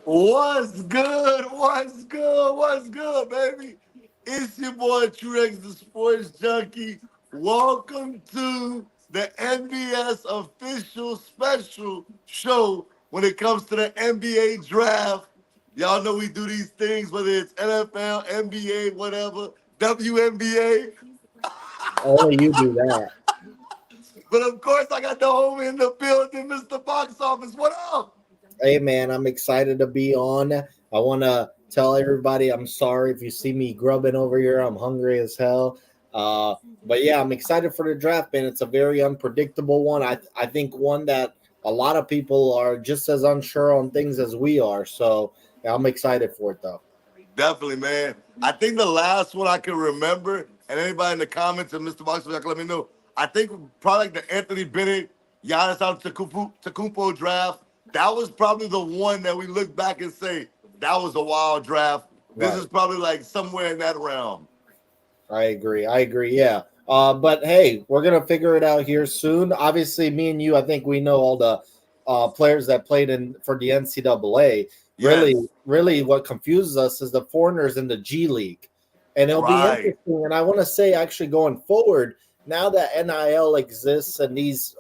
What's good? What's good? What's good, baby? It's your boy Trex, the sports junkie. Welcome to the NBS official special show when it comes to the NBA draft. Y'all know we do these things, whether it's NFL, NBA, whatever, WNBA. Only you do that. But of course, I got the homie in the building, Mr. Box Office. What up? Hey, man, I'm excited to be on. I want to tell everybody I'm sorry if you see me grubbing over here. I'm hungry as hell. But yeah, I'm excited for the draft, man. It's a very unpredictable one. I think one that a lot of people are just as unsure on things as we are. So yeah, I'm excited for it, though. Definitely, man. I think the last one I can remember, and anybody in the comments and Mr. Box, let me know. I think probably like the Anthony Bennett, Giannis Antetokounmpo draft. That was probably the one that we look back and say that was a wild draft. This Right. is probably like somewhere in that realm. I agree. I agree. Yeah. But hey, we're gonna figure it out here soon. Obviously, me and you, I think we know all the players that played in for the NCAA. Really, Yes, really, what confuses us is the foreigners in the G League, and it'll be right. interesting. And I want to say, actually, going forward, now that NIL exists and these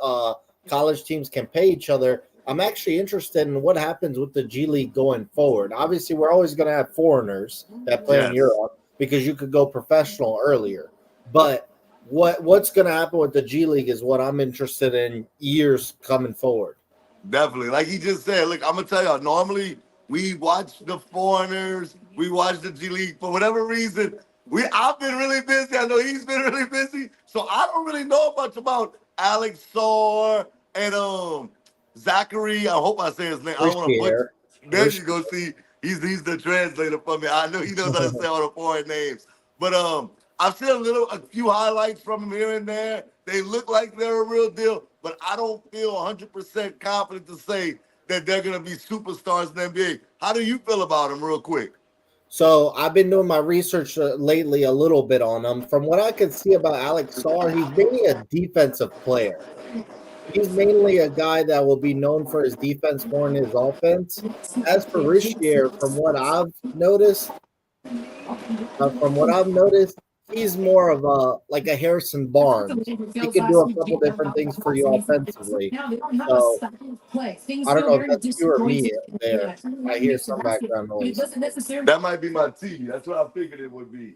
college teams can pay each other, I'm actually interested in what happens with the G League going forward. Obviously, we're always going to have foreigners that play in Yes, Europe because you could go professional earlier. But what's going to happen with the G League is what I'm interested in years coming forward. definitely. Like he just said, look, I'm gonna tell y'all. Normally, we watch the foreigners, we watch the G League for whatever reason. I've been really busy. I know he's been really busy, so I don't really know much about Alex Sor and Zachary. I hope I say his name. I don't want to butcher. Rishier, There you go. See, he's the translator for me. I know he knows how to say all the foreign names. But I've seen a few highlights from him here and there. They look like they're a real deal, but I don't feel 100% confident to say that they're gonna be superstars in the NBA. How do you feel about them, real quick? So I've been doing my research lately a little bit on him. From what I can see about Alex Sarr, he's mainly a defensive player. He's mainly a guy that will be known for his defense more than his offense. As for Rishier, from what I've noticed, he's more of a like a Harrison Barnes. He can do a couple different things for you offensively. So I don't know if that's you or me there. I hear some background noise. That might be my TV. That's what I figured it would be.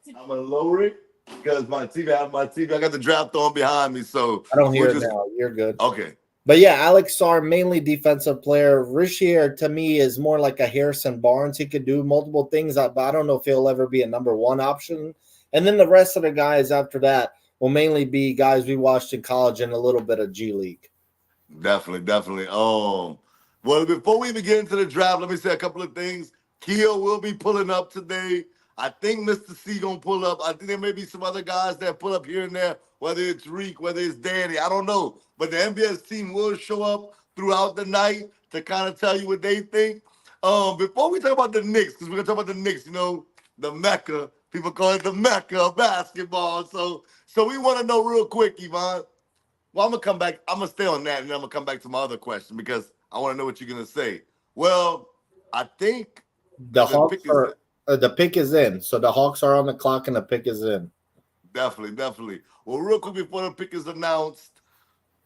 I'm gonna lower it because my TV. I got the draft on behind me, so I don't we'll hear it just now. You're good. okay. But yeah, Alex Sarr, mainly defensive player. Rishier, to me, is more like a Harrison Barnes. He could do multiple things, but I don't know if he'll ever be a number one option. And then the rest of the guys after that will mainly be guys we watched in college and a little bit of G League. Definitely, definitely. Well, before we even get into the draft, let me say a couple of things. Kia will be pulling up today. I think Mr. C gonna pull up. I think there may be some other guys that pull up here and there, whether it's Reek, whether it's Danny. I don't know. But the MBS team will show up throughout the night to kind of tell you what they think. Before we talk about the Knicks, because we're gonna talk about the Knicks, the Mecca. People call it the Mecca of basketball. So we want to know real quick, Yvonne. Well, I'm gonna come back. I'm gonna stay on that, and then I'm gonna come back to my other question because I want to know what you're gonna say. Well, I think The the Hawks pick is are the pick is in, so the Hawks are on the clock and the pick is in. definitely, definitely. Well, real quick before the pick is announced,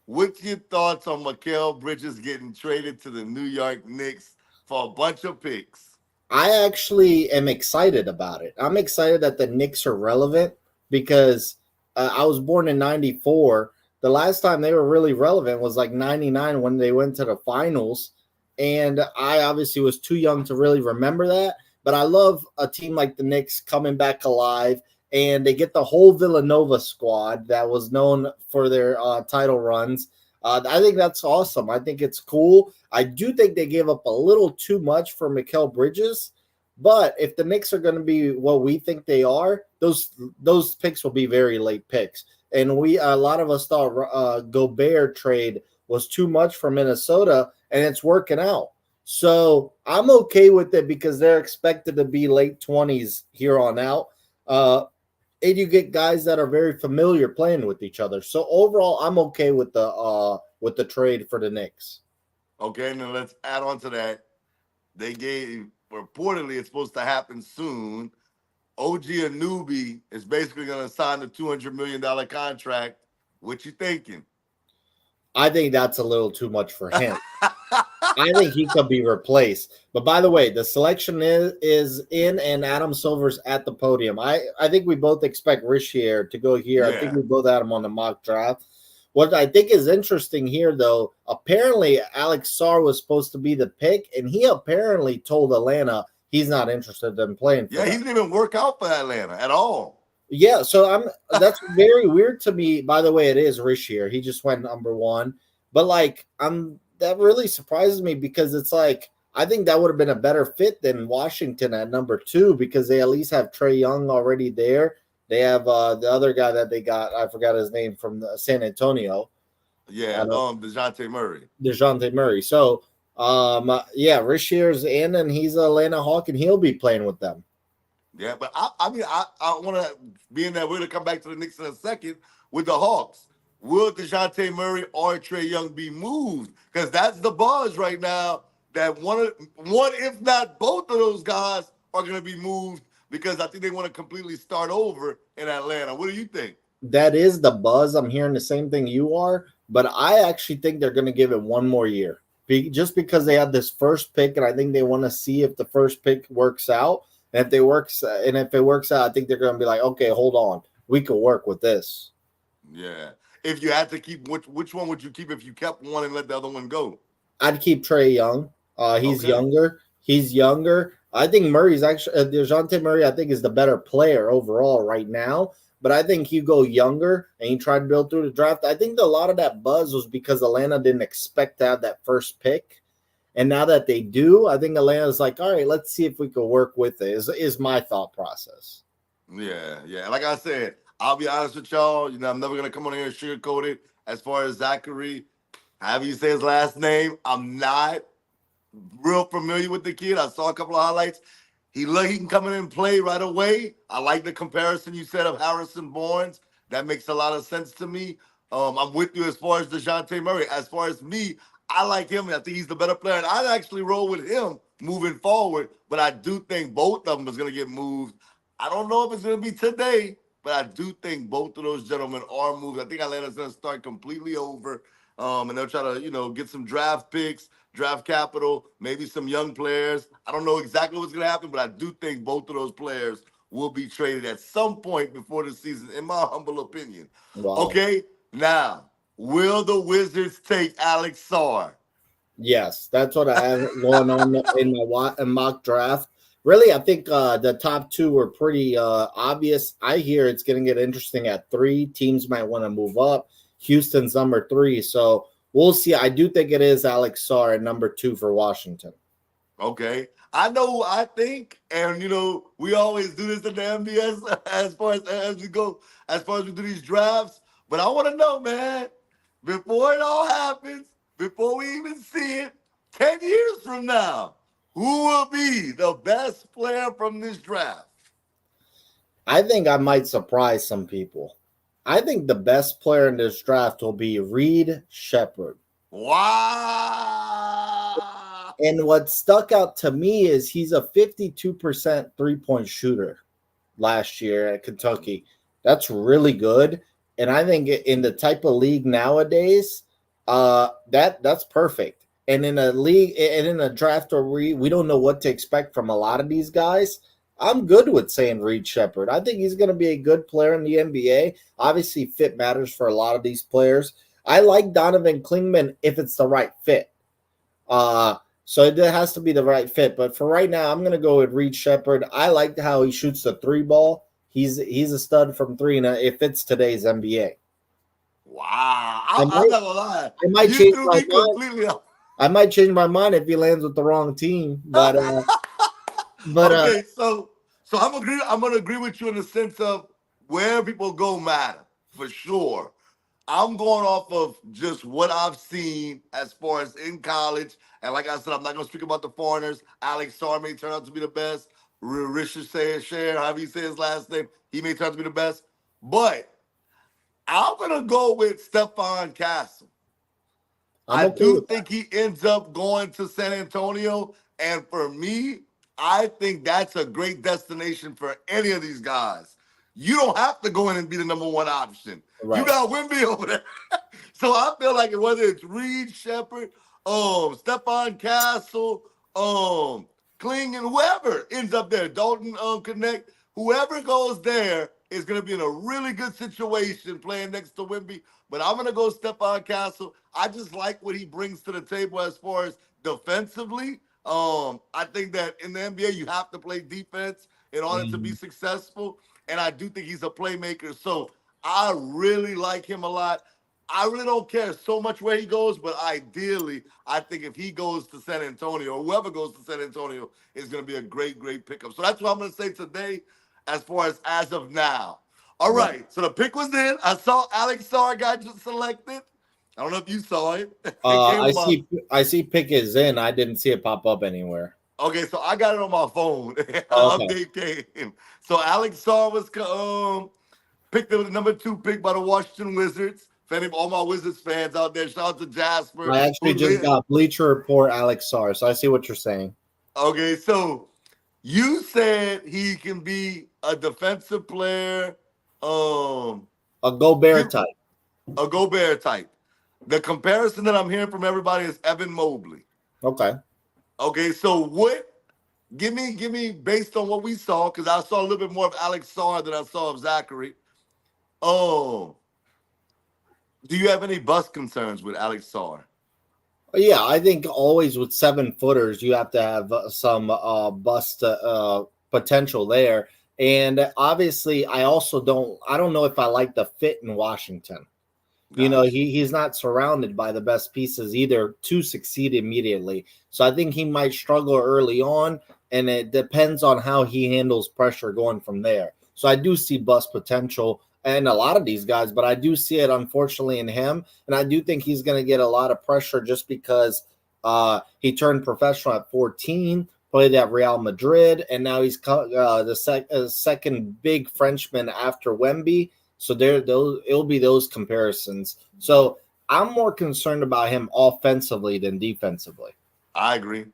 what's your thoughts on Mikael Bridges getting traded to the New York Knicks for a bunch of picks? I actually am excited about it. I'm excited that the Knicks are relevant because I was born in '94. The last time they were really relevant was like '99 when they went to the finals. And I obviously was too young to really remember that. But I love a team like the Knicks coming back alive. And they get the whole Villanova squad that was known for their title runs. I think that's awesome. I think it's cool. I do think they gave up a little too much for Mikal Bridges, but if the Knicks are going to be what we think they are, those picks will be very late picks. And we a lot of us thought Gobert trade was too much for Minnesota, and it's working out. So I'm okay with it because they're expected to be late 20s here on out. And you get guys that are very familiar playing with each other. So overall, I'm okay with the trade for the Knicks. Okay, and then let's add on to that. they gave reportedly it's supposed to happen soon. OG Anunoby is basically going to sign the $200 million contract. What you thinking? I think that's a little too much for him. I think he could be replaced. But by the way, the selection is in, and Adam Silver's at the podium. I think we both expect Richier to go here. I think Yeah. we both had him on the mock draft. What I think is interesting here, though, apparently Alex Sarr was supposed to be the pick, and he apparently told Atlanta he's not interested in playing for Yeah, he them. didn't even work out for Atlanta at all. Yeah, so that's very weird to me. By the way, it is Richier. He just went number one. But like that really surprises me because it's like I think that would have been a better fit than Washington at number two because they at least have Trae Young already there. They have the other guy that they got, I forgot his name, from San Antonio. Yeah, DeJounte Murray. DeJounte Murray. So yeah, Richier's in and he's an Atlanta Hawk and he'll be playing with them. Yeah, but I mean, I want to, being that we're going to come back to the Knicks in a second with the Hawks. Will DeJounte Murray or Trae Young be moved? Because that's the buzz right now that one, if not both of those guys are going to be moved because I think they want to completely start over in Atlanta. What do you think? That is the buzz. I'm hearing the same thing you are, but I actually think they're going to give it one more year just because they had this first pick, and I think they want to see if the first pick works out. And if it works out, I think they're going to be like, okay, hold on, we can work with this. Yeah. If you had to keep, which one would you keep if you kept one and let the other one go? I'd keep Trae Young. He's Okay. younger. He's younger. I think Murray's actually DeJounte Murray. I think is the better player overall right now. But I think you go younger and you try to build through the draft. I think a lot of that buzz was because Atlanta didn't expect to have that first pick. And now that they do, I think Atlanta's like, all right, let's see if we can work with it, is my thought process. Yeah. Like I said, I'll be honest with y'all. You know, I'm never going to come on here and sugarcoat it. As far as Zachary, however you say his last name, I'm not real familiar with the kid. I saw a couple of highlights. He can come in and play right away. I like the comparison you said of Harrison Barnes. That makes a lot of sense to me. I'm with you as far as DeJounte Murray. As far as me, I like him. I think he's the better player. And I'd actually roll with him moving forward. But I do think both of them is going to get moved. I don't know if it's going to be today, but I do think both of those gentlemen are moved. I think Atlanta's going to start completely over. And they'll try to, get some draft picks, draft capital, maybe some young players. I don't know exactly what's going to happen, but I do think both of those players will be traded at some point before the season, in my humble opinion. Wow. Okay, now, will the Wizards take Alex Sarr? Yes, that's what I have going on in my mock draft. Really, I think the top two were pretty obvious. I hear it's going to get interesting at 3. Teams might want to move up. Houston's number 3, so we'll see. I do think it is Alex Sarr at number 2 for Washington. Okay. I know who I think, and we always do this in the MBS as far as we go, as far as we do these drafts. But I want to know, man, before it all happens, before we even see it, 10 years from now, who will be the best player from this draft? I think I might surprise some people. I think the best player in this draft will be Reed Sheppard. Wow. And what stuck out to me is he's a 52% three-point shooter last year at Kentucky. That's really good. And I think in the type of league nowadays, that's perfect. And in a league and in a draft where we don't know what to expect from a lot of these guys, I'm good with saying Reed Sheppard. I think he's going to be a good player in the NBA. Obviously, fit matters for a lot of these players. I like Donovan Klingman if it's the right fit. So it has to be the right fit. But for right now, I'm going to go with Reed Sheppard. I like how he shoots the 3 ball. He's a stud from 3, and it fits today's NBA. Wow. I'm not going to lie. I might change my mind. I might change my mind if he lands with the wrong team. But okay, so I'm gonna agree with you in the sense of where people go matter for sure. I'm going off of just what I've seen as far as in college, and like I said, I'm not gonna speak about the foreigners. Alex Sarr may turn out to be the best. Richard Sher, however you say his last name, he may turn out to be the best. But I'm gonna go with Stephon Castle. I do think he ends up going to San Antonio, And for me, I think that's a great destination for any of these guys. You don't have to go in and be the number one option. You Right. got Wemby over there. So I feel like whether it's Reed Shepard, Stephon Castle, Kling, and whoever ends up there, Dalton Connect, whoever goes there is going to be in a really good situation playing next to Wemby. But I'm going to go Stephon Castle. I just like what he brings to the table as far as defensively. I think that in the NBA, you have to play defense in order to be successful. And I do think he's a playmaker. So I really like him a lot. I really don't care so much where he goes, but ideally, I think if he goes to San Antonio or whoever goes to San Antonio is going to be a great, great pickup. So that's what I'm going to say today as far as of now. All right. So the pick was in. I saw Alex Sarr got just selected. I don't know if you saw it. I see pick is in. I didn't see it pop up anywhere. Okay, so I got it on my phone. Okay. Update came. So Alex Sarr was picked up the number 2 pick by the Washington Wizards. All my Wizards fans out there, shout out to Jasper. I actually just got Bleacher Report Alex Sarr, so I see what you're saying. Okay, so you said he can be a defensive player, a Gobert type. A Gobert type. The comparison that I'm hearing from everybody is Evan Mobley. Okay. Okay, so what? Give me based on what we saw, because I saw a little bit more of Alex Sarr than I saw of Zachary. Do you have any bust concerns with Alex Sarr? Yeah, I think always with 7-footers, you have to have some bust potential there. And obviously, I don't know if I like the fit in Washington. Gotcha. You know, he's not surrounded by the best pieces either to succeed immediately. So I think he might struggle early on, and it depends on how he handles pressure going from there. So I do see bust potential and a lot of these guys, but I do see it, unfortunately, in him. And I do think he's going to get a lot of pressure just because he turned professional at 14, played at Real Madrid, and now he's the second big Frenchman after Wemby. So it'll be those comparisons. So I'm more concerned about him offensively than defensively. I agree.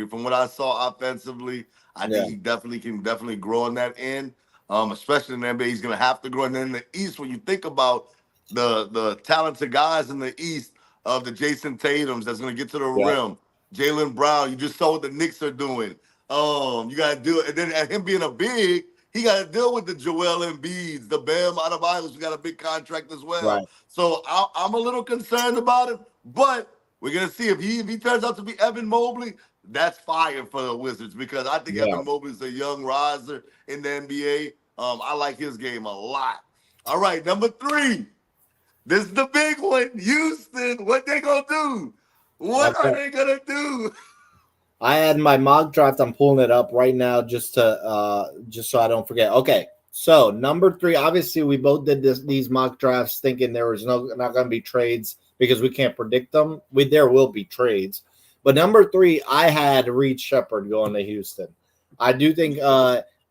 From what I saw offensively, I think he can definitely grow on that end. Especially in the NBA, he's going to have to grow. And then in the East, when you think about the talented guys in the East of the Jason Tatums that's going to get to the rim, Jaylen Brown, you just saw what the Knicks are doing. You got to do it. And then at him being a big, he got to deal with the Joel Embiids, the Bam Adebayo, who got a big contract as well. Right. So I'm a little concerned about it, but we're going to see if he turns out to be Evan Mobley. That's fire for the Wizards because I think Evan Mobley's a young riser in the NBA. I like his game a lot. All right, number 3. This is the big one. Houston, what they going to do? What are they going to do? I had my mock draft. I'm pulling it up right now just so I don't forget. Okay, so number 3, obviously we both did these mock drafts thinking there was not going to be trades because we can't predict them. There will be trades. But number 3, I had Reed Shepard going to Houston. I do think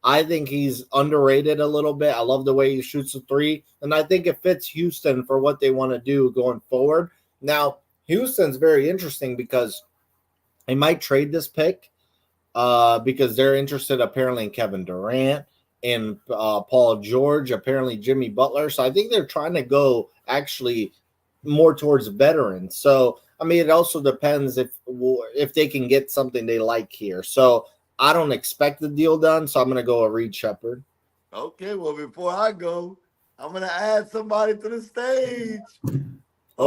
I think he's underrated a little bit. I love the way he shoots a 3, and I think it fits Houston for what they want to do going forward. Now, Houston's very interesting because they might trade this pick because they're interested apparently in Kevin Durant and Paul George, apparently Jimmy Butler. So I think they're trying to go actually more towards veterans. So I mean, it also depends if they can get something they like here. So I don't expect the deal done, so I'm going to go with Reed Shepard. Okay, well, before I go, I'm going to add somebody to the stage. The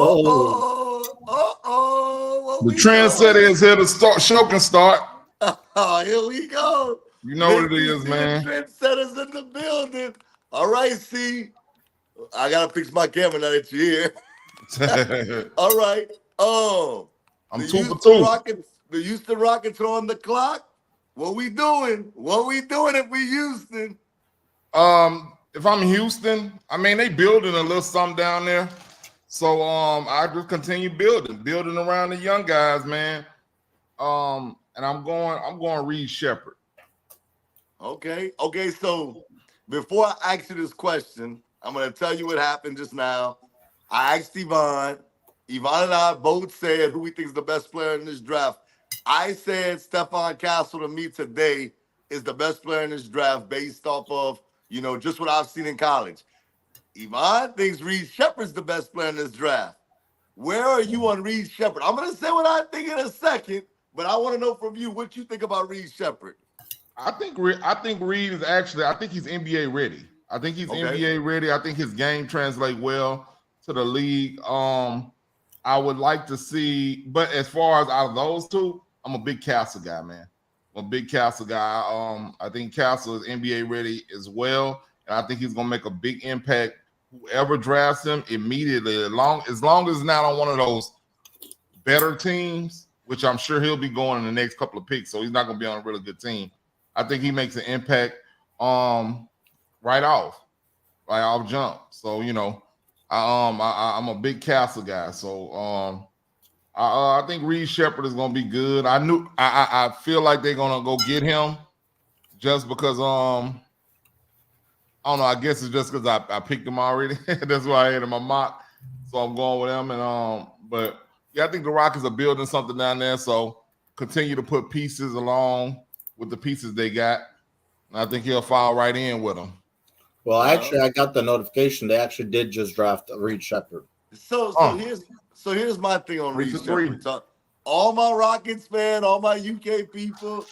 trendsetter is here to start. Show can start. Oh, here we go. You know what it is, man. Trendsetters in the building. All right, see. I got to fix my camera now that you're here. All right. I'm 2 for 2. The Houston Rockets are on the clock. What we doing? If we Houston? If I'm Houston, I mean they building a little something down there. So I just continue building around the young guys, man. And I'm going Reed Shepard. Okay. So before I ask you this question, I'm gonna tell you what happened just now. I asked Yvonne. Yvonne and I both said who we think is the best player in this draft. I said Stephon Castle to me today is the best player in this draft based off of, just what I've seen in college. Iman thinks Reed Shepard's the best player in this draft. Where are you on Reed Shepard? I'm going to say what I think in a second, but I want to know from you what you think about Reed Shepard. I think Reed is actually, I think he's NBA ready. I think he's NBA ready. I think his game translates well to the league. I would like to see, but as far as out of those two, I'm a big Castle guy, man. I'm a big Castle guy. I think Castle is NBA ready as well, and I think he's gonna make a big impact. Whoever drafts him immediately, as long as it's not on one of those better teams, which I'm sure he'll be going in the next couple of picks, so he's not gonna be on a really good team. I think he makes an impact right off jump. So I'm a big Castle guy. So I think Reed Shepard is gonna be good. I feel like they're gonna go get him just because I don't know. I guess it's just because I picked him already. That's why I had in my mock. So I'm going with him. And but yeah, I think the Rockets are building something down there. So continue to put pieces along with the pieces they got. And I think he'll fall right in with them. Well, actually, I got the notification. They actually did just draft Reed Shepard. So here's my thing on Reed Shepard. All my Rockets fans, all my UK people,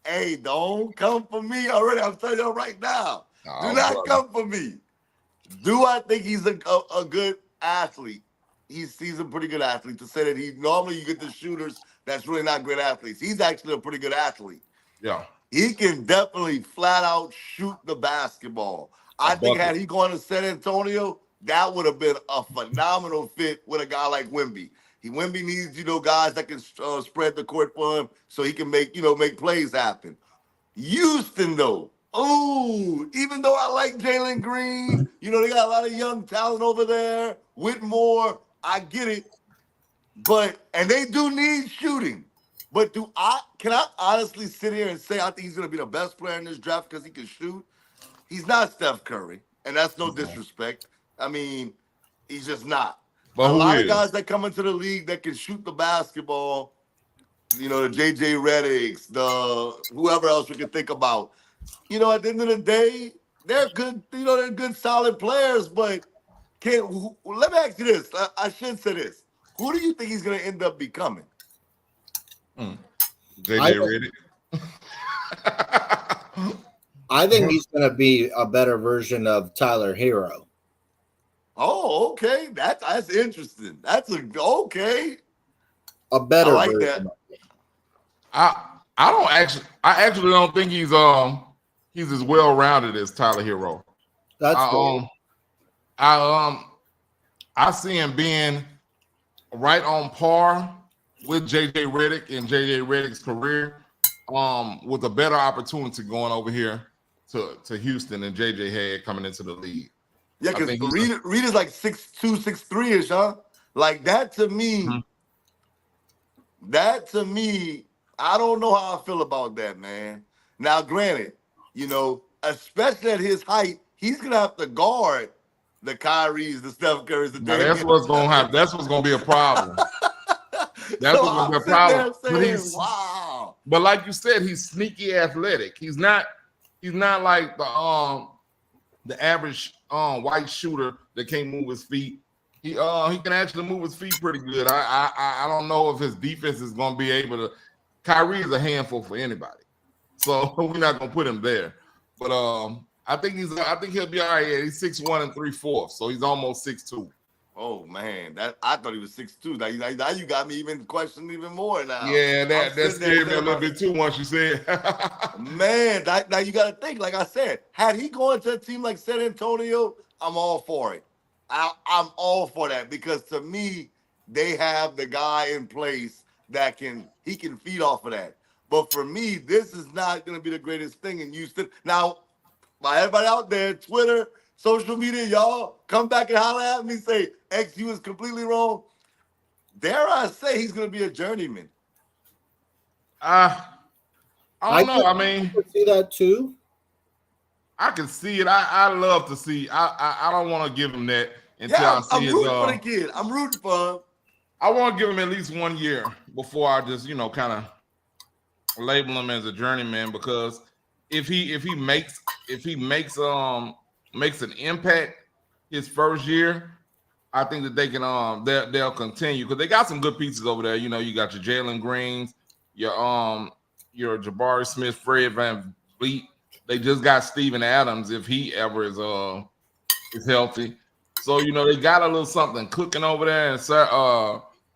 hey, don't come for me already. I'm telling you right now. Do not come for me. Do I think he's a good athlete? He's a pretty good athlete. To say that normally you get the shooters that's really not great athletes. He's actually a pretty good athlete. Yeah. He can definitely flat out shoot the basketball. I think had he gone to San Antonio, that would have been a phenomenal fit with a guy like Wemby. Wemby needs, guys that can spread the court for him so he can make plays happen. Houston, though. Oh, even though I like Jalen Green, they got a lot of young talent over there. Whitmore, I get it. And they do need shooting. But can I honestly sit here and say I think he's going to be the best player in this draft because he can shoot? He's not Steph Curry, and that's no disrespect. I mean, he's just not. But a lot of guys that come into the league that can shoot the basketball, the JJ Redicks, the whoever else we can think about. At the end of the day, they're good. They're good, solid players. But let me ask you this. I should say this. Who do you think he's going to end up becoming? JJ Redick. I think he's going to be a better version of Tyler Hero. Oh, okay. That's interesting. Okay. A better I like version. That. I actually don't think he's as well rounded as Tyler Hero. That's cool. I see him being right on par with JJ Redick and JJ Redick's career, with a better opportunity going over here to Houston than JJ had coming into the league. Yeah, because Reed is like 6'2", 6'3-ish, huh? Like that to me. Mm-hmm. That to me, I don't know how I feel about that, man. Now, granted, especially at his height, he's gonna have to guard the Kyries, the Steph Currys, the Damian. That's what's gonna happen. That's what's gonna be a problem. That's what's gonna be a problem. Wow. But like you said, he's sneaky athletic. He's not like the average white shooter that can't move his feet. He can actually move his feet pretty good. I don't know if his defense is gonna be able to. Kyrie is a handful for anybody, so we're not gonna put him there. But I think he'll be all right. Yeah, he's 6'1" 3/4, so he's almost 6'2". Oh man, I thought he was 6'2". Now you got me even questioning even more now. Yeah, that scared me a little bit too once you said. Man, now you got to think. Like I said, had he gone to a team like San Antonio, I'm all for it. I'm all for that because to me, they have the guy in place that he can feed off of that. But for me, this is not going to be the greatest thing in Houston. Now, by everybody out there, Twitter, social media, y'all come back and holler at me, say XU is completely wrong. Dare I say he's going to be a journeyman? I don't know. I mean, I see that too. I can see it. I love to see. I don't want to give him that until I see his. I'm rooting for the kid. I'm rooting for him. I want to give him at least 1 year before I just kind of label him as a journeyman because if he makes an impact his first year, I think that they can they'll continue because they got some good pieces over there. You know, you got your Jalen Greens, your Jabari Smith, Fred Van Vliet. They just got Steven Adams if he ever is healthy. So you know they got a little something cooking over there, and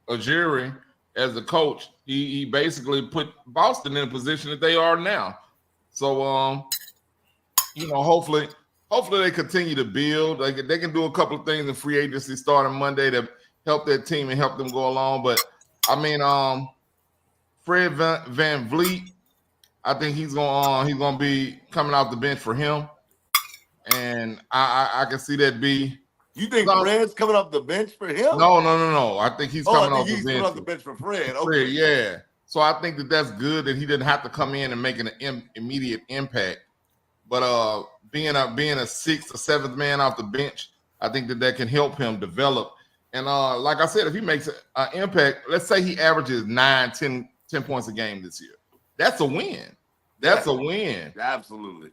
Ujiri as the coach, he basically put Boston in a position that they are now. So you know, hopefully they continue to build. They can do a couple of things in free agency starting Monday to help their team and help them go along. But I mean, Fred Van Vliet, I think he's gonna be coming off the bench for him, and I can see that be. You think Fred's coming off the bench for him? No. I think he's coming off the bench. Coming off the bench for Fred. Okay, Fred, yeah. So I think that's good that he didn't have to come in and make an immediate impact. But being a sixth or seventh man off the bench, I think that can help him develop. And like I said, if he makes an impact, let's say he averages 10 points a game this year, that's a win. That's a win. Absolutely.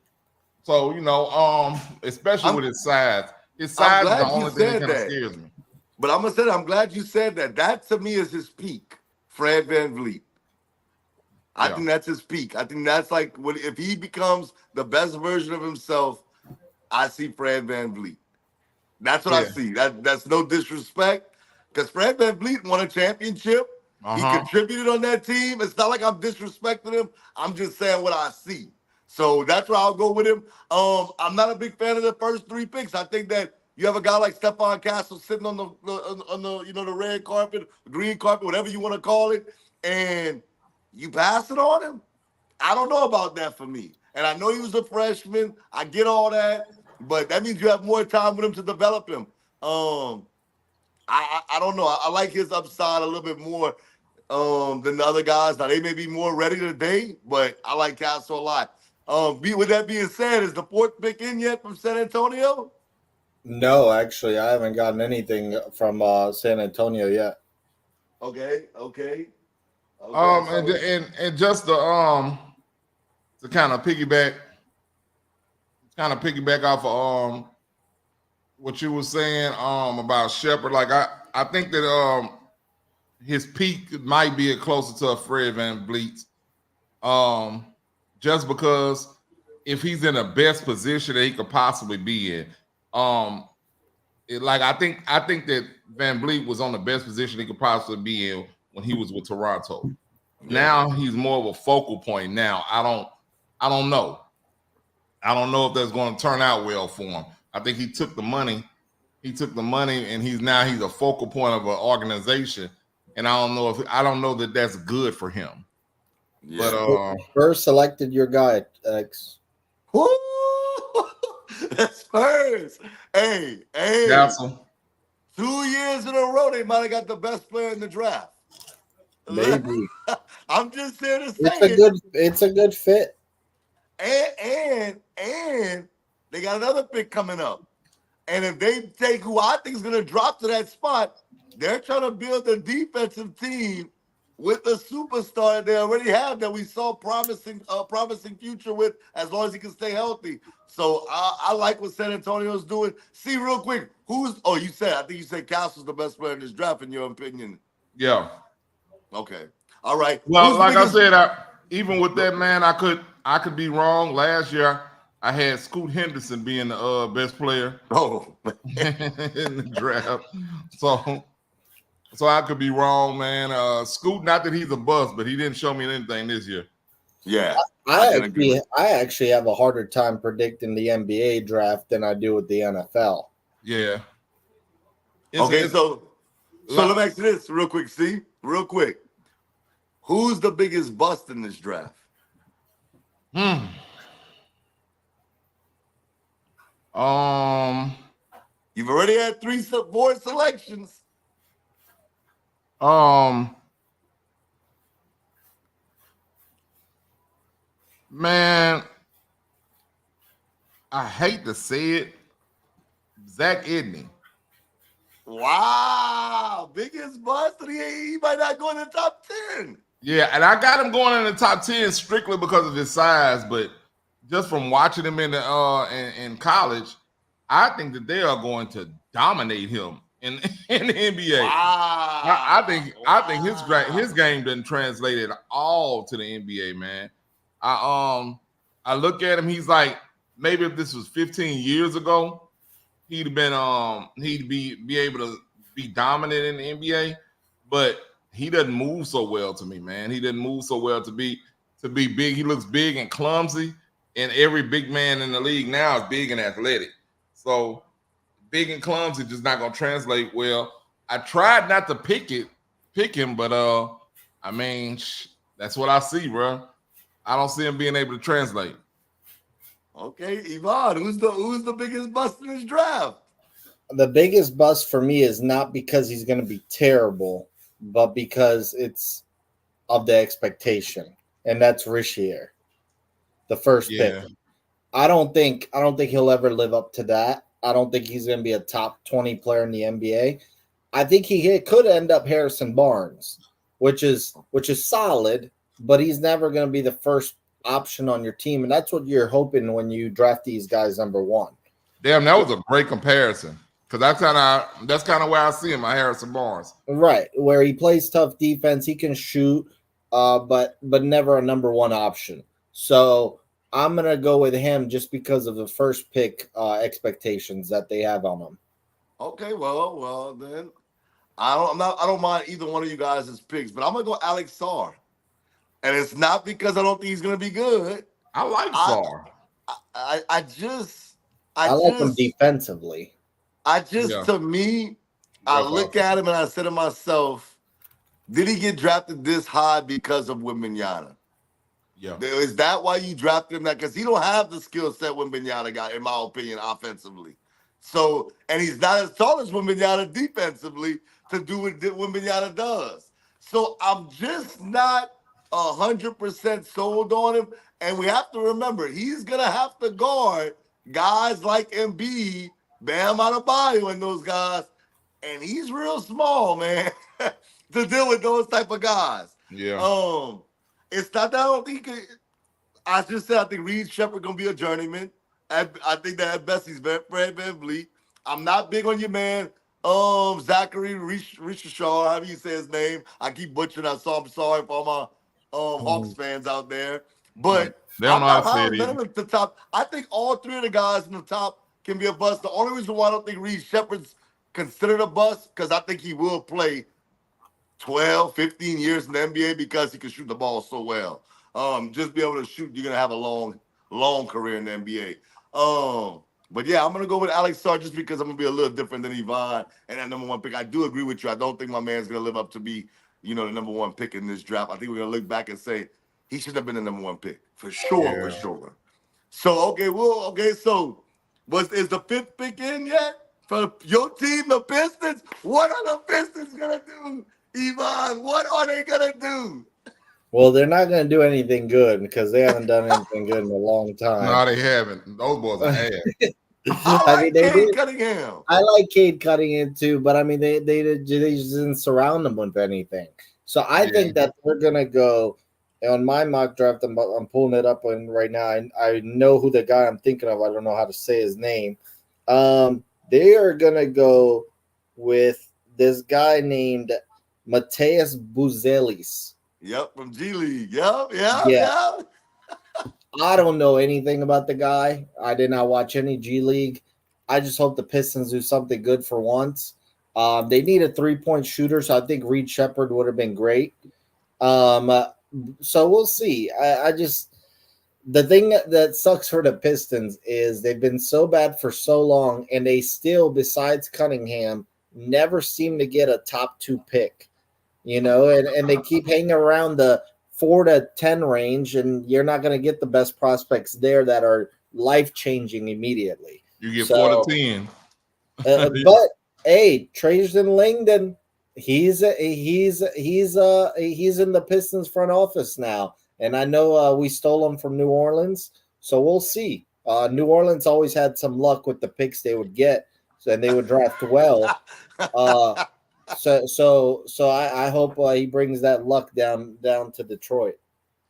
So you know, especially with his size. His size is the only thing that kind of scares me. But I'm gonna say that I'm glad you said that. That to me is his peak, Fred Van Vliet. I think that's his peak. I think that's like if he becomes the best version of himself, I see Fred Van Vliet. That's what I see. That's no disrespect, because Fred Van Vliet won a championship. He contributed on that team. It's not like I'm disrespecting him. I'm just saying what I see. So that's where I'll go with him. I'm not a big fan of the first three picks. I think that you have a guy like Stephon Castle sitting on the red carpet, green carpet, whatever you want to call it, and you pass it on him. I don't know about that for me. And I know he was a freshman. I get all that, but that means you have more time with him to develop him. I don't know. I like his upside a little bit more than the other guys. Now they may be more ready today, but I like Castle a lot. With that being said, is the fourth pick in yet from San Antonio? No, actually, I haven't gotten anything from San Antonio yet. Okay. And just to kind of piggyback off of what you were saying about Shepard. Like I think that his peak might be closer to a Fred Van Vliet. Just because if he's in the best position that he could possibly be in, I think that Van Vliet was on the best position he could possibly be in when he was with Toronto. Yeah. Now he's more of a focal point. Now I don't know. I don't know if that's going to turn out well for him. I think he took the money, and he's a focal point of an organization. And I don't know that that's good for him. Yeah. But Spurs selected your guy, X. Woo! That's Spurs. Hey. Castle. 2 years in a row, they might have got the best player in the draft. Maybe. I'm just here to say it's a good fit. And they got another pick coming up. And if they take who I think is going to drop to that spot, they're trying to build a defensive team with the superstar that they already have that we saw promising future with, as long as he can stay healthy. So I like what San Antonio's doing. See, real quick, I think you said Castle's the best player in this draft, in your opinion. Yeah. Okay. All right. Well, like I said, even with that, man, I could be wrong. Last year, I had Scoot Henderson being the best player in the draft. So I could be wrong, man. Scoot, not that he's a bust, but he didn't show me anything this year. Yeah. I actually have a harder time predicting the NBA draft than I do with the NFL. Yeah. So let me ask you this real quick, Steve. Real quick. Who's the biggest bust in this draft? You've already had 4 selections. Man, I hate to say it, Zach Edney. Wow, biggest bust. He might not go in the top 10. Yeah, and I got him going in the top 10 strictly because of his size, but just from watching him in the in college, I think that they are going to dominate him in in the NBA. Wow. I think his game doesn't translate at all to the NBA, man. I look at him, he's like, maybe if this was 15 years ago, he'd be able to be dominant in the NBA, but he doesn't move so well to me, man. He doesn't move so well to be big. He looks big and clumsy, and every big man in the league now is big and athletic. So big and clumsy just not gonna translate well. I tried not to pick him, but I mean, that's what I see, bro. I don't see him being able to translate. Okay, Yvonne, who's the biggest bust in this draft? The biggest bust for me is not because he's going to be terrible, but because it's of the expectation, and that's Richier, the first pick. I don't think he'll ever live up to that. I don't think he's going to be a top 20 player in the NBA. I think he could end up Harrison Barnes, which is solid, but he's never going to be the first option on your team, and that's what you're hoping when you draft these guys number one. Damn, that was a great comparison, because that's kind of where I see him at Harrison Barnes. Right, where he plays tough defense, he can shoot, but never a number one option. So I'm gonna go with him just because of the first pick expectations that they have on him. Okay, well then, I don't mind either one of you guys' picks, but I'm gonna go Alex Sarr. And it's not because I don't think he's going to be good. I like Sarr. I like him defensively. To me, I look at him and I say to myself, did he get drafted this high because of Wembanyama? Yeah. Is that why you drafted him? Because he don't have the skill set Wembanyama got, in my opinion, offensively. So, and he's not as tall as Wembanyama defensively to do what Wembanyama does. So I'm just not 100% sold on him, and we have to remember he's gonna have to guard guys like Embiid, Bam Adebayo, and those guys, and he's real small, man, to deal with those type of guys. Yeah. It's not that I don't think. I just said I think Reed Shepherd gonna be a journeyman. I think that at best he's Fred VanVleet. I'm not big on your man. Zachary Richardson, however you say his name. I keep butchering that, so I'm sorry for all my Hawks fans out there, but they don't know how to say it either. The top. I think all three of the guys in the top can be a bust. The only reason why I don't think Reed Shepherd's considered a bust, because I think he will play 12, 15 years in the NBA because he can shoot the ball so well. Just be able to shoot, you're gonna have a long career in the NBA. But yeah, I'm gonna go with Alex Sarr just because I'm gonna be a little different than Yvonne and that number one pick. I do agree with you. I don't think my man's gonna live up to be, the number one pick in this draft. I think we're gonna look back and say he should have been the number one pick for sure. So so is the fifth pick in yet for your team, the Pistons? What are the Pistons gonna do, Yvonne? What are they gonna do? Well, they're not gonna do anything good because they haven't done anything good in a long time. No, they haven't. Those boys are ass. I like Cade Cunningham. I like Cade Cunningham too, but I mean they just didn't surround them with anything. So I think that they're gonna go on my mock draft. I'm pulling it up right now. I know who the guy I'm thinking of. I don't know how to say his name. They are gonna go with this guy named Mateus Buzelis. Yep, from G League. Yep. I don't know anything about the guy. I did not watch any G League. I just hope the Pistons do something good for once. They need a 3-point shooter, so I think Reed Shepherd would have been great. So we'll see. The thing that sucks for the Pistons is they've been so bad for so long, and they still, besides Cunningham, never seem to get a top 2 pick. And they keep hanging around the 4 to 10 range, and you're not going to get the best prospects there that are life-chinging immediately. You get 4 to 10. But hey, Trajan Langdon, he's in the Pistons front office now, and I know we stole him from New Orleans, so we'll see. New Orleans always had some luck with the picks they would get, and they would draft well. So I hope he brings that luck down to Detroit.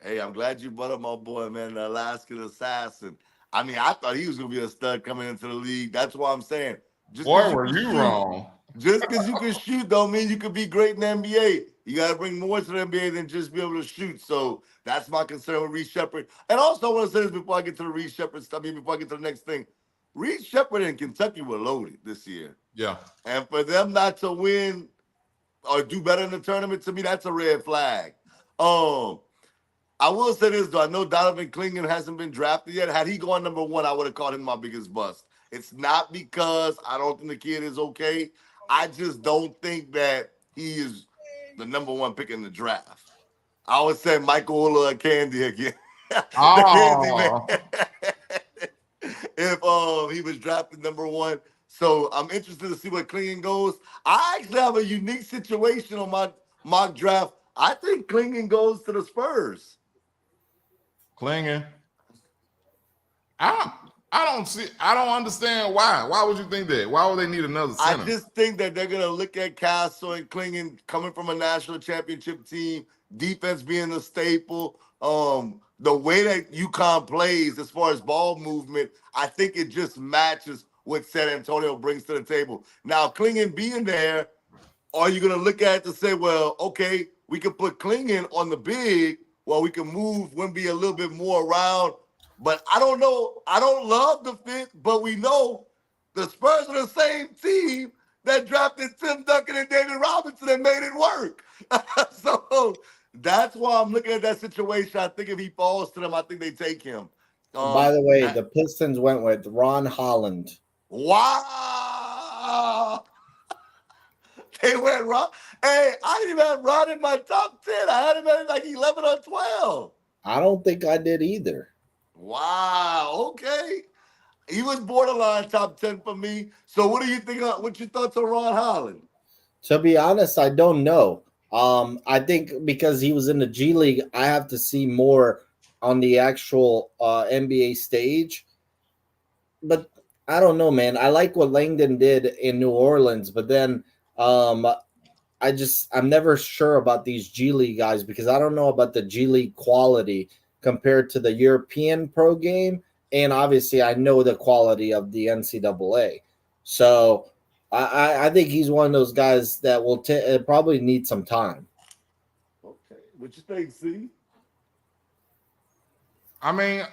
Hey, I'm glad you brought up my boy, man, the Alaskan assassin. I mean, I thought he was gonna be a stud coming into the league. That's why I'm saying, just because Boy, you were can you shoot, wrong. just because you can shoot, don't mean you can be great in the NBA. You got to bring more to the NBA than just be able to shoot. So that's my concern with Reed Shepard. And also, I want to say this before I get to the Reed Shepard stuff. Before I get to the next thing, Reed Shepard and Kentucky were loaded this year, Yeah. and for them not to win or do better in the tournament, to me, that's a red flag. Um, I will say this though. I know Donovan Clingan hasn't been drafted yet. Had he gone number one, I would have called him my biggest bust. It's not because I don't think the kid is okay. I just don't think that he is the number one pick in the draft. I would say Michael Candy again. The Candy man. Oh, If he was drafted number one. So I'm interested to see where Clingan goes. I actually have a unique situation on my mock draft. I think Clingan goes to the Spurs. clinging. I don't understand why. Why would you think that? Why would they need another I center? just think that they're gonna look at Castle and Clingan coming from a national championship team, defense being a staple. The way that UConn plays as far as ball movement, I think it just matches what San Antonio brings to the table. Now, Clingan being there, are you gonna look at it to say, well, okay, we can put Clingan on the big, well, we can move Wimby a little bit more around. But I don't know. I don't love the fit, but we know the Spurs are the same team that drafted Tim Duncan and David Robinson and made it work. So that's why I'm looking at that situation. I think if he falls to them, I think they take him. By the way, I- the Pistons went with Ron Holland. wow. They went Ron. Hey, I didn't even have Ron in my top 10. I had him at like 11 or 12. I don't think I did either. Wow. Okay. He was borderline top 10 for me. So what do you think? What your thoughts on Ron Holland? To be honest, I don't know. I think because he was in the G League, I have to see more on the actual NBA stage. But I don't know, man. I like what Langdon did in New Orleans, but then I'm never sure about these G League guys because I don't know about the G League quality compared to the European pro game, and obviously I know the quality of the NCAA. So I think he's one of those guys that will probably need some time. Okay. What you think, C? I mean,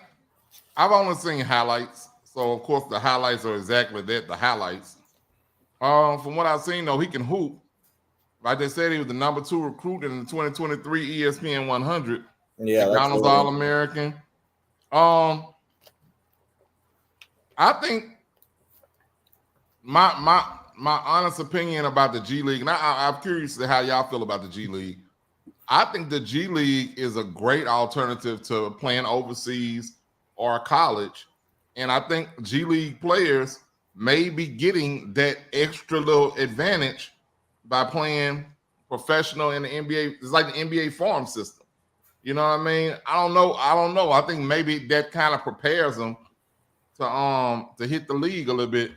I've only seen highlights, so of course the highlights are exactly that, the highlights. From what I've seen, though, he can hoop. Like they said, he was the number 2 recruit in the 2023 ESPN 100. Yeah, McDonald's really All-American. I think my honest opinion about the G League, and I'm curious to how y'all feel about the G League. I think the G League is a great alternative to playing overseas or college. And I think G League players may be getting that extra little advantage by playing professional in the NBA. It's like the NBA farm system. You know what I mean? I don't know. I think maybe that kind of prepares them to hit the league a little bit.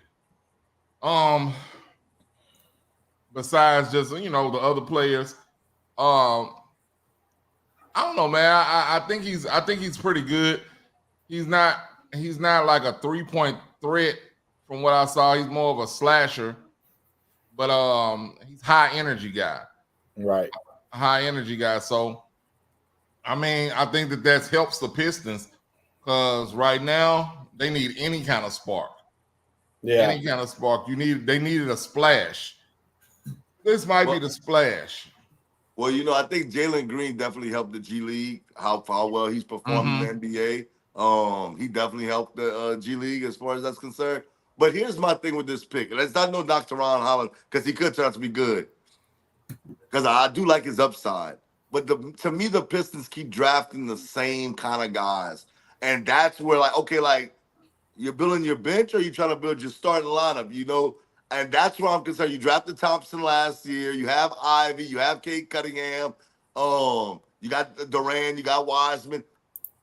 Besides just the other players. I don't know, man. I think he's pretty good. He's not like a 3-point threat from what I saw. He's more of a slasher, but he's high energy guy. right. High energy guy. So I mean, I think that helps the Pistons because right now they need any kind of spark. Yeah. Any kind of spark. They needed a splash. This might be the splash. Well, I think Jalen Green definitely helped the G League, how well he's performed in the NBA. He definitely helped the G League as far as that's concerned. But here's my thing with this pick. And it's not no Dr. Ron Holland because he could turn out to be good. Because I do like his upside. But to me, the Pistons keep drafting the same kind of guys. And that's where, you're building your bench or you trying to build your starting lineup, And that's where I'm concerned. You drafted Thompson last year. You have Ivy. You have Kate Cunningham. You got Duran. You got Wiseman.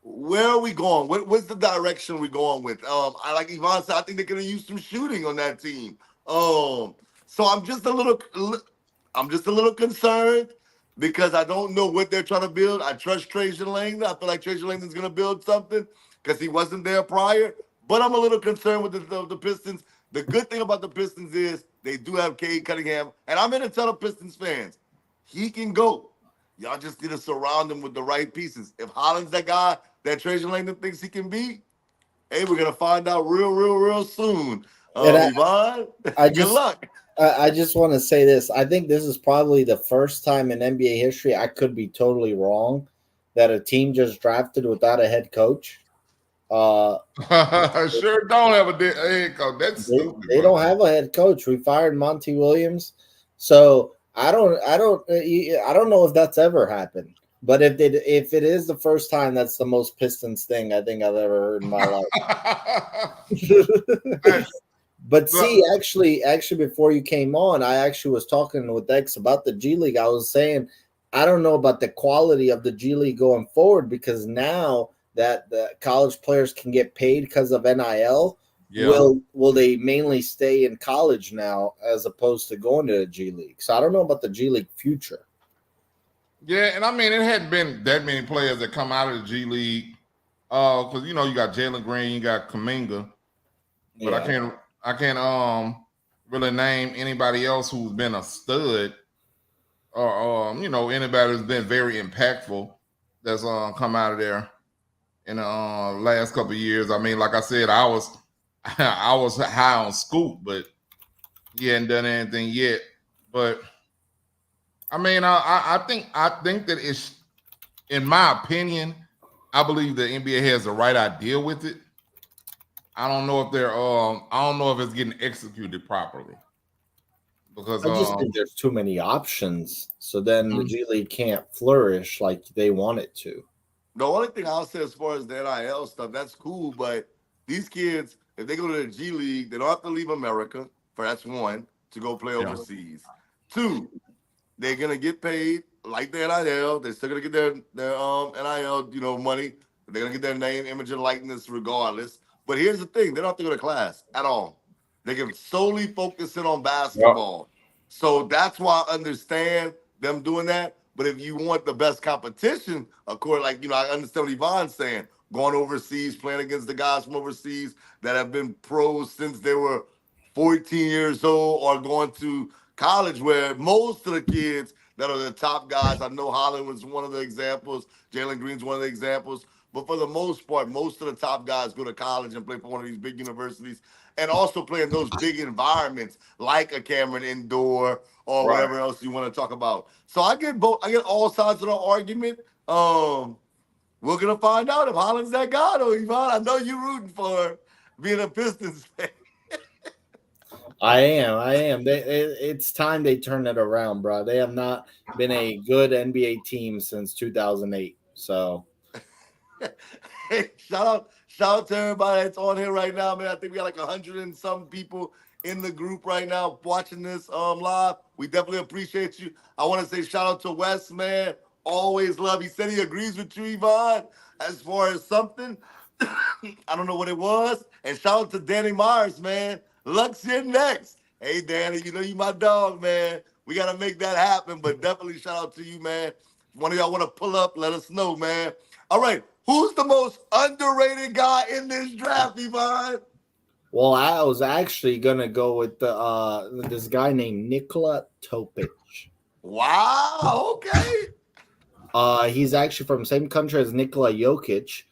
Where are we going? What's the direction we're going with? I like Yvonne said, I think they're going to use some shooting on that team. So I'm just a little I'm just a little concerned because I don't know what they're trying to build. I trust Trajan Langdon. I feel like Trajan Langdon's going to build something because he wasn't there prior. But I'm a little concerned with the Pistons. The good thing about the Pistons is they do have Cade Cunningham. And I'm in a ton of Pistons fans. He can go. Y'all just need to surround him with the right pieces. If Holland's that guy that Trajan Langdon thinks he can be, hey, we're going to find out real soon. Yvonne, good luck. I just want to say this. I think this is probably the first time in NBA history, I could be totally wrong, that a team just drafted without a head coach. Sure don't have a head coach. That's stupid. They don't have a head coach. We fired Monty Williams, so I don't know if that's ever happened. But if it is the first time, that's the most Pistons thing I think I've ever heard in my life. But see, actually, before you came on, I actually was talking with X about the G League. I was saying I don't know about the quality of the G League going forward because now that the college players can get paid because of NIL, will they mainly stay in college now as opposed to going to the G League? So I don't know about the G League future. Yeah, and I mean it hadn't been that many players that come out of the G League because you got Jalen Green, you got Kuminga, but yeah. I can't really name anybody else who's been a stud or anybody who's been very impactful that's come out of there in the last couple of years. I mean, like I said, I was high on Scoop, but he hadn't done anything yet. But I mean, I think that it's, in my opinion, I believe the NBA has the right idea with it. I don't know if it's getting executed properly because I just think there's too many options. So then the G League can't flourish like they want it to. The only thing I'll say as far as the NIL stuff, that's cool, but these kids, if they go to the G League, they don't have to leave America. That's one, to go play overseas. Two, they're gonna get paid like the NIL. They're still gonna get their NIL, money. They're gonna get their name, image, and likeness regardless. But here's the thing: they don't have to go to class at all. They can solely focus in on basketball. Yep. So that's why I understand them doing that. But if you want the best competition, of course, I understand what Yvonne's saying. Going overseas, playing against the guys from overseas that have been pros since they were 14 years old, or going to college where most of the kids that are the top guys, I know Holland was one of the examples, Jalen Green's one of the examples, but for the most part, most of the top guys go to college and play for one of these big universities and also play in those big environments like a Cameron Indoor or whatever else you want to talk about. So I get all sides of the argument. We're going to find out if Holland's that guy, though, Yvonne. I know you're rooting for her, being a Pistons fan. I am. It's time they turn it around, bro. They have not been a good NBA team since 2008. So, hey, shout out to everybody that's on here right now, man. I think we got like 100 and some people in the group right now watching this live. We definitely appreciate you. I want to say shout out to Wes, man. Always love. He said he agrees with you, Yvonne, as far as something. I don't know what it was. And shout out to Danny Myers, man. Lux, you're next. Hey, Danny, you my dog, man. We got to make that happen, but definitely shout out to you, man. If one of y'all want to pull up, let us know, man. All right, who's the most underrated guy in this draft, Yvonne? Well, I was actually going to go with this guy named Nikola Topic. Wow, okay. He's actually from the same country as Nikola Jokic.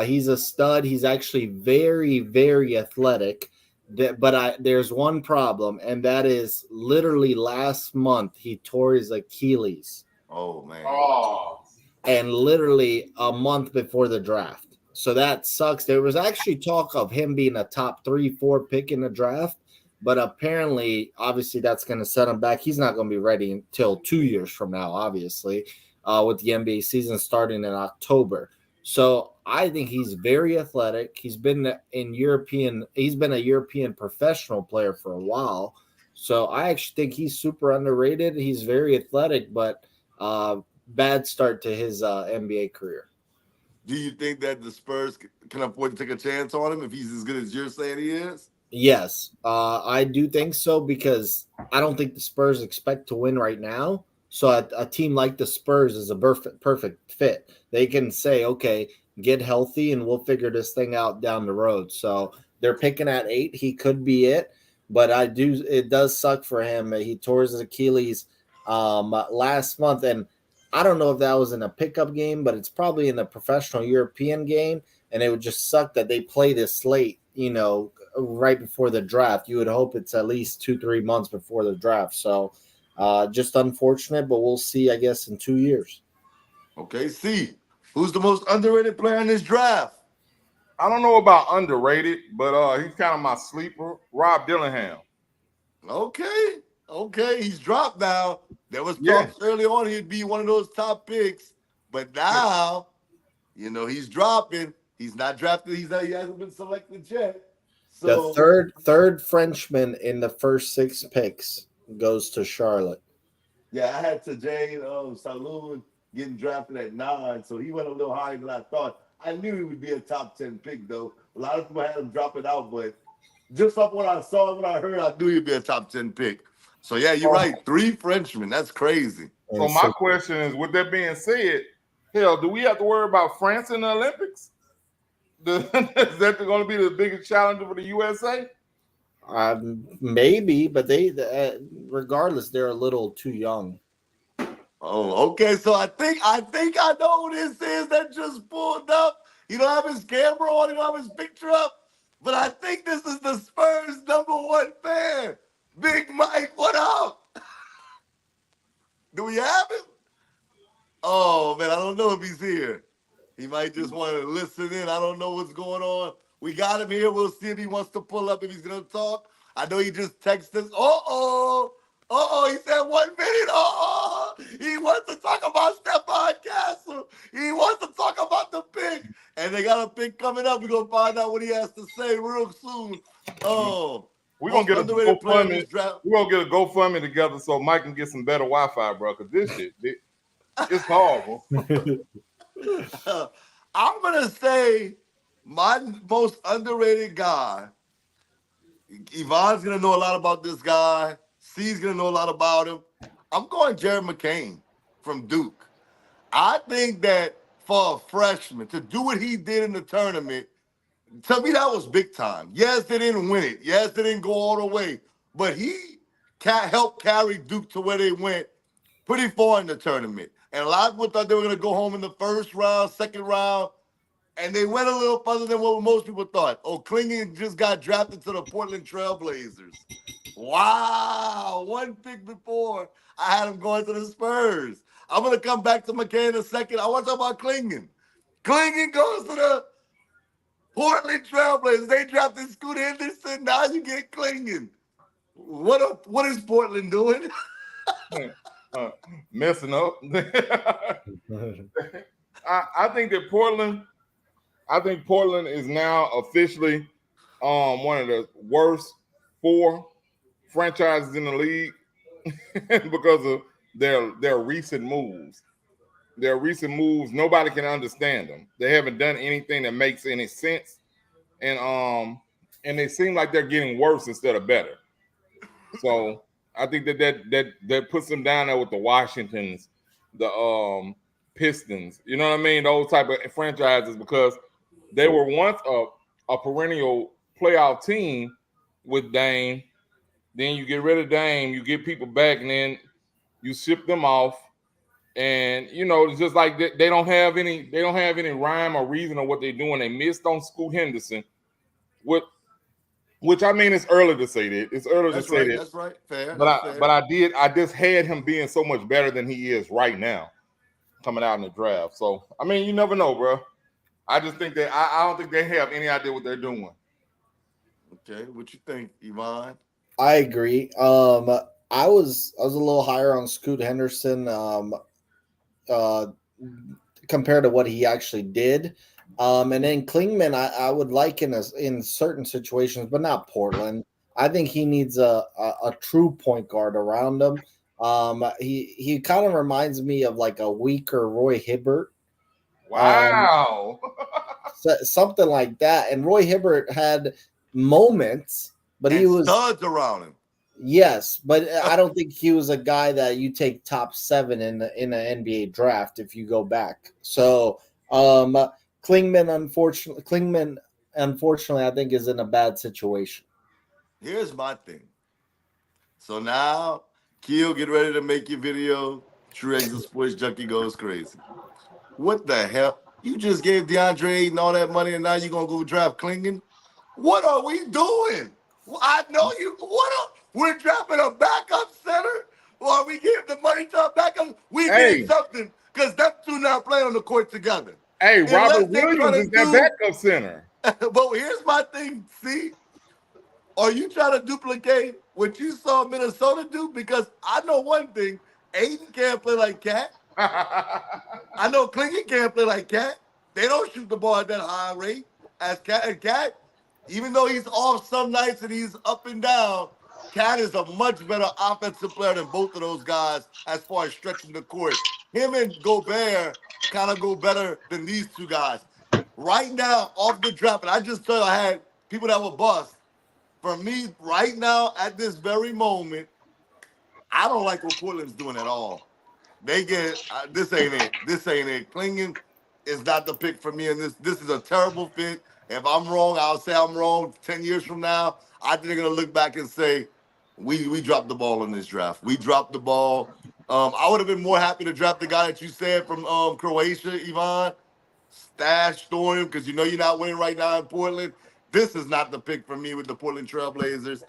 He's a stud. He's actually very, very athletic. But there's one problem, and that is literally last month he tore his Achilles. Oh, man. Oh. And literally a month before the draft. So that sucks. There was actually talk of him being a top 3-4 pick in the draft, but apparently, obviously, that's going to set him back. He's not going to be ready until 2 years from now, obviously, with the NBA season starting in October. So I think he's very athletic. He's been a European professional player for a while. So I actually think he's super underrated. He's very athletic, but bad start to his NBA career. Do you think that the Spurs can afford to take a chance on him if he's as good as you're saying he is? Yes, I do think so because I don't think the Spurs expect to win right now. So a team like the Spurs is a perfect fit. They can say, okay, get healthy and we'll figure this thing out down the road. So they're picking at 8. He could be it, but it does suck for him. He tore his Achilles last month, and I don't know if that was in a pickup game, but it's probably in a professional European game. And it would just suck that they play this late, right before the draft. You would hope it's at least 2-3 months before the draft. So just unfortunate, but we'll see, I guess, in 2 years. Okay, see, who's the most underrated player in this draft? I don't know about underrated, but he's kind of my sleeper, Rob Dillingham. Okay, he's dropped now. There was Yeah. talks early on he'd be one of those top picks, but now, he's dropping. He's not drafted. He hasn't been selected yet. So The third Frenchman in the first 6 picks goes to Charlotte. yeah, I had Tajane Saloon getting drafted at 9, so he went a little higher than I thought. I knew he would be a top 10 pick, though. A lot of people had him dropping out, but just off what I saw and what I heard, I knew he'd be a top 10 pick. So yeah, you're right. 3 Frenchmen. That's crazy. So my question is, with that being said, hell, do we have to worry about France in the Olympics? Is that going to be the biggest challenge for the USA? Maybe, but regardless, they're a little too young. Oh, okay. So I think I know who this is that just pulled up. You don't have his camera on, you don't have his picture up, but I think this is the Spurs #1 fan. Big Mike, what up? Do we have him? Oh man, I don't know if he's here. He might just want to listen in. I don't know what's going on. We got him here. We'll see if he wants to pull up, if he's gonna talk. I know he just texted us. He said 1 minute. He wants to talk about Stephon Castle. He wants to talk about the pick. And they got a pick coming up. We're gonna find out what he has to say real soon. We're gonna get a underrated player in GoFundMe. this draft. We're gonna get a GoFundMe together so Mike can get some better Wi-Fi, bro. Cause this shit, it's horrible. I'm gonna say my most underrated guy. Yvonne's gonna know a lot about this guy. C's gonna know a lot about him. I'm going Jared McCain from Duke. I think that for a freshman to do what he did in the tournament, to me that was big time. Yes, they didn't win it. Yes, they didn't go all the way, but he helped carry Duke to where they went pretty far in the tournament. And a lot of people thought they were going to go home in the first round, second round, and they went a little further than what most people thought. Klingon just got drafted to the Portland Trailblazers. Wow, 1 pick before I had him going to the Spurs. I'm going to come back to McCain in a second. I want to talk about Klingon. Klingon goes to the Portland Trailblazers. They drafted Scoot Henderson. Now you get Klingon. What is Portland doing? Messing up. I think that Portland is now officially one of the worst 4 franchises in the league because of their recent moves. Their recent moves, nobody can understand them. They haven't done anything that makes any sense, and they seem like they're getting worse instead of better. So I think that puts them down there with the Washingtons, the Pistons. You know what I mean? Those type of franchises, because they were once a perennial playoff team with Dame. Then you get rid of Dame, you get people back, and then you ship them off. And it's just like they don't have any rhyme or reason of what they're doing. They missed on Scoot Henderson, which I mean, it's early to say that. It's early to say that. That's right. Fair. But I just had him being so much better than he is right now, coming out in the draft. So I mean, you never know, bro. I just think that I don't think they have any idea what they're doing. Okay, what you think, Yvonne? I agree. I was a little higher on Scoot Henderson compared to what he actually did. And then Klingman, I would like in certain situations, but not Portland. I think he needs a true point guard around him. He kind of reminds me of like a weaker Roy Hibbert. Wow. Something like that. And Roy Hibbert had moments, but and he was studs around him. yes, but I don't think he was a guy that you take top 7 in an NBA draft if you go back. So Klingman, unfortunately, I think is in a bad situation. Here's my thing. So now, Keel, get ready to make your video. True Exit Sports Junkie goes crazy. What the hell? You just gave DeAndre Ayton all that money, and now you're gonna go draft Klingon? What are we doing? I know you. We're drafting a backup center, or we give the money to a backup. We Hey. did something because them two not playing on the court together. Hey, Unless Robert they're Williams trying is to that do- backup center. But here's my thing. See, are you trying to duplicate what you saw Minnesota do? Because I know one thing: Aiden can't play like Cat. I know Klingon can't play like Cat. They don't shoot the ball at that high rate as Cat. And Cat, even though he's off some nights and he's up and down, Cat is a much better offensive player than both of those guys as far as stretching the court. Him and Gobert kind of go better than these two guys. Right now, off the draft, and I just told you I had people that were bust. For me, right now, at this very moment, I don't like what Portland's doing at all. They get this ain't it. This ain't it. Klingon is not the pick for me, and this is a terrible fit. If I'm wrong, I'll say I'm wrong. 10 years from now, I think they're gonna look back and say, we dropped the ball in this draft. We dropped the ball. I would have been more happy to draft the guy that you said from Croatia, Ivan. Stash Storm, because you know you're not winning right now in Portland. This is not the pick for me with the Portland Trailblazers.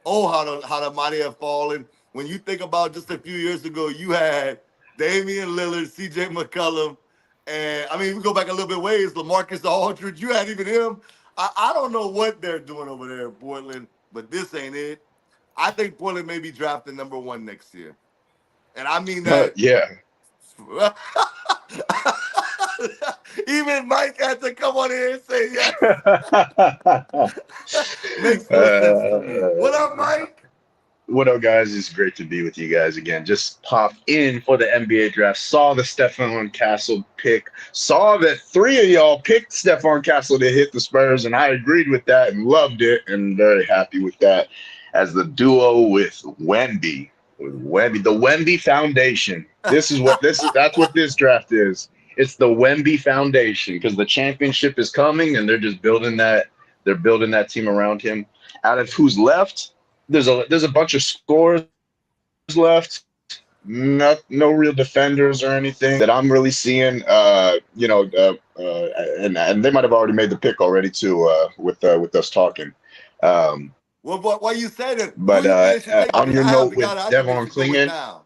Oh, how the mighty have fallen. When you think about just a few years ago, you had Damian Lillard, CJ McCollum, and I mean, we go back a little bit ways, LaMarcus Aldridge. You had even him. I don't know what they're doing over there in Portland, but this ain't it. I think Portland may be drafting number 1 next year. And I mean that. Yeah. Even Mike had to come on here and say yes. Makes no sense to me. What up, Mike? What up, guys? It's great to be with you guys again. Just popped in for the NBA draft. Saw the Stephon Castle pick. Saw that 3 of y'all picked Stephon Castle to hit the Spurs, and I agreed with that and loved it, and very happy with that. As the duo with Wemby, the Wemby Foundation. That's what this draft is. It's the Wemby Foundation because the championship is coming, and they're just building that. They're building that team around him. Out of who's left, there's a bunch of scorers left. No real defenders or anything that I'm really seeing. And they might have already made the pick already too. With us talking. Well, why you say that? But on your note with Devon Klingon,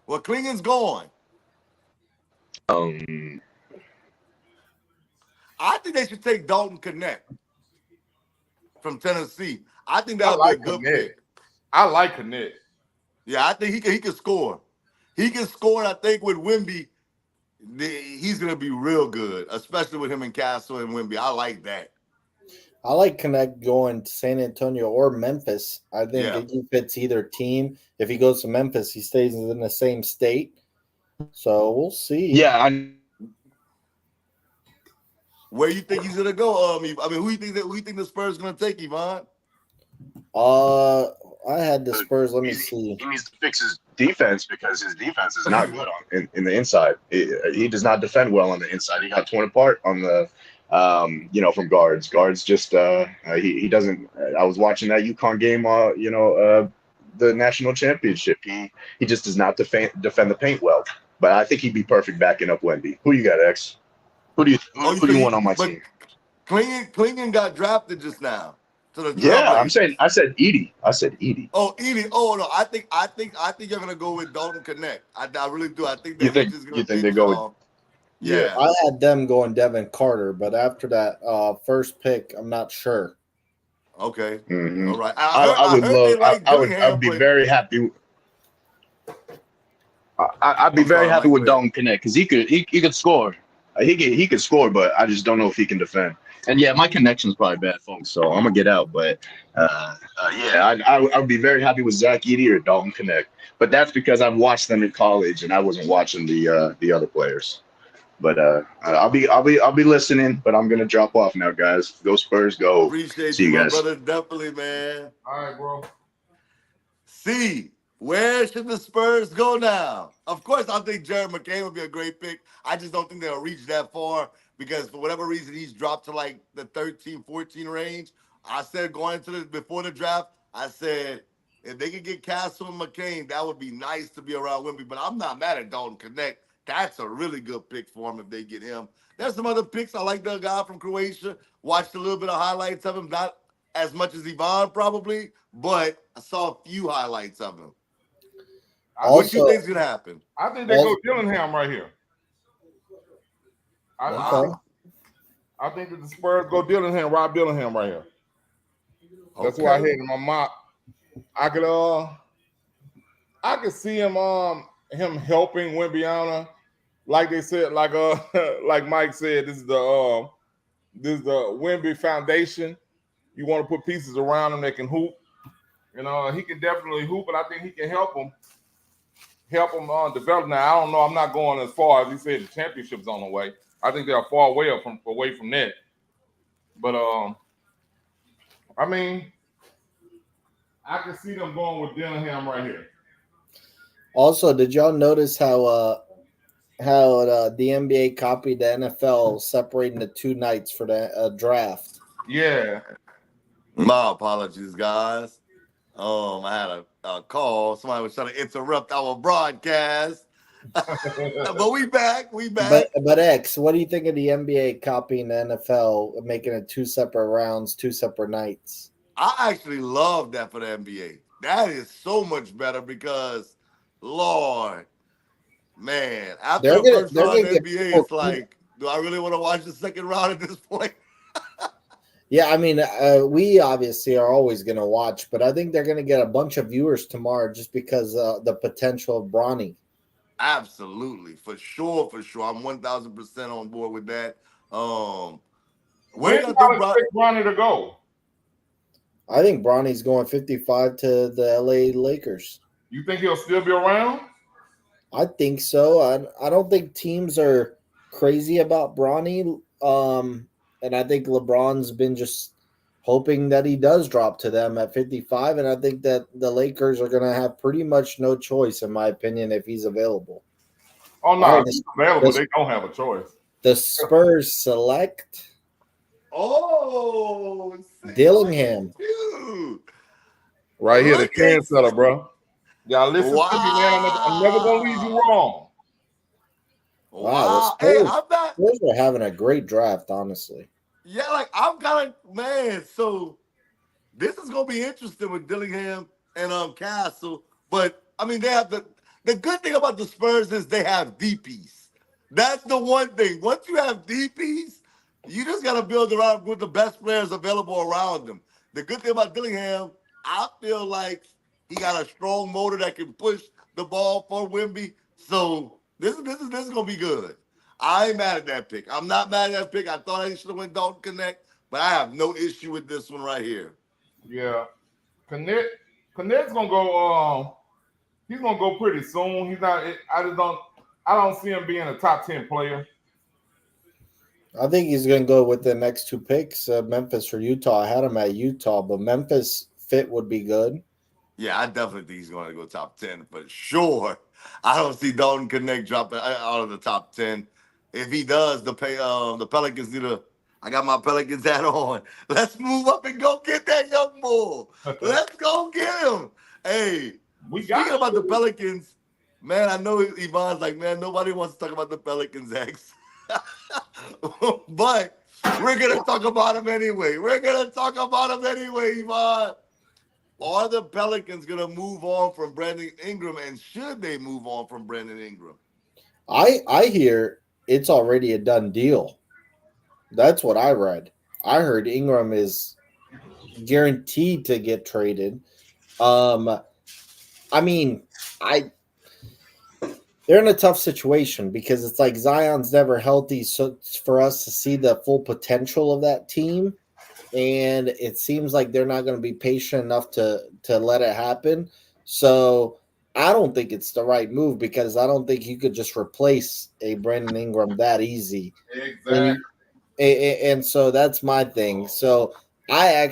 well, Klingon's gone. I think they should take Dalton Connect from Tennessee. I think that would be a good pick. I like Connect. Yeah, I think he can score. He can score, and I think with Wemby, he's going to be real good, especially with him and Castle and Wemby. I like that. I like Connect going to San Antonio or Memphis. I think he fits either team. If he goes to Memphis, he stays in the same state. So we'll see. Yeah. Where you think he's gonna go? I mean, who you think the Spurs gonna take, Yvonne? I had the Spurs. Let me see. He needs to fix his defense because his defense is not good in the inside. He does not defend well on the inside. He got torn apart on the. From guards. Guards just he doesn't. I was watching that UConn game. The national championship. He just does not defend the paint well. But I think he'd be perfect backing up Wemby. Who you got, X? Who do you want on my team? Klingon got drafted just now. I said Edie. I said Edie. Oh, Edie. Oh no, I think you're gonna go with Dalton Connect. I really do. I think you think they go with. Yeah, I had them going Devin Carter, but after that first pick, I'm not sure. Okay, mm-hmm. All right. I would be very happy. I'd be very happy with Dalton Connect because he could score. He could score, but I just don't know if he can defend. And yeah, my connection's probably bad, folks. So I'm gonna get out. But I would be very happy with Zach Edey or Dalton Connect. But that's because I've watched them in college and I wasn't watching the other players. But I'll be listening. But I'm gonna drop off now, guys. Go Spurs, go! Appreciate See you, you my guys. brother. Definitely, man. All right, bro. See, where should the Spurs go now? Of course, I think Jared McCain would be a great pick. I just don't think they'll reach that far because for whatever reason, he's dropped to like the 13, 14 range. I said going into before the draft, I said if they could get Castle and McCain, that would be nice to be around Wemby. But I'm not mad at Dalton Connect. That's a really good pick for him if they get him. There's some other picks. I like the guy from Croatia. Watched a little bit of highlights of him. Not as much as Yvonne probably, but I saw a few highlights of him. What you think's gonna happen? I think they go Dillingham right here. I think that the Spurs go Dillingham, Rob Dillingham right here. That's why I had in my mock. I could see him helping Wembyana. Like they said, like Mike said, this is the Wemby Foundation. You want to put pieces around him that can hoop. You know, he can definitely hoop, but I think he can help him develop. Now, I don't know. I'm not going as far as he said the championship's on the way. I think they're far away from that. But I mean, I can see them going with Dillingham right here. Also, did y'all notice how the NBA copied the NFL separating the two nights for the draft? Yeah. My apologies, guys. I had a call. Somebody was trying to interrupt our broadcast. But we back. But X, what do you think of the NBA copying the NFL, making it two separate rounds, two separate nights? I actually love that for the NBA. That is so much better because, Lord, man, after the first round of the NBA, it's like, do I really want to watch the second round at this point? Yeah, I mean, we obviously are always going to watch, but I think they're going to get a bunch of viewers tomorrow just because the potential of Bronny. Absolutely, for sure. I'm 1,000% on board with that. Where do you expect Bronny to go? I think Bronny's going 55 to the LA Lakers. You think he'll still be around? I think so. I don't think teams are crazy about Bronny. And I think LeBron's been just hoping that he does drop to them at 55. And I think that the Lakers are going to have pretty much no choice, in my opinion, if he's available. Oh, no, if he's available, they don't have a choice. The Spurs select Dillingham. Right here, the trendsetter, bro. Y'all listen to me, man. I'm never going to leave you wrong. Wow, the Spurs are having a great draft, honestly. Yeah, like I'm kind of man. So this is gonna be interesting with Dillingham and Castle. But I mean, they have the good thing about the Spurs is they have DPs. That's the one thing. Once you have DPs, you just gotta build around with the best players available around them. The good thing about Dillingham, I feel like he got a strong motor that can push the ball for Wemby. So this is gonna be good. I ain't mad at that pick. I'm not mad at that pick. I thought I should have went Dalton Connect, but I have no issue with this one right here. Yeah, Connect's gonna go. He's gonna go pretty soon. He's not. I don't see him being a top 10 player. I think he's gonna go with the next two picks, Memphis or Utah. I had him at Utah, but Memphis fit would be good. Yeah, I definitely think he's going to go top 10 for sure. I don't see Dalton Connect dropping out of the top 10. If he does, the Pelicans need to. I got my Pelicans hat on. Let's move up and go get that young bull. Let's go get him. Hey, speaking about the Pelicans, man, I know Yvonne's like, man, nobody wants to talk about the Pelicans, X. But we're going to talk about them anyway. Yvonne. Are the Pelicans going to move on from Brandon Ingram, and should they move on from Brandon Ingram? I hear it's already a done deal. That's what I read. I heard Ingram is guaranteed to get traded. I mean, they're in a tough situation because it's like Zion's never healthy, so for us to see the full potential of that team, and it seems like they're not going to be patient enough to let it happen. So I don't think it's the right move because I don't think you could just replace a Brandon Ingram that easy. Exactly. And so that's my thing. So I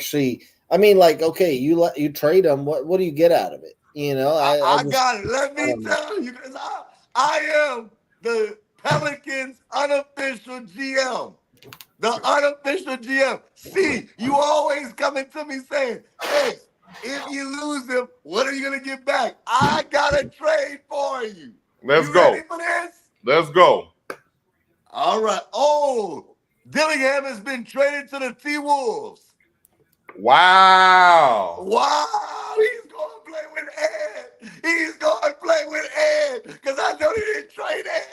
mean, like, okay, you trade him. What do you get out of it? You know, I I just got it. Let I me don't know. tell you, because I am the Pelicans unofficial GM. The unofficial GM. See, you always coming to me saying, hey, if you lose him, what are you going to get back? I got a trade for you. Let's You go. ready for this? Let's go. All right. Oh, Dillingham has been traded to the T-Wolves. Wow. Wow, he's going to play with Ed. He's going to play with Ed because I know he didn't trade Ed.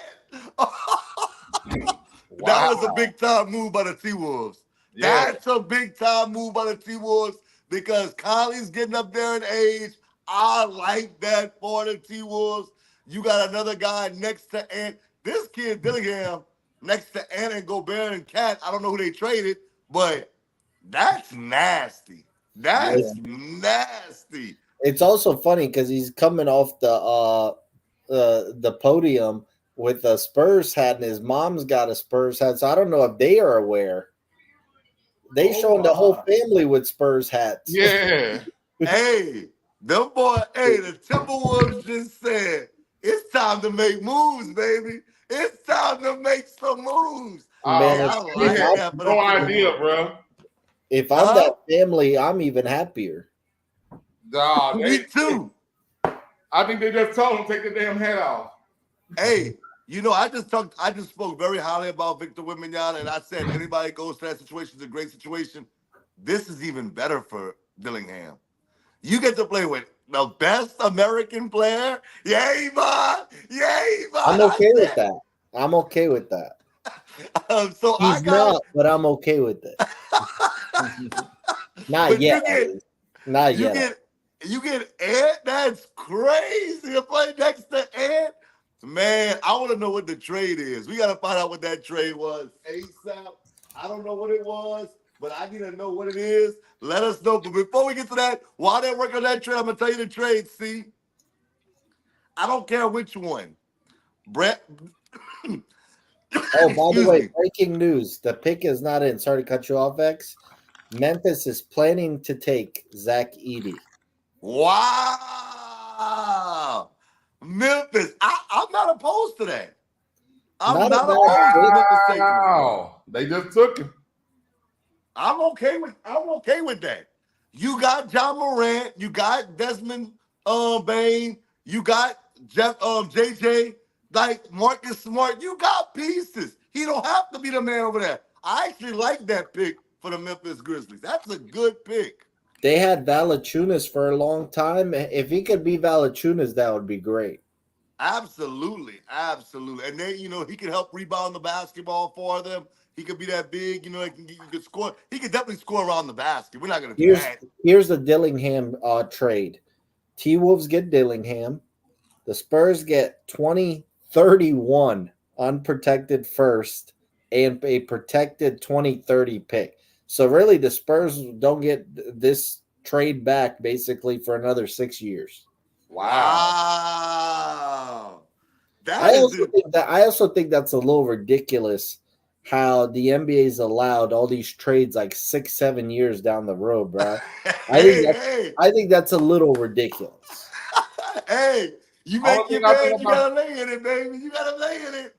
That Wow. was a big time move by the T-Wolves. Yeah. That's a big time move by the T-Wolves because Conley's getting up there in age. I like that for the T-Wolves. You got another guy next to Ant. This kid, Dillingham, next to Ant and Gobert and Cat. I don't know who they traded, but that's nasty. That's nasty. It's also funny because he's coming off the podium with a Spurs hat, and his mom's got a Spurs hat. So I don't know if they are aware. They Oh, showing the whole my. family with Spurs hats. Yeah. Hey, them boy, hey, the Timberwolves just said, it's time to make moves, baby. It's time to make some moves. Man, Hey, I We like had that for the no idea, Timberwolves. bro. if I'm Huh? that family, I'm even happier. Nah, Me too. I think they just told him take the damn head off. Hey, you know, I just spoke very highly about Victor Wembanyama, and I said anybody goes to that situation is a great situation. This is even better for Dillingham. You get to play with the best American player. Yay, man. Yay, man. I'm okay with that. I'm okay with that. So I He's got not, but I'm okay with it. Not but yet. you at get least. Not you yet. get you get Ed. That's crazy to play next to Ed. Man, I want to know what the trade is. We got to find out what that trade was ASAP. I don't know what it was, but I need to know what it is. Let us know. But before we get to that, while they're working on that trade, I'm gonna tell you the trade. See, I don't care which one. Brett. Oh, by the Excuse way, me. breaking news. The pick is not in. Sorry to cut you off, X. Memphis is planning to take Zach Edey. Wow. Memphis. I'm not opposed to that. I'm Not a not bad opposed to pick. Memphis taking him. Wow. They just took him. I'm okay with that. You got John Morant, you got Desmond Bain, you got Jeff JJ, like Marcus Smart. You got pieces. He don't have to be the man over there. I actually like that pick for the Memphis Grizzlies. That's a good pick. They had Valachunas for a long time. If he could be Valachunas, that would be great. Absolutely, absolutely. And then, you know, he can help rebound the basketball for them. He could be that big, you know, he could score. He could definitely score around the basket. We're not going to do that. Here's the Dillingham trade. T-Wolves get Dillingham. The Spurs get 2031 unprotected first and a protected 2030 pick. So really the Spurs don't get this trade back basically for another 6 years. Wow. I also think that's a little ridiculous how the NBA is allowed all these trades like 6-7 years down the road, bro. I think that's a little ridiculous. Hey, you make your bed, you gotta lay in it, baby. You gotta lay in it.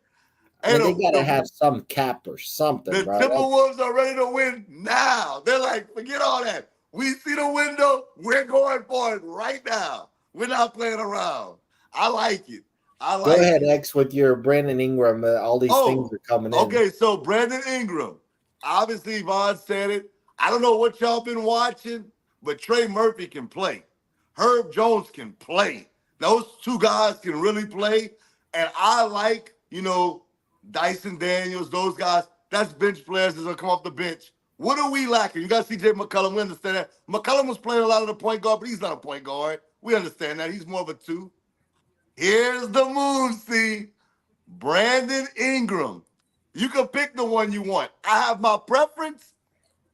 And they gotta have some cap or something, the bro. Timberwolves are ready to win now. They're like, forget all that. We see the window, we're going for it right now. We're not playing around. I like it. Go ahead, X, with your Brandon Ingram. All these things are coming in. Okay, so Brandon Ingram. Obviously, Vaughn said it. I don't know what y'all been watching, but Trey Murphy can play. Herb Jones can play. Those two guys can really play. And I like, you know, Dyson Daniels, those guys. That's bench players that's going to come off the bench. What are we lacking? You got CJ McCollum. We understand that. McCollum was playing a lot of the point guard, but he's not a point guard. We understand that. He's more of a two. Here's the move, see. Brandon Ingram. You can pick the one you want. I have my preference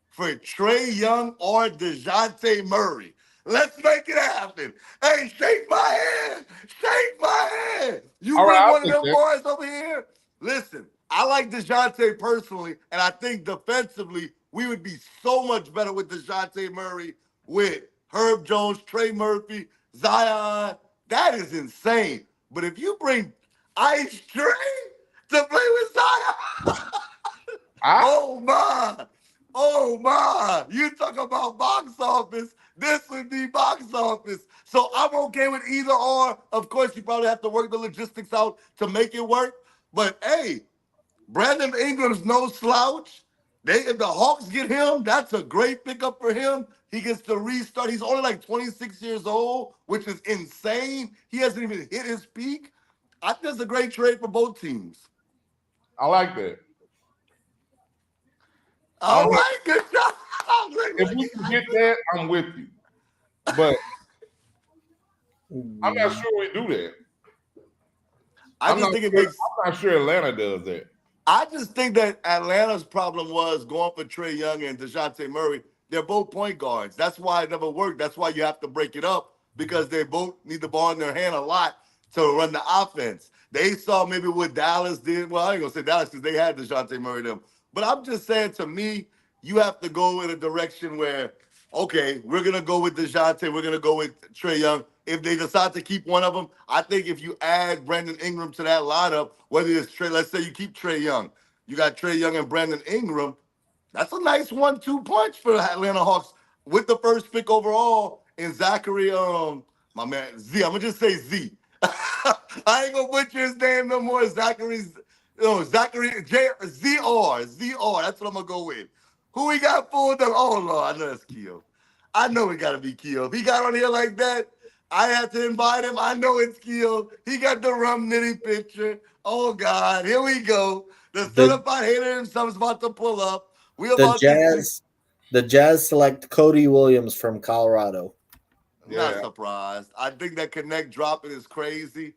for Trae Young or DeJounte Murray. Let's make it happen. Hey, shake my hand. Shake my hand. You All right, bring I'll one of take them that. boys over here. Listen, I like DeJounte personally, and I think defensively, we would be so much better with DeJounte Murray, with Herb Jones, Trey Murphy, Zion. That is insane. But if you bring Ice Trey to play with Zion, oh my. Oh my. You talk about box office. This would be box office. So I'm okay with either or. Of course, you probably have to work the logistics out to make it work. But hey, Brandon Ingram's no slouch. If the Hawks get him, that's a great pickup for him. He gets to restart. He's only like 26 years old, which is insane. He hasn't even hit his peak. I think it's a great trade for both teams. I like that. All right, good job. If we can get that, I'm with you. But I'm not sure we do that. I'm not sure Atlanta does that. I just think that Atlanta's problem was going for Trae Young and DeJounte Murray. They're both point guards. That's why it never worked. That's why you have to break it up, because they both need the ball in their hand a lot to run the offense. They saw maybe what Dallas did. Well, I ain't going to say Dallas because they had DeJounte Murray them. But I'm just saying, to me, you have to go in a direction where, okay, we're going to go with DeJounte. We're going to go with Trae Young. If they decide to keep one of them, I think if you add Brandon Ingram to that lineup, whether it's Trae, let's say you keep Trae Young. You got Trae Young and Brandon Ingram. That's a nice 1-2 punch for the Atlanta Hawks with the first pick overall in Zachary, my man, Z. I'm going to just say Z. I ain't going to butcher his name no more. Zachary, ZR. That's what I'm going to go with. Who we got for them? Oh, Lord, I know that's Keo. I know it got to be Keo. If he got on here like that, I had to invite him. I know it's Keo. He got the rum nitty picture. Oh, God. Here we go. The certified hater himself's about to pull up. The Jazz select Cody Williams from Colorado. Not surprised. I think that Connect dropping is crazy.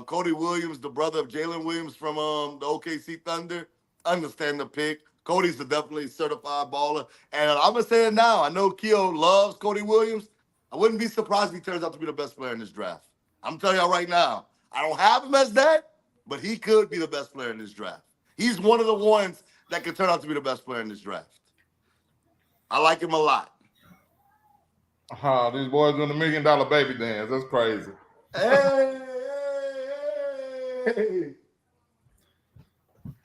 Cody Williams, the brother of Jalen Williams from the OKC Thunder. Understand the pick. Cody's a definitely certified baller. And I'm going to say it now. I know Keo loves Cody Williams. I wouldn't be surprised if he turns out to be the best player in this draft. I'm telling y'all right now. I don't have him as that, but he could be the best player in this draft. He's one of the ones that could turn out to be the best player in this draft. I like him a lot. These boys doing the $1 million baby dance. That's crazy. Hey.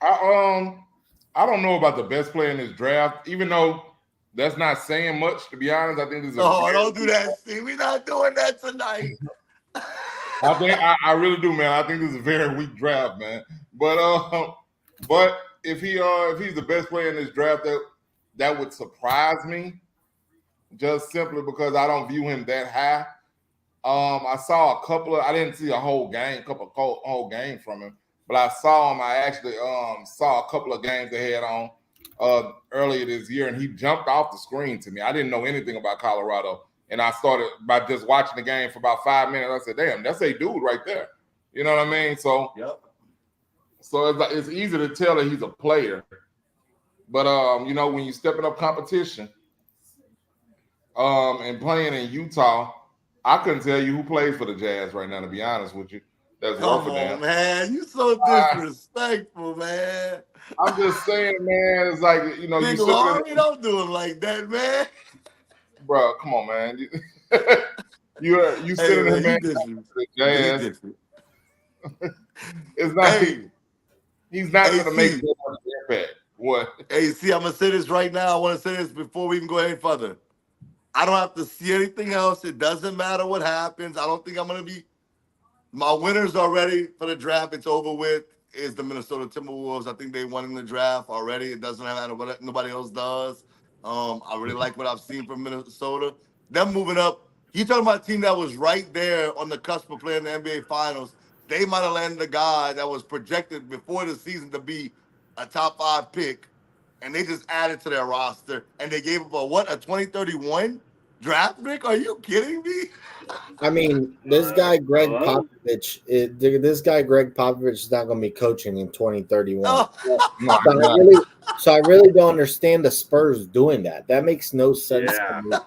I don't know about the best player in this draft, even though that's not saying much, to be honest. I think this is don't do that, Steve. We're not doing that tonight. I really do, man. I think this is a very weak draft, man. But if he's the best player in this draft, that would surprise me, just simply because I don't view him that high. I saw I didn't see a whole game from him, but I saw him. I actually saw a couple of games they had on earlier this year, and he jumped off the screen to me. I didn't know anything about Colorado, and I started by just watching the game for about 5 minutes. I said, damn, that's a dude right there. You know what I mean? So, yep. So it's easy to tell that he's a player. But, when you're stepping up competition and playing in Utah, I couldn't tell you who plays for the Jazz right now, to be honest with you. That's Come on, man. You so disrespectful, man. I'm just saying, man. It's like, Big Laurie, don't do him like that, man. Bro, come on, man. You sitting there, man. The Jazz. It's not. He's not going to make that much impact. What? Hey, see, I'm going to say this right now. I want to say this before we even go any further. I don't have to see anything else. It doesn't matter what happens. I don't think I'm going to be. My winners already for the draft. It's over with. Is the Minnesota Timberwolves. I think they won in the draft already. It doesn't matter what nobody else does. I really like what I've seen from Minnesota. Them moving up. You talking about a team that was right there on the cusp of playing the NBA Finals. They might have landed a guy that was projected before the season to be a top 5 pick, and they just added to their roster, and they gave up a 2031 draft pick? Are you kidding me? I mean, this guy Greg Popovich is not going to be coaching in 2031. So I really don't understand the Spurs doing that. That makes no sense to me.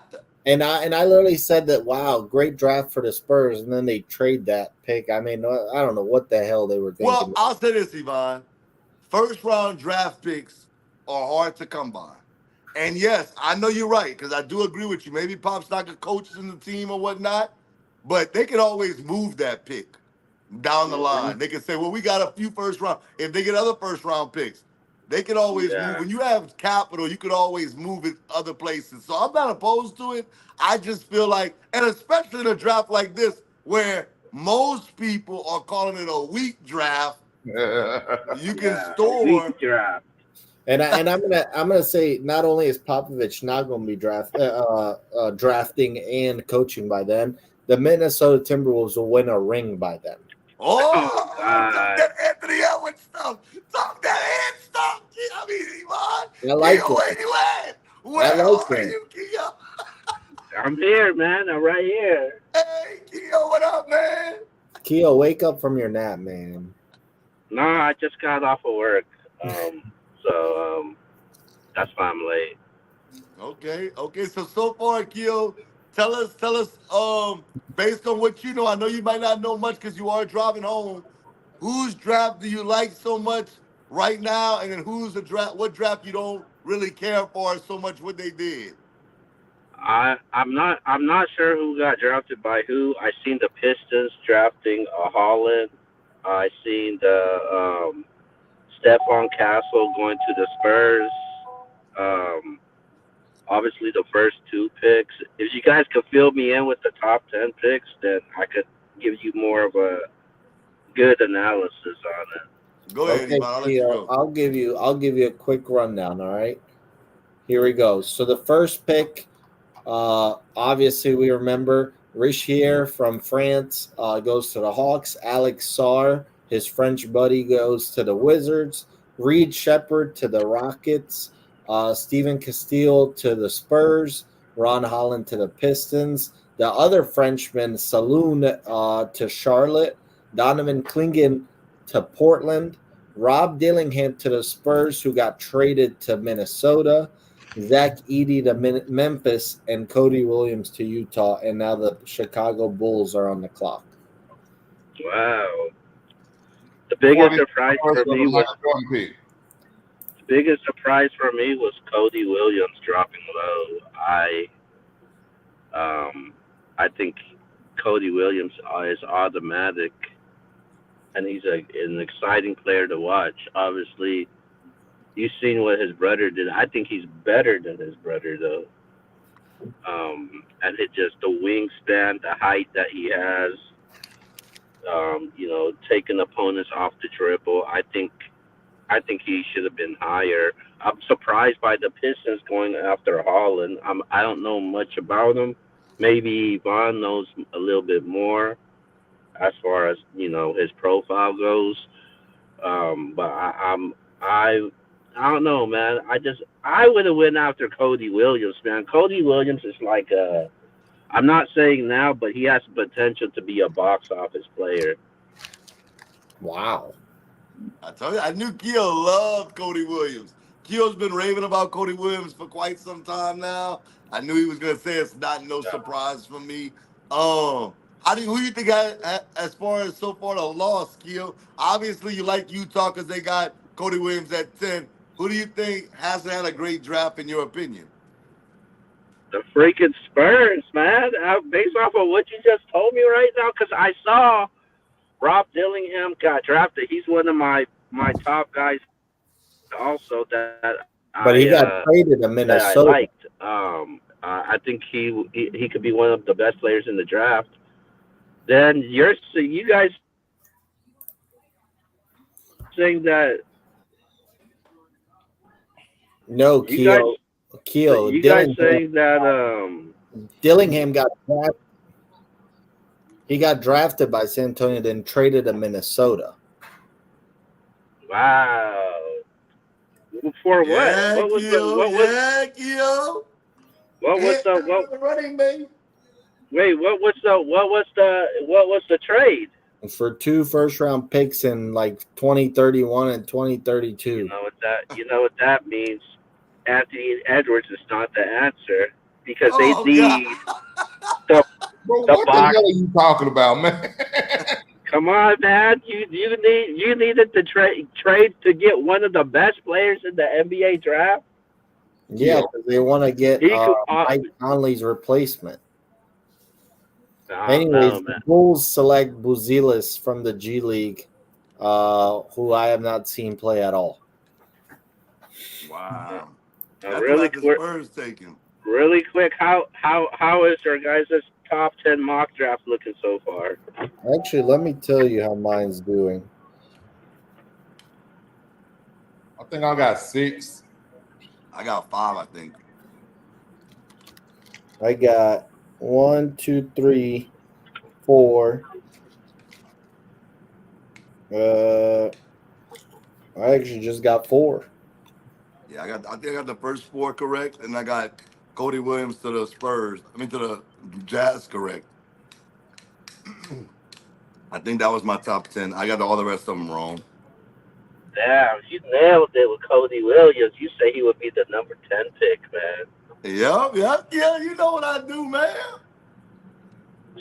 I literally said that, wow, great draft for the Spurs, and then they trade that pick. I mean, I don't know what the hell they were Well, thinking. I'll say this, Yvonne. First round draft picks are hard to come by. And yes, I know you're right, because I do agree with you. Maybe Pop's not a coach in the team or whatnot, but they can always move that pick down the line. They can say, well, we got a few first round. If they get other first round picks, they can always move. Yeah. When you have capital, you could always move it other places. So I'm not opposed to it. I just feel like, and especially in a draft like this, where most people are calling it a weak draft, you can Yeah, store. weak draft. And I'm gonna say not only is Popovich not going to be drafting and coaching by then, the Minnesota Timberwolves will win a ring by then. Oh, Oh, God. talk that Anthony Edwards stuff. Talk that head stuff. I mean, Iman. I like Keo, where it. you at? Where I like are it. you, Keo? I'm here, man. I'm right here. Hey, Keo, what up, man? Keo, wake up from your nap, man. No, I just got off of work. So that's why I'm late. Okay. So far, Keo, tell us, based on what you know, I know you might not know much because you are driving home. Whose draft do you like so much right now? And then what draft you don't really care for so much what they did? I'm not sure who got drafted by who. I seen the Pistons drafting a Holland. I seen the Stephon Castle going to the Spurs. Obviously the first two picks. If you guys could fill me in with the top 10 picks, then I could give you more of a good analysis on it. Go ahead, Okay, Iman. I'll let you Keo, go. I'll give you a quick rundown. All right, here we go. So the first pick, obviously we remember Richier from France goes to the Hawks. Alex Sarr, his French buddy, goes to the Wizards. Reed Shepherd to the Rockets. Steven Castile to the Spurs. Ron Holland to the Pistons. The other Frenchman, Saloon, to Charlotte. Donovan Clingan to Portland. Rob Dillingham to the Spurs, who got traded to Minnesota. Zach Edey to Memphis, and Cody Williams to Utah. And now the Chicago Bulls are on the clock. Wow. The biggest surprise for me was pick. the biggest surprise for me was Cody Williams dropping low. I think Cody Williams is automatic, and he's an exciting player to watch. Obviously, you've seen what his brother did. I think he's better than his brother, though. And it just the wingspan, the height that he has, taking opponents off the dribble. I think he should have been higher. I'm surprised by the Pistons going after Holland. I don't know much about him. Maybe Yvonne knows a little bit more as far as his profile goes. But I don't know, man. I would have went after Cody Williams, man. Cody Williams is like I'm not saying now, but he has the potential to be a box office player. Wow. I told you, I knew Keo loved Cody Williams. Keo's been raving about Cody Williams for quite some time now. I knew he was gonna say it's not no surprise for me. Who you think as far as so far the loss, Keo? Obviously, you like Utah because they got Cody Williams at 10. Who do you think hasn't had a great draft in your opinion? The freaking Spurs, man. Based off of what you just told me right now, because I saw Rob Dillingham got drafted. He's one of my top guys also that But he got traded to Minnesota. I liked. I think he could be one of the best players in the draft. Then you guys saying that No, Keo. you guys saying that Dillingham got drafted. He got drafted by San Antonio, then traded to Minnesota. wow. For Yeah, what? What was Keo. the running back? wait? What was the trade? For 2 first-round picks in like 2031 and 2032. You know what that means? Anthony Edwards is not the answer. because they Oh, need God. Bro, the what the box. hell are you talking about, man? Come on, man. You needed to trade to get one of the best players in the NBA draft. Yeah, because they want to get He could. Mike Conley's replacement. I don't Anyways, know, the man. Bulls select Buzelis from the G League, who I have not seen play at all. Wow. Uh, That's really what the quick. Spurs taking. Really quick. How is your guys' top 10 mock draft looking so far? Actually, let me tell you how mine's doing. I think I got 6. I got 5, I think. I got 1, 2, 3, 4. I actually just got 4. Yeah, I think I got the first 4 correct, and I got Cody Williams to the Spurs. I mean to the Jazz correct. I think that was my top 10. I got all the rest of them wrong. Damn, you nailed it with Cody Williams. You say he would be the number 10 pick, man. Yeah. You know what I do, man.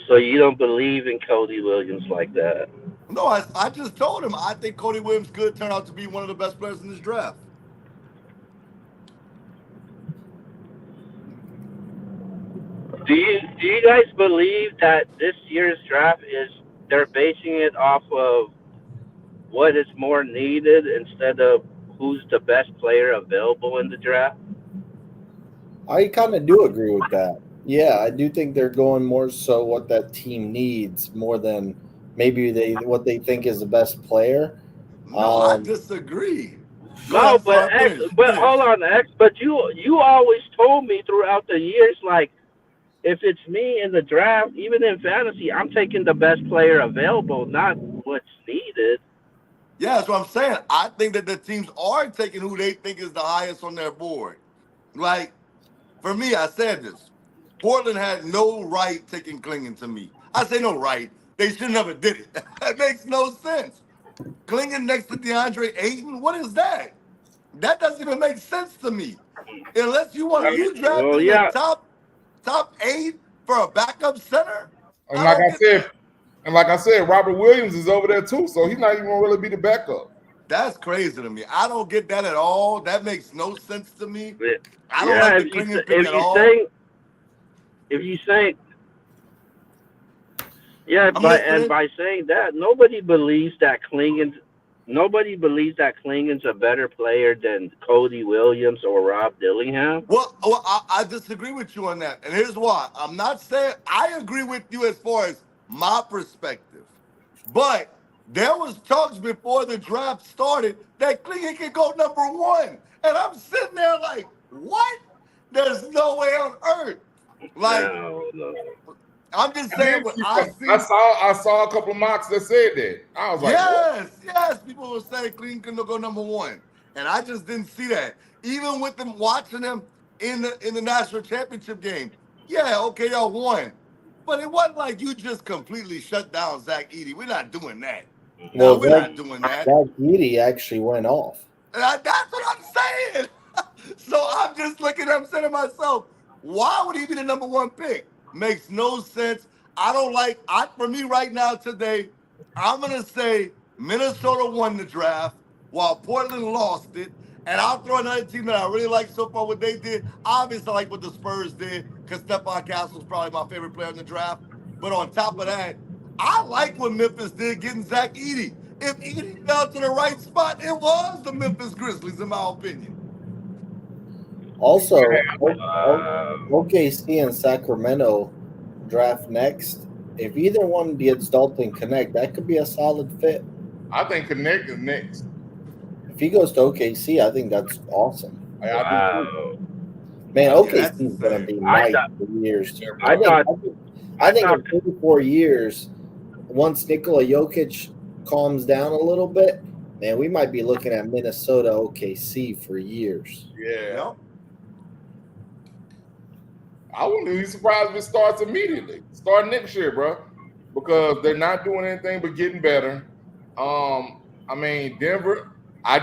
So you don't believe in Cody Williams like that? No, I just told him I think Cody Williams could turn out to be one of the best players in this draft. Do you guys believe that this year's draft they're basing it off of what is more needed instead of who's the best player available in the draft? I kind of do agree with that. Yeah, I do think they're going more so what that team needs more than maybe what they think is the best player. No, I disagree. Go No, ahead, but sorry, finish. hold on, X. But you always told me throughout the years, like, if it's me in the draft, even in fantasy, I'm taking the best player available, not what's needed. Yeah, that's what I'm saying. I think that the teams are taking who they think is the highest on their board. Like, for me, I said this. Portland had no right taking Klingon to me. I say no right. They should never did it. That makes no sense. Klingon next to DeAndre Ayton, what is that? That doesn't even make sense to me. Unless you want you drafted Well, in yeah. the top 8 for a backup center. And like I said, Robert Williams is over there too, so he's not even gonna really be the backup. That's crazy to me. I don't get that at all. That makes no sense to me. I don't Yeah, like the Klingon pick at all. If you say, yeah, I'm by listening. saying that, nobody believes that Klingon's a better player than Cody Williams or Rob Dillingham. Well, I disagree with you on that. And here's why. I'm not saying I agree with you as far as my perspective. But there was talks before the draft started that Klingon could go number 1. And I'm sitting there like, what? There's no way on earth. Like, No. I'm just saying what I see. I saw a couple of mocks that said that. I was like, yes. People were saying Klingon could go number 1. And I just didn't see that. Even with them watching them in the national championship game. Yeah, okay, y'all won. But it wasn't like you just completely shut down Zach Edey. We're not doing that. No, we're not doing that. Zach Edey actually went off. That's what I'm saying. So I'm just looking at him saying to myself, why would he be the number 1 pick? Makes no sense. For me right now today, I'm going to say Minnesota won the draft while Portland lost it. And I'll throw another team that I really like so far what they did. Obviously, I like what the Spurs did because Stephon Castle's probably my favorite player in the draft. But on top of that, I like what Memphis did getting Zach Edey. If Edey fell to the right spot, it was the Memphis Grizzlies, in my opinion. Also, OKC and Sacramento draft next. If either one gets Dalton Connect, that could be a solid fit. I think Connect is next. If he goes to OKC, I think that's awesome. Wow. Man, OKC is going to be nice for years. I think in 34 years, once Nikola Jokic calms down a little bit, man, we might be looking at Minnesota OKC for years. Yeah. I wouldn't be surprised if it starts immediately. Start next year, bro, because they're not doing anything but getting better. I mean, Denver. I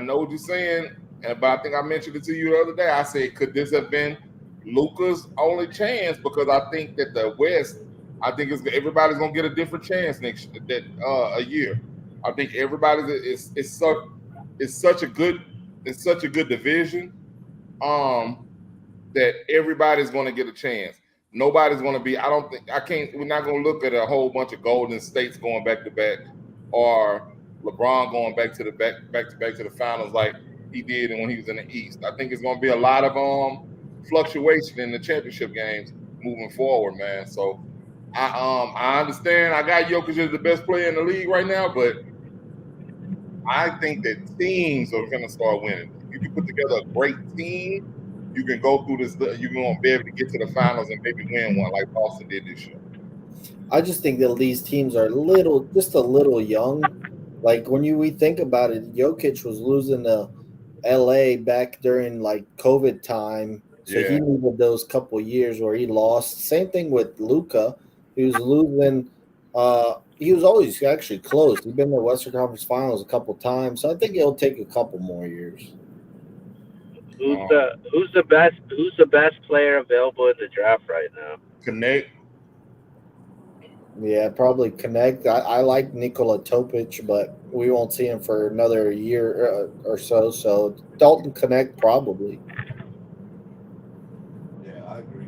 know what you're saying, but I think I mentioned it to you the other day. I said, could this have been Luka's only chance because I think that the West, I think everybody's gonna get a different chance next a year. I think everybody's it's such a good division that everybody's gonna get a chance. Nobody's gonna be. We're not gonna look at a whole bunch of Golden States going back to back or LeBron going back to the finals like he did when he was in the East. I think it's gonna be a lot of fluctuation in the championship games moving forward, man. So I understand. I got Jokic as the best player in the league right now, but I think that teams are going to start winning. If you can put together a great team, you can go through this. You're going to be able to get to the finals and maybe win one like Boston did this year. I just think that these teams are just a little young. Like when we think about it, Jokic was losing to LA back during like COVID time. So he needed those couple years where he lost. Same thing with Luka. He was losing. He was always actually close. He's been to the Western Conference Finals a couple times. So I think it'll take a couple more years. Who's the best player available in the draft right now? Connect. Yeah, probably Connect. I like Nikola Topic, but we won't see him for another year or so. So Dalton Connect probably. I agree.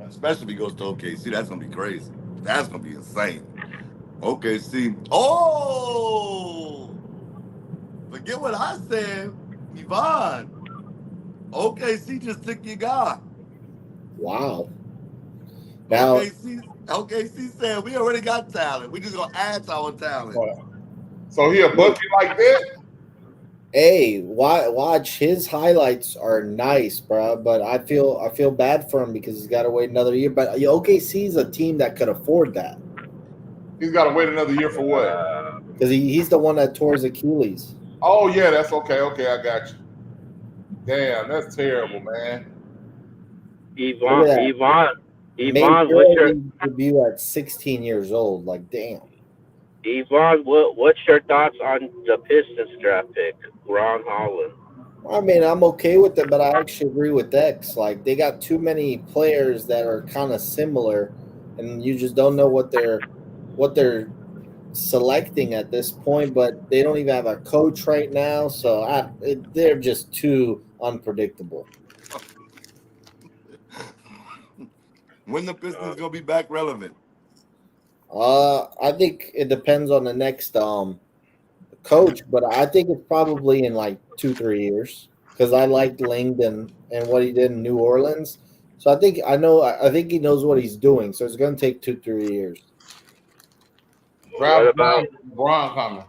Especially if he goes to OKC, that's gonna be crazy. That's gonna be insane. OKC. Oh, forget what I said, Yvonne. OKC just took your guy. Wow. Now OKC said we already got talent. We just gonna add to our talent. So he a bucket like that? Hey, watch his highlights are nice, bro. But I feel bad for him because he's got to wait another year. But OKC is a team that could afford that. He's got to wait another year for what? Because he's the one that tore his Achilles. Oh yeah, that's okay. Okay, I got you. Damn, that's terrible, man. Yvonne, what's your debut at 16 years old? Like, damn. Yvonne, what's your thoughts on the Pistons draft pick, Ron Holland? I mean, I'm okay with it, but I actually agree with X. Like, they got too many players that are kind of similar, and you just don't know what they're selecting at this point. But they don't even have a coach right now, so they're just too unpredictable. When the Pistons gonna be back relevant? I think it depends on the next coach, but I think it's probably in like 2-3 years because I liked Langdon and what he did in New Orleans. So I think he knows what he's doing. So it's going to take 2-3 years. What about Braun coming?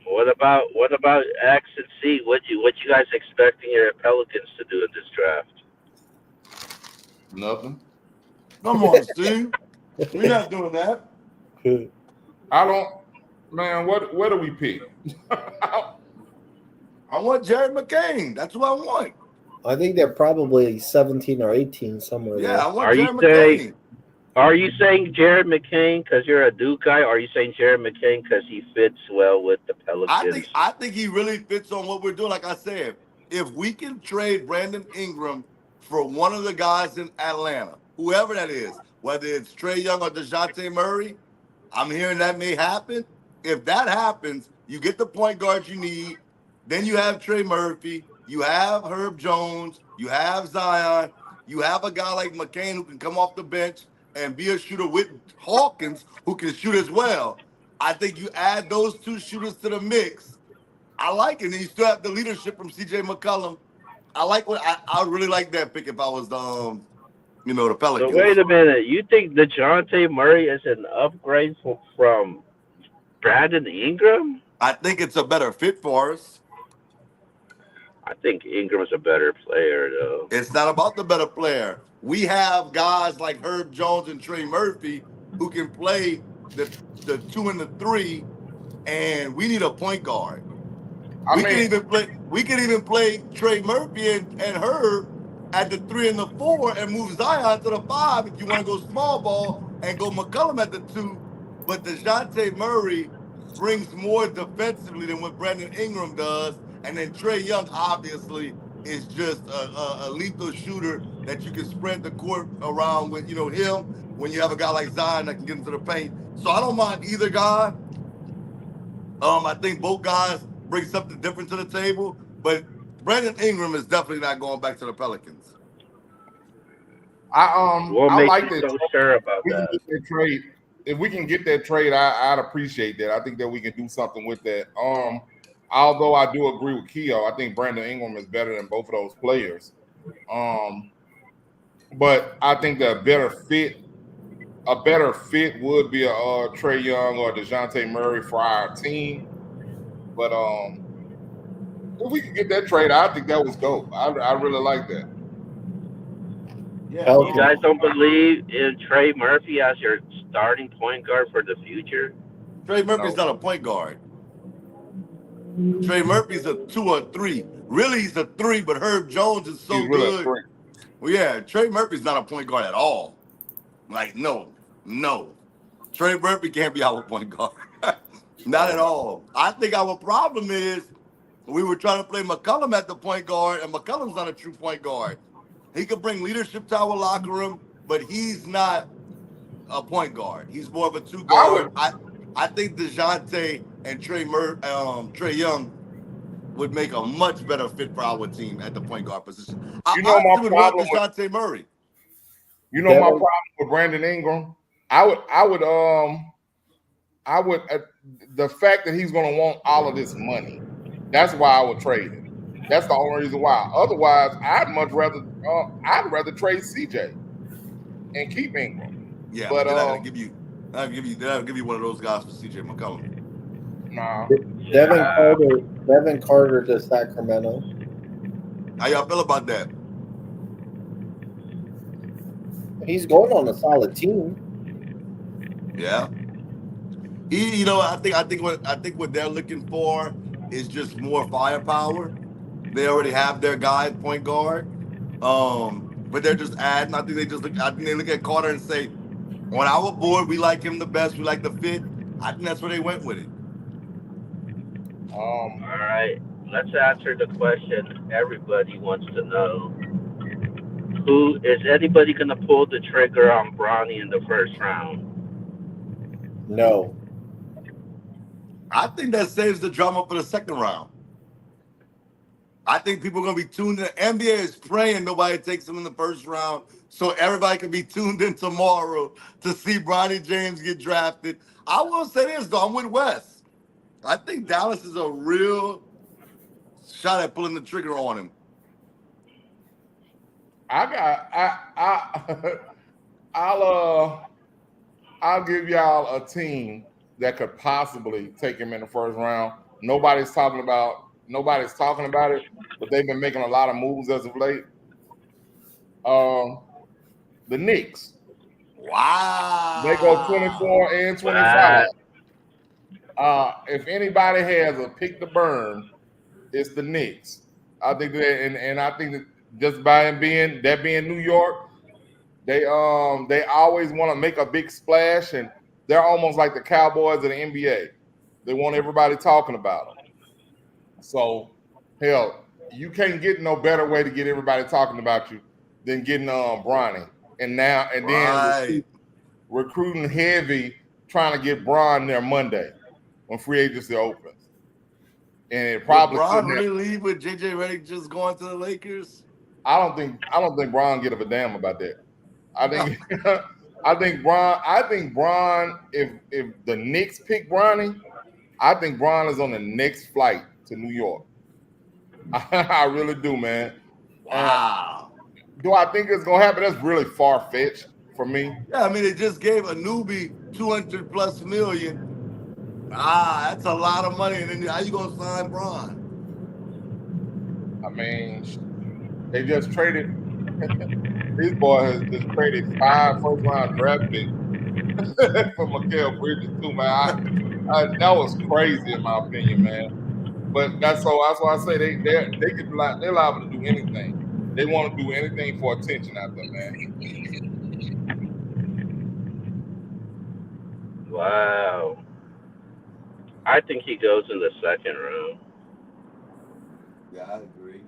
What about X and C? What you guys expecting your Pelicans to do in this draft? Nothing. Come on, Steve. We're not doing that. I don't, man. What do we pick? I want Jared McCain. That's what I want. I think they're probably 17 or 18 somewhere. Yeah, there. I want Jared McCain. Are you saying Jared McCain because you're a Duke guy, or are you saying Jared McCain because he fits well with the Pelicans? I think he really fits on what we're doing. Like I said, if we can trade Brandon Ingram for one of the guys in Atlanta, whoever that is, whether it's Trae Young or DeJounte Murray, I'm hearing that may happen. If that happens, you get the point guard you need. Then you have Trey Murphy. You have Herb Jones. You have Zion. You have a guy like McCain who can come off the bench and be a shooter with Hawkins who can shoot as well. I think you add those two shooters to the mix. I like it. And you still have the leadership from CJ McCollum. I really like that pick if I was the Pelicans. So wait a minute. You think DeJounte Murray is an upgrade from Brandon Ingram? I think it's a better fit for us. I think Ingram's a better player, though. It's not about the better player. We have guys like Herb Jones and Trey Murphy who can play the 2 and the 3, and we need a point guard. We can even play Trey Murphy and Herb at the 3 and the 4 and move Zion to the 5 if you want to go small ball and go McCollum at the 2. But DeJounte Murray brings more defensively than what Brandon Ingram does. And then Trey Young obviously is just a lethal shooter that you can spread the court around with, him when you have a guy like Zion that can get into the paint. So I don't mind either guy. I think both guys bring something different to the table, but Brandon Ingram is definitely not going back to the Pelicans. What I makes like you that. so sure about We can that? get that trade. If we can get that trade, I'd appreciate that. I think that we can do something with that. Although I do agree with Keo, I think Brandon Ingram is better than both of those players. But I think a better fit would be a Trey Young or DeJounte Murray for our team. But if we could get that trade, I think that was dope. I really like that. Yeah, You guys don't believe in Trey Murphy as your starting point guard for the future? Trey Murphy's not a point guard. Trey Murphy's a 2 or 3. Really, he's a 3, but Herb Jones is so He's really a good. three. Well, yeah, Trey Murphy's not a point guard at all. Like, no. Trey Murphy can't be our point guard. Not at all. I think our problem is we were trying to play McCollum at the point guard, and McCollum's not a true point guard. He could bring leadership to our locker room, but he's not a point guard. He's more of a 2 guard. I think DeJounte and Trey Young would make a much better fit for our team at the point guard position. I You know my honestly would love problem with- DeJounte Murray. You know my problem with Brandon Ingram. I would the fact that he's going to want all of this money. That's why I would trade him. That's the only reason why. Otherwise, I'd rather trade CJ and keep Ingram. Yeah, but they're not gonna give you. They're not give you one of those guys for CJ McCollum. Nah. Devin Carter to Sacramento. How y'all feel about that? He's going on a solid team. Yeah. I think what they're looking for is just more firepower. They already have their guy at point guard, but they're just adding. I think they look at Carter and say, on our board, we like him the best. We like the fit. I think that's where they went with it. All right, let's answer the question everybody wants to know. Is anybody going to pull the trigger on Bronny in the first round? No. I think that saves the drama for the second round. I think people are going to be tuned in. The NBA is praying nobody takes them in the first round so everybody can be tuned in tomorrow to see Bronny James get drafted. I will say this, though. I'm with Wes. I think Dallas is a real shot at pulling the trigger on him. I'll give y'all a team that could possibly take him in the first round. Nobody's talking about it, but they've been making a lot of moves as of late. The Knicks. Wow. They go 24 and 25. If anybody has a pick to burn, it's the Knicks. I think that, and I think that just by being New York, they always want to make a big splash, and they're almost like the Cowboys of the NBA. They want everybody talking about them. So, hell, you can't get no better way to get everybody talking about you than getting Bronny. And then recruiting heavy, trying to get Bron there Monday when free agency opens. And it probably Will Bron really leave with JJ Redick just going to the Lakers? I don't think Bron give a damn about that. I think Bron, if the Knicks pick Bronny, I think Bron is on the next flight to New York. I really do, man. Wow. Do I think it's gonna happen? That's really far-fetched for me. Yeah, I mean, they just gave a newbie $200+ million. That's a lot of money. And then how you gonna sign Bron? I mean, they just traded. These boys just traded 5 first-round draft picks for Mikal Bridges too, man. That was crazy in my opinion, man. But that's why I say they're liable to do anything. They want to do anything for attention out there, man. Wow. I think he goes in the second round. Yeah, I agree.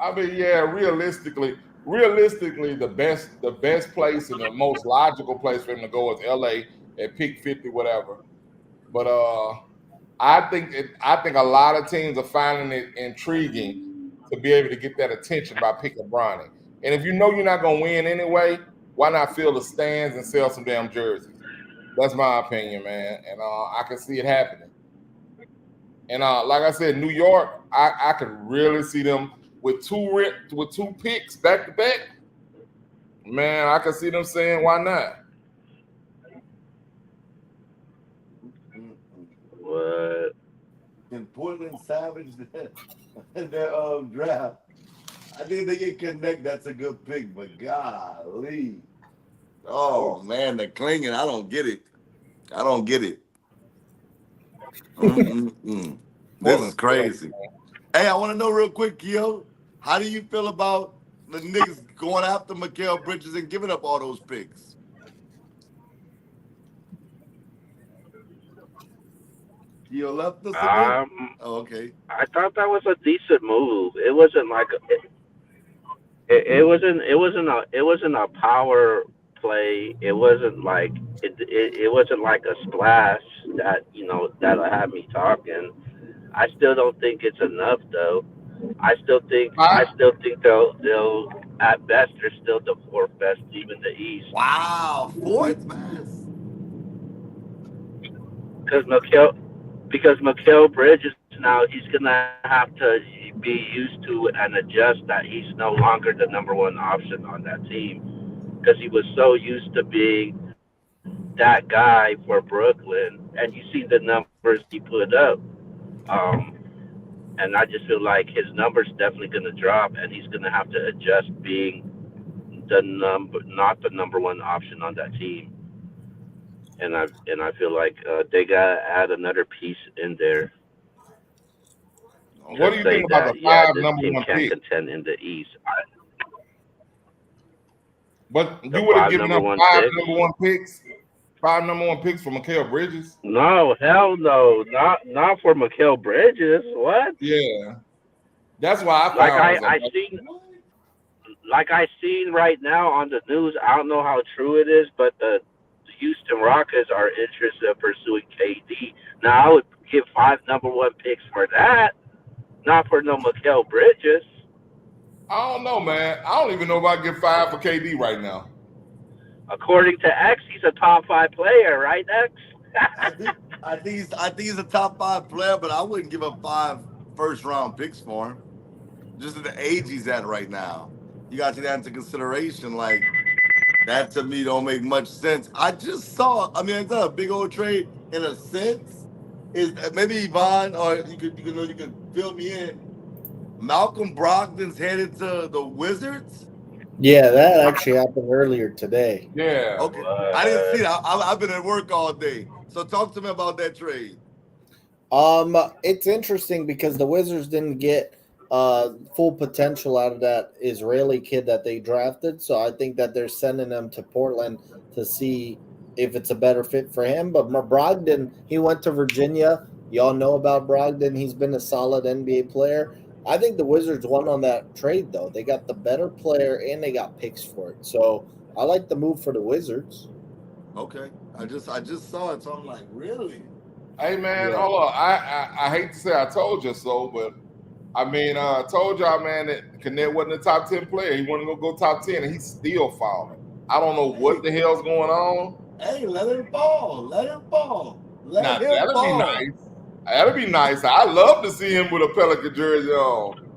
I mean, yeah, realistically, the best place and the most logical place for him to go is LA at pick 50, whatever. But I think a lot of teams are finding it intriguing to be able to get that attention by picking Bronny. And if you know you're not gonna win anyway, why not fill the stands and sell some damn jerseys? That's my opinion, man. And I can see it happening. And like I said, New York, I could really see them with two picks back to back. Man, I can see them saying, why not? What? Can Portland salvage their draft? I think they can connect. That's a good pick, but golly. Oh man, the clinging. I don't get it. This is crazy. Hey, I want to know real quick, Keo, how do you feel about the niggas going after Mikal Bridges and giving up all those picks? Keo left us again? Oh, okay. I thought that was a decent move. It wasn't like it wasn't a power play. It wasn't like it wasn't like a splash that that'll have me talking. I still don't think it's enough though. I still think they'll at best they're still the fourth best team in the East. Wow, fourth best. Because Mikal Bridges now he's gonna have to be used to and adjust that he's no longer the number one option on that team because he was so used to being that guy for Brooklyn, and you see the numbers he put up. And I just feel like his number's definitely going to drop, and he's going to have to adjust being not the number one option on that team. And I feel like they got to add another piece in there. What do you think about the five number one can't picks? contend in the East. But you would have given up five number one picks? Five number one picks for Mikal Bridges? No, hell no. Not for Mikal Bridges. What? Yeah. That's why I I seen right now on the news, I don't know how true it is, but the Houston Rockets are interested in pursuing KD. Now I would give five number one picks for that, not for no Mikal Bridges. I don't know, man. I don't even know if I can get five for KD right now. According to X, he's a top five player, right, X? I think he's a top five player, but I wouldn't give up 5 first-round picks for him. Just at the age he's at right now. You got to take that into consideration. Like, that to me don't make much sense. I just saw, it's not a big old trade in a sense. Is maybe Yvonne, or you could fill me in. Malcolm Brogdon's headed to the Wizards. Yeah, that actually happened earlier today. Yeah. Okay. I didn't see that. I've been at work all day. So talk to me about that trade. It's interesting because the Wizards didn't get full potential out of that Israeli kid that they drafted. So I think that they're sending him to Portland to see if it's a better fit for him. But Brogdon, he went to Virginia. Y'all know about Brogdon. He's been a solid NBA player. I think the Wizards won on that trade, though. They got the better player and they got picks for it. So I like the move for the Wizards. Okay. I just saw it, so I'm like, really? Hey, man, hold on. I hate to say I told you so, but I told y'all, man, that Kenneth wasn't a top 10 player. He wanted to go top 10, and he's still falling. I don't know what the hell's going on. Hey, let him fall. That'd be nice. That'd be nice. I'd love to see him with a Pelican jersey on.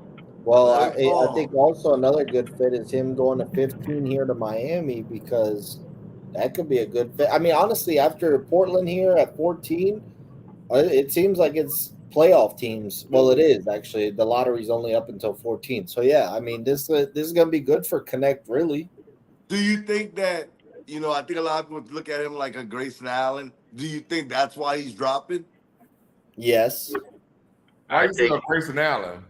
Well, I think also another good fit is him going to 15 here to Miami because that could be a good fit. Honestly, after Portland here at 14, it seems like it's playoff teams. Well, it is actually. The lottery's only up until 14. So, yeah, this is going to be good for Connect, really. Do you think that, I think a lot of people look at him like a Grayson Allen. Do you think that's why he's dropping? Yes. I think Grayson Allen.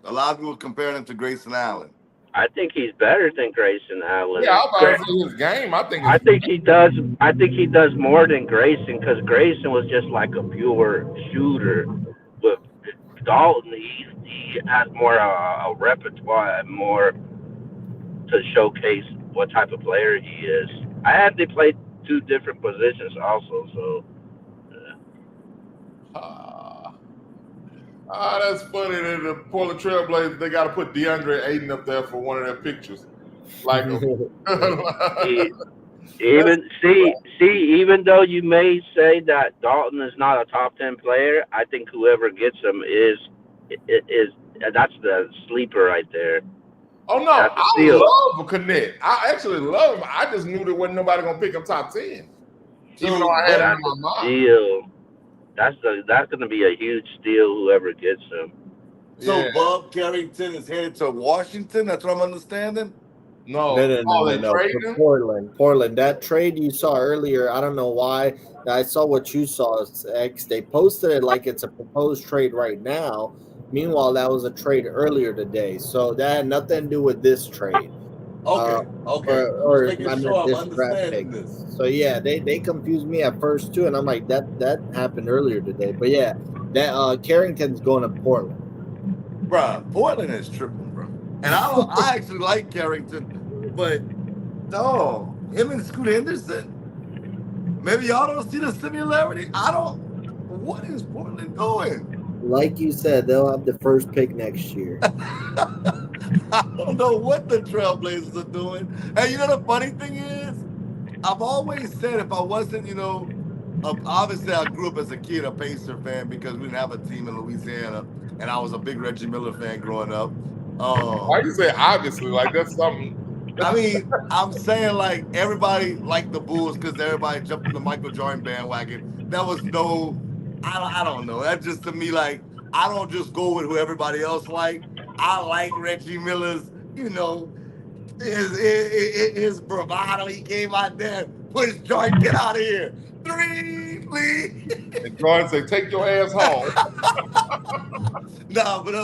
A lot of people comparing him to Grayson Allen. I think he's better than Grayson Allen. Yeah, I was about to say his game. I think he does. I think he does more than Grayson because Grayson was just like a pure shooter. But Dalton, he has more a repertoire, more to showcase what type of player he is. I had to play two different positions also, so That's funny that the Portland Trailblazers, they got to put DeAndre Ayton up there for one of their pictures. Like even though you may say that Dalton is not a top 10 player, I think whoever gets him is that's the sleeper right there. Oh no, I love Connect. I actually love him. I just knew there wasn't nobody gonna pick him top 10. Even though I had him in my mind. Deal. That's going to be a huge steal. Whoever gets him. So Bob Carrington is headed to Washington. That's what I'm understanding. No. Portland. That trade you saw earlier, I don't know why. I saw what you saw, X. They posted it like it's a proposed trade right now. Meanwhile, that was a trade earlier today. So that had nothing to do with this trade. Okay. Or this draft pick. So yeah, they confused me at first too, and I'm like, that happened earlier today. But yeah, that Carrington's going to Portland. Bruh, Portland is tripping, bro. And I actually like Carrington, but no, him and Scoot Henderson. Maybe y'all don't see the similarity. What is Portland doing? Like you said, they'll have the first pick next year. I don't know what the Trailblazers are doing. And you know the funny thing is, I've always said if I wasn't, obviously I grew up as a kid a Pacer fan because we didn't have a team in Louisiana, and I was a big Reggie Miller fan growing up. Why you say obviously? Like that's something. I mean, I'm saying like everybody liked the Bulls because everybody jumped in the Michael Jordan bandwagon. That was I don't know. That's just to me like I don't just go with who everybody else like. I like Reggie Miller's, his bravado. He came out there, put his joint, get out of here. 3, please. And Jordan said, take your ass home. No, but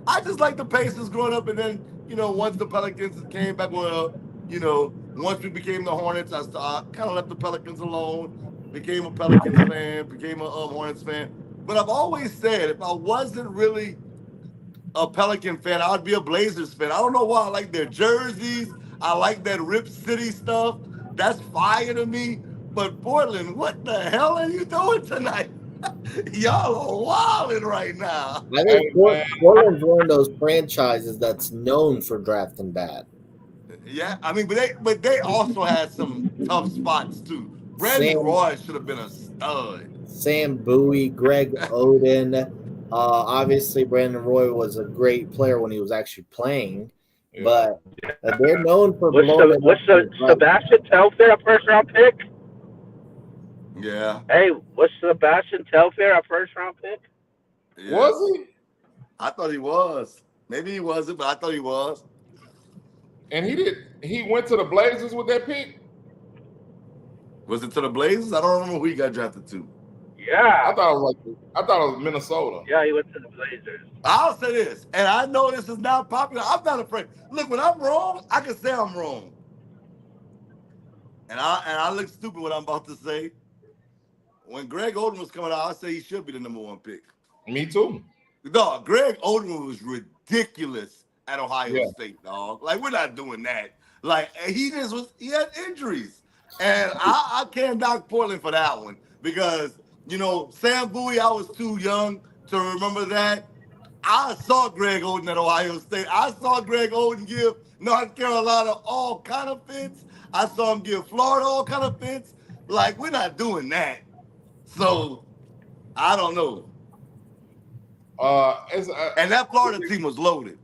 I just like the Pacers growing up, and then, once the Pelicans came back, once we became the Hornets, I kind of left the Pelicans alone, became a Pelicans fan, became a Hornets fan. But I've always said, if I wasn't really a Pelican fan, I would be a Blazers fan. I don't know why. I like their jerseys. I like that Rip City stuff. That's fire to me. But Portland, what the hell are you doing tonight? Y'all are wilding right now. I think Portland's one of those franchises that's known for drafting bad. Yeah, I mean, but they also had some tough spots too. Brandon Roy should have been a stud. Sam Bowie, Greg Oden. Obviously, Brandon Roy was a great player when he was actually playing, but they're known for blowing. What's Sebastian Telfair a first-round pick? Yeah. Hey, what's Sebastian Telfair a first-round pick? Yeah. Was he? I thought he was. Maybe he wasn't, but I thought he was. And he went to the Blazers with that pick? Was it to the Blazers? I don't remember who he got drafted to. Yeah. I thought it was Minnesota. Yeah, he went to the Blazers. I'll say this, and I know this is not popular. I'm not afraid. Look, when I'm wrong, I can say I'm wrong. And I look stupid what I'm about to say. When Greg Oden was coming out, I say he should be the number 1 pick. Me too. Dog, Greg Oden was ridiculous at Ohio State, dog. Like, we're not doing that. Like, he had injuries. And I can't knock Portland for that one because, Sam Bowie, I was too young to remember that. I saw Greg Oden at Ohio State. I saw Greg Oden give North Carolina all kind of fits. I saw him give Florida all kind of fits. Like, we're not doing that. So, I don't know. And that Florida team was loaded.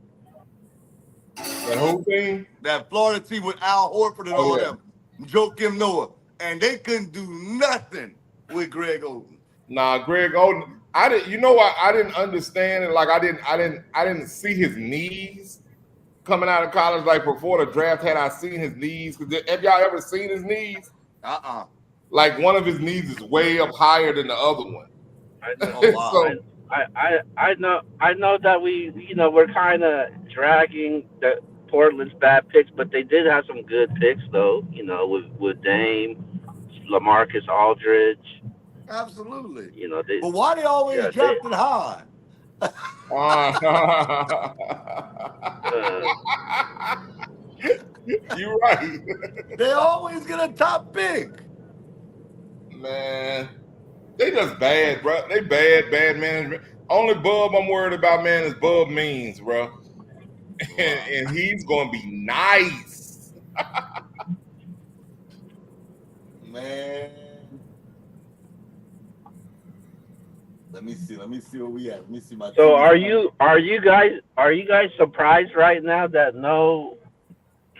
That whole thing? That Florida team with Al Horford and all them. Joakim Noah. And they couldn't do nothing with Greg Oden. Nah, Greg Oden. You know what? I didn't understand it. Like I didn't see his knees coming out of college. Like before the draft, had I seen his knees? Have y'all ever seen his knees? Like one of his knees is way up higher than the other one. I know. I know that we're kind of dragging the Portland's bad picks, but they did have some good picks though. With Dame, LaMarcus Aldridge. Absolutely. But why they always drafting high? You're right, They always get a top pick. man. They just bad, bro. They bad management. Only Bub I'm worried about, man, is Bub Means, bro. And he's gonna be nice. Man. Let me see where we at. Let me see my So team. are you guys surprised right now that no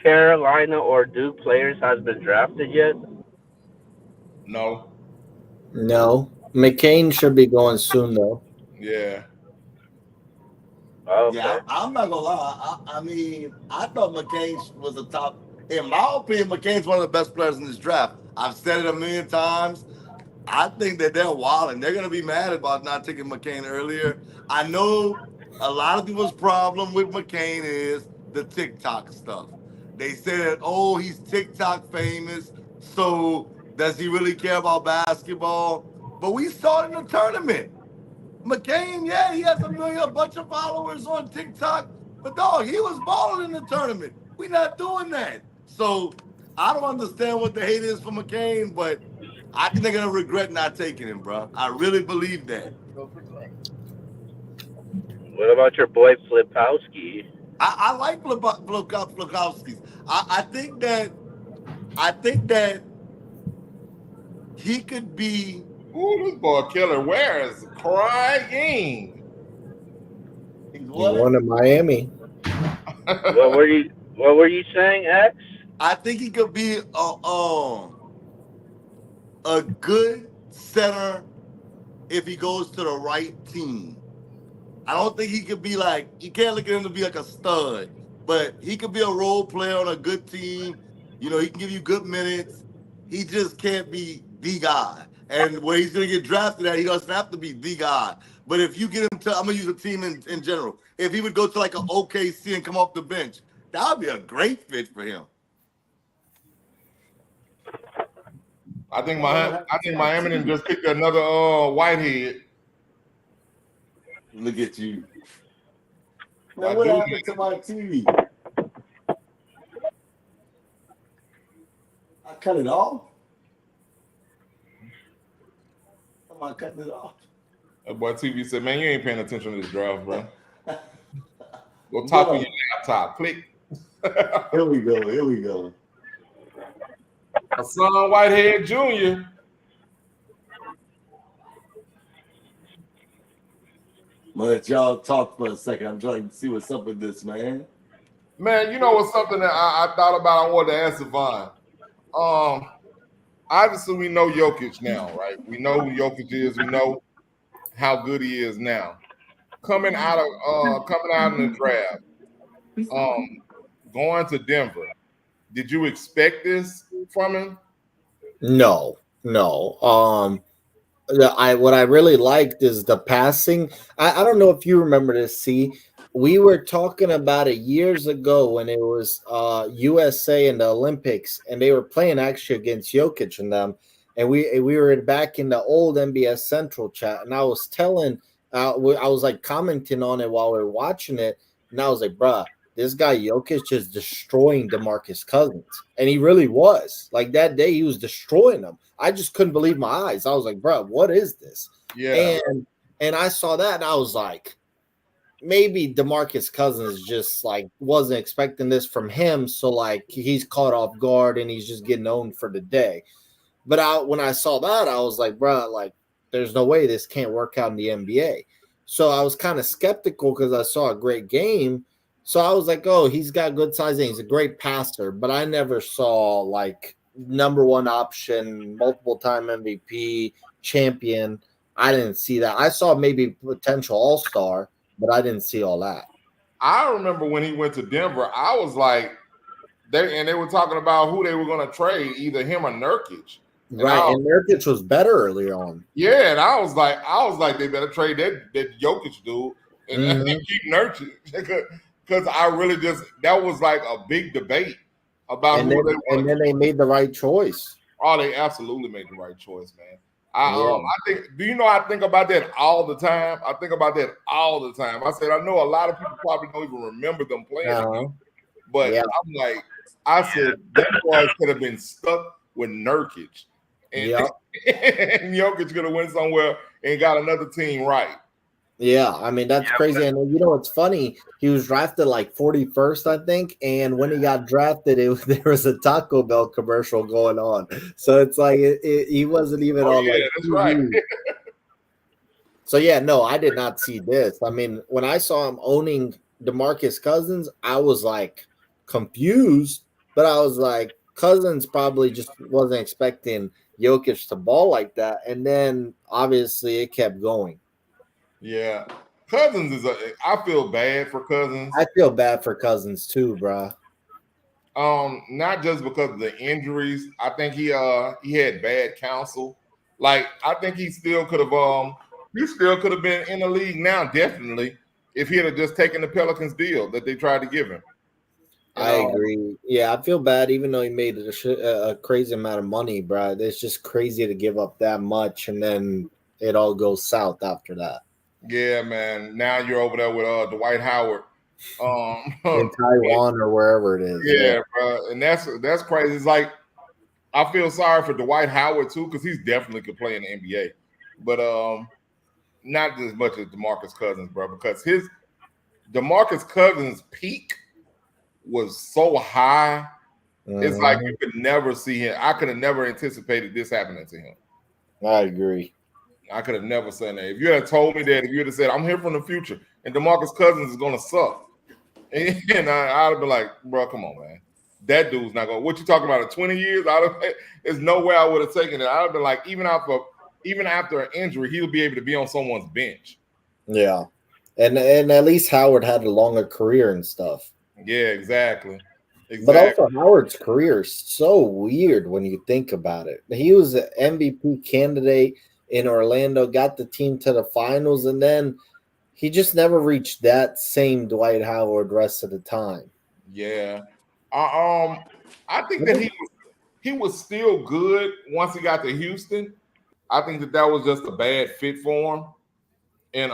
Carolina or Duke players has been drafted yet? No. No, McCain should be going soon though. Yeah. Okay. Yeah, I'm not gonna lie. I mean, I thought McCain was the top. In my opinion, McCain's one of the best players in this draft. I've said it a million times. I think that they're wilding. They're gonna be mad about not taking McCain earlier. I know a lot of people's problem with McCain is the TikTok stuff. They say that, oh, he's TikTok famous, so does he really care about basketball? But we saw it in the tournament. McCain, yeah, he has a bunch of followers on TikTok, but dog, he was balling in the tournament. We not doing that. So I don't understand what the hate is for McCain, but I think they're gonna regret not taking him, bro. I really believe that. What about your boy Flipowski? I like Flokowski. I think that he could be. Ooh, this boy Killer Ware is crying. He's He what? won in Miami. What were you saying, X? I think he could be a good center if he goes to the right team. I don't think he could be like, you can't look at him to be like a stud, but he could be a role player on a good team. You know, he can give you good minutes. He just can't be the guy. And where he's going to get drafted at, he doesn't have to be the guy. But if you get him to, I'm going to use a team in general. If he would go to like an OKC and come off the bench, that would be a great fit for him. I think Miami done just picked another Whitehead. Look at you. Why Man, what do happened to my TV? I cut it off? Am I cutting it off? That boy TV said, "Man, you ain't paying attention to this draft, bro. Go talk on your laptop. Click." Here we go. Hassan Whitehead Jr. I'm gonna let y'all talk for a second. I'm trying to see what's up with this, man. Man, you know what's something that I thought about? I wanted to ask Savon. Obviously we know Jokic now, right? We know who Jokic is. We know how good he is now. Coming out in the draft, going to Denver. Did you expect this from him? No. What I really liked is the passing. I don't know if you remember this. See, we were talking about it years ago when it was USA and the Olympics, and they were playing actually against Jokic and them. And we were back in the old NBS Central chat, and I was telling, I was like commenting on it while we were watching it, and I was like, bruh, this guy Jokic is destroying DeMarcus Cousins. And he really was. Like that day, he was destroying them. I just couldn't believe my eyes. I was like, bro, what is this? Yeah. And I saw that and I was like, maybe DeMarcus Cousins just like wasn't expecting this from him. So like he's caught off guard and he's just getting owned for the day. But when I saw that, I was like, bro, like there's no way this can't work out in the NBA. So I was kind of skeptical because I saw a great game. So I was like, oh, he's got good size and he's a great passer. But I never saw like number one option, multiple time MVP, champion. I didn't see that. I saw maybe potential all-star, but I didn't see all that. I remember when he went to Denver, I was like, they were talking about who they were going to trade, either him or Nurkic. And Nurkic was better early on. Yeah, and I was like, they better trade that Jokic dude and keep Nurkic because I really that was like a big debate about and then they made the right choice. Oh, they absolutely made the right choice, man. I think. Do you know? I think about that all the time. I think about that all the time. I said I know a lot of people probably don't even remember them playing, again, but Yeah. I'm like, I said that boys could have been stuck with Nurkic, and, and Jokic could have went somewhere and got another team right. Yeah, I mean that's crazy. And you know what's funny? He was drafted like 41st, I think. And when he got drafted, there was a Taco Bell commercial going on. So it's like he wasn't even on like. That's right. So yeah, no, I did not see this. I mean, when I saw him owning DeMarcus Cousins, I was like confused, but I was like, Cousins probably just wasn't expecting Jokic to ball like that. And then obviously it kept going. Yeah, Cousins is I feel bad for Cousins. I feel bad for Cousins too, bro. Not just because of the injuries. I think he had bad counsel. Like I think he still could have been in the league now, definitely, if he had just taken the Pelicans deal that they tried to give him. I agree. Yeah, I feel bad, even though he made a crazy amount of money, bro. It's just crazy to give up that much, and then it all goes south after that. Yeah, man. Now you're over there with Dwight Howard, in Taiwan or wherever it is. Yeah, bro. And that's crazy. It's like I feel sorry for Dwight Howard too, because he's definitely could play in the NBA, but not as much as DeMarcus Cousins, bro. Because his DeMarcus Cousins' peak was so high. It's like you could never see him. I could have never anticipated this happening to him. I agree. I could have never said that. If you had told me that, if you had said, I'm here from the future and DeMarcus Cousins is going to suck, and I'd have been like, bro, come on, man. That dude's not going to, what you talking about, in 20 years? There's no way I would have taken it. I'd have been like, even after an injury, he'll be able to be on someone's bench. Yeah. And at least Howard had a longer career and stuff. Yeah, exactly. But also Howard's career is so weird when you think about it. He was an MVP candidate in Orlando, got the team to the finals, and then he just never reached that same Dwight Howard rest of the time. Yeah. I think that he was still good once he got to Houston. I think that was just a bad fit for him. And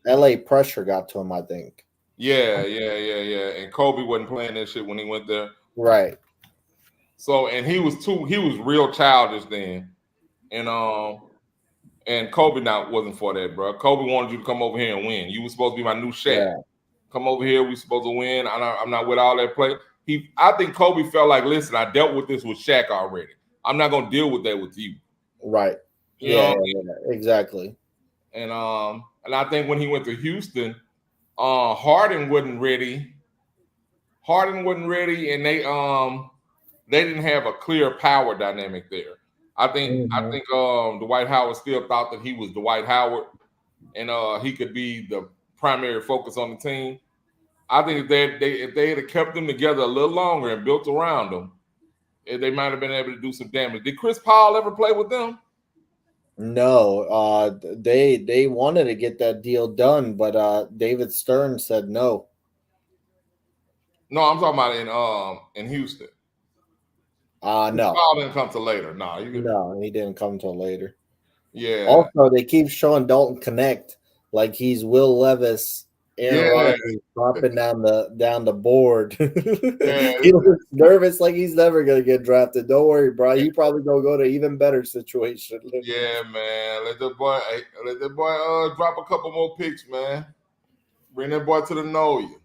LA pressure got to him, I think. Yeah. And Kobe wasn't playing that shit when he went there. Right. So, and he was real childish then. And Kobe wasn't for that, bro. Kobe wanted you to come over here and win. You were supposed to be my new Shaq. Yeah. Come over here. We supposed to win. I'm not with all that play. I think Kobe felt like, listen, I dealt with this with Shaq already. I'm not gonna deal with that with you. Right. Yeah, exactly. And I think when he went to Houston, Harden wasn't ready. And they didn't have a clear power dynamic there. I think Dwight Howard still thought that he was Dwight Howard, and he could be the primary focus on the team. I think if they had kept them together a little longer and built around them, they might have been able to do some damage. Did Chris Paul ever play with them? No, they wanted to get that deal done, but David Stern said no. No, I'm talking about in Houston. No. Paul didn't come till later. No, he didn't come till later. Yeah. Also, they keep showing Dalton Connect like he's Will Levis, Aaron Rodgers dropping down the board. He looks nervous, like he's never gonna get drafted. Don't worry, bro. He probably gonna go to even better situation. Yeah, man. Let the boy drop a couple more picks, man. Bring that boy to the know you.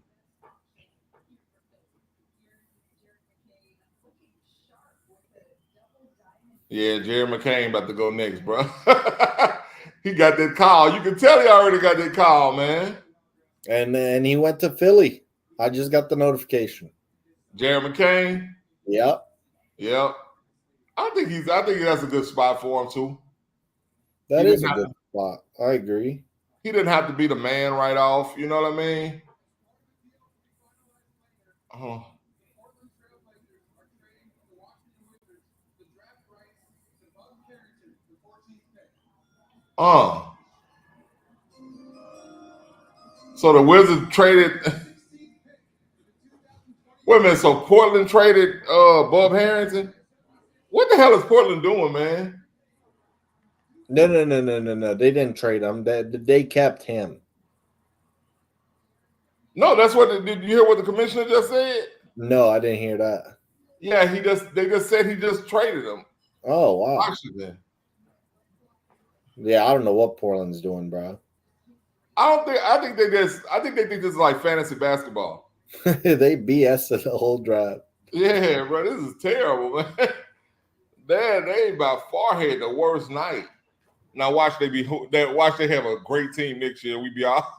Yeah, Jerry McCain about to go next, bro. He got that call. You can tell he already got that call, man. And he went to Philly. I just got the notification. Jerry McCain? Yep. I think that's a good spot for him too. That is a good spot. I agree. He didn't have to be the man right off. You know what I mean? So the Wizards traded. Wait a minute. So Portland traded Bob Harrington. What the hell is Portland doing, man? No. They didn't trade him. They kept him. No, that's what. Did you hear what the commissioner just said? No, I didn't hear that. Yeah, they just said he just traded him. Oh wow. Washington. Yeah, I don't know what Portland's doing, bro. I think they think this is like fantasy basketball. They BS the whole draft. Yeah, bro, this is terrible, man. They by far had the worst night. Now watch they have a great team next year. We be all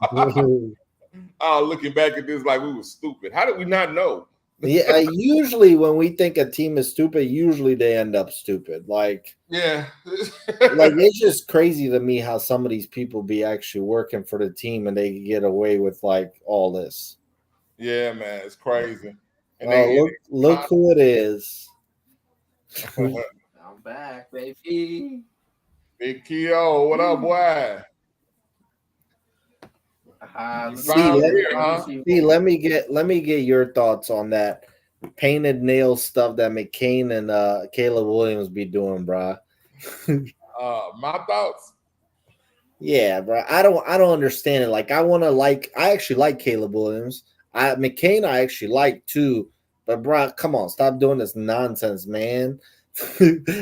looking back at this like we were stupid. How did we not know? Yeah, usually when we think a team is stupid, usually they end up stupid. Like, yeah, like it's just crazy to me how some of these people be actually working for the team and they get away with like all this. Yeah, man, it's crazy. And look who it is. I'm back, baby. Big Keo, what up, boy? Let me get your thoughts on that painted nail stuff that McCain and Caleb Williams be doing, bro. My thoughts. Yeah, bro. I don't understand it. Like, I actually like Caleb Williams. McCain I actually like too, but bro, come on, stop doing this nonsense, man.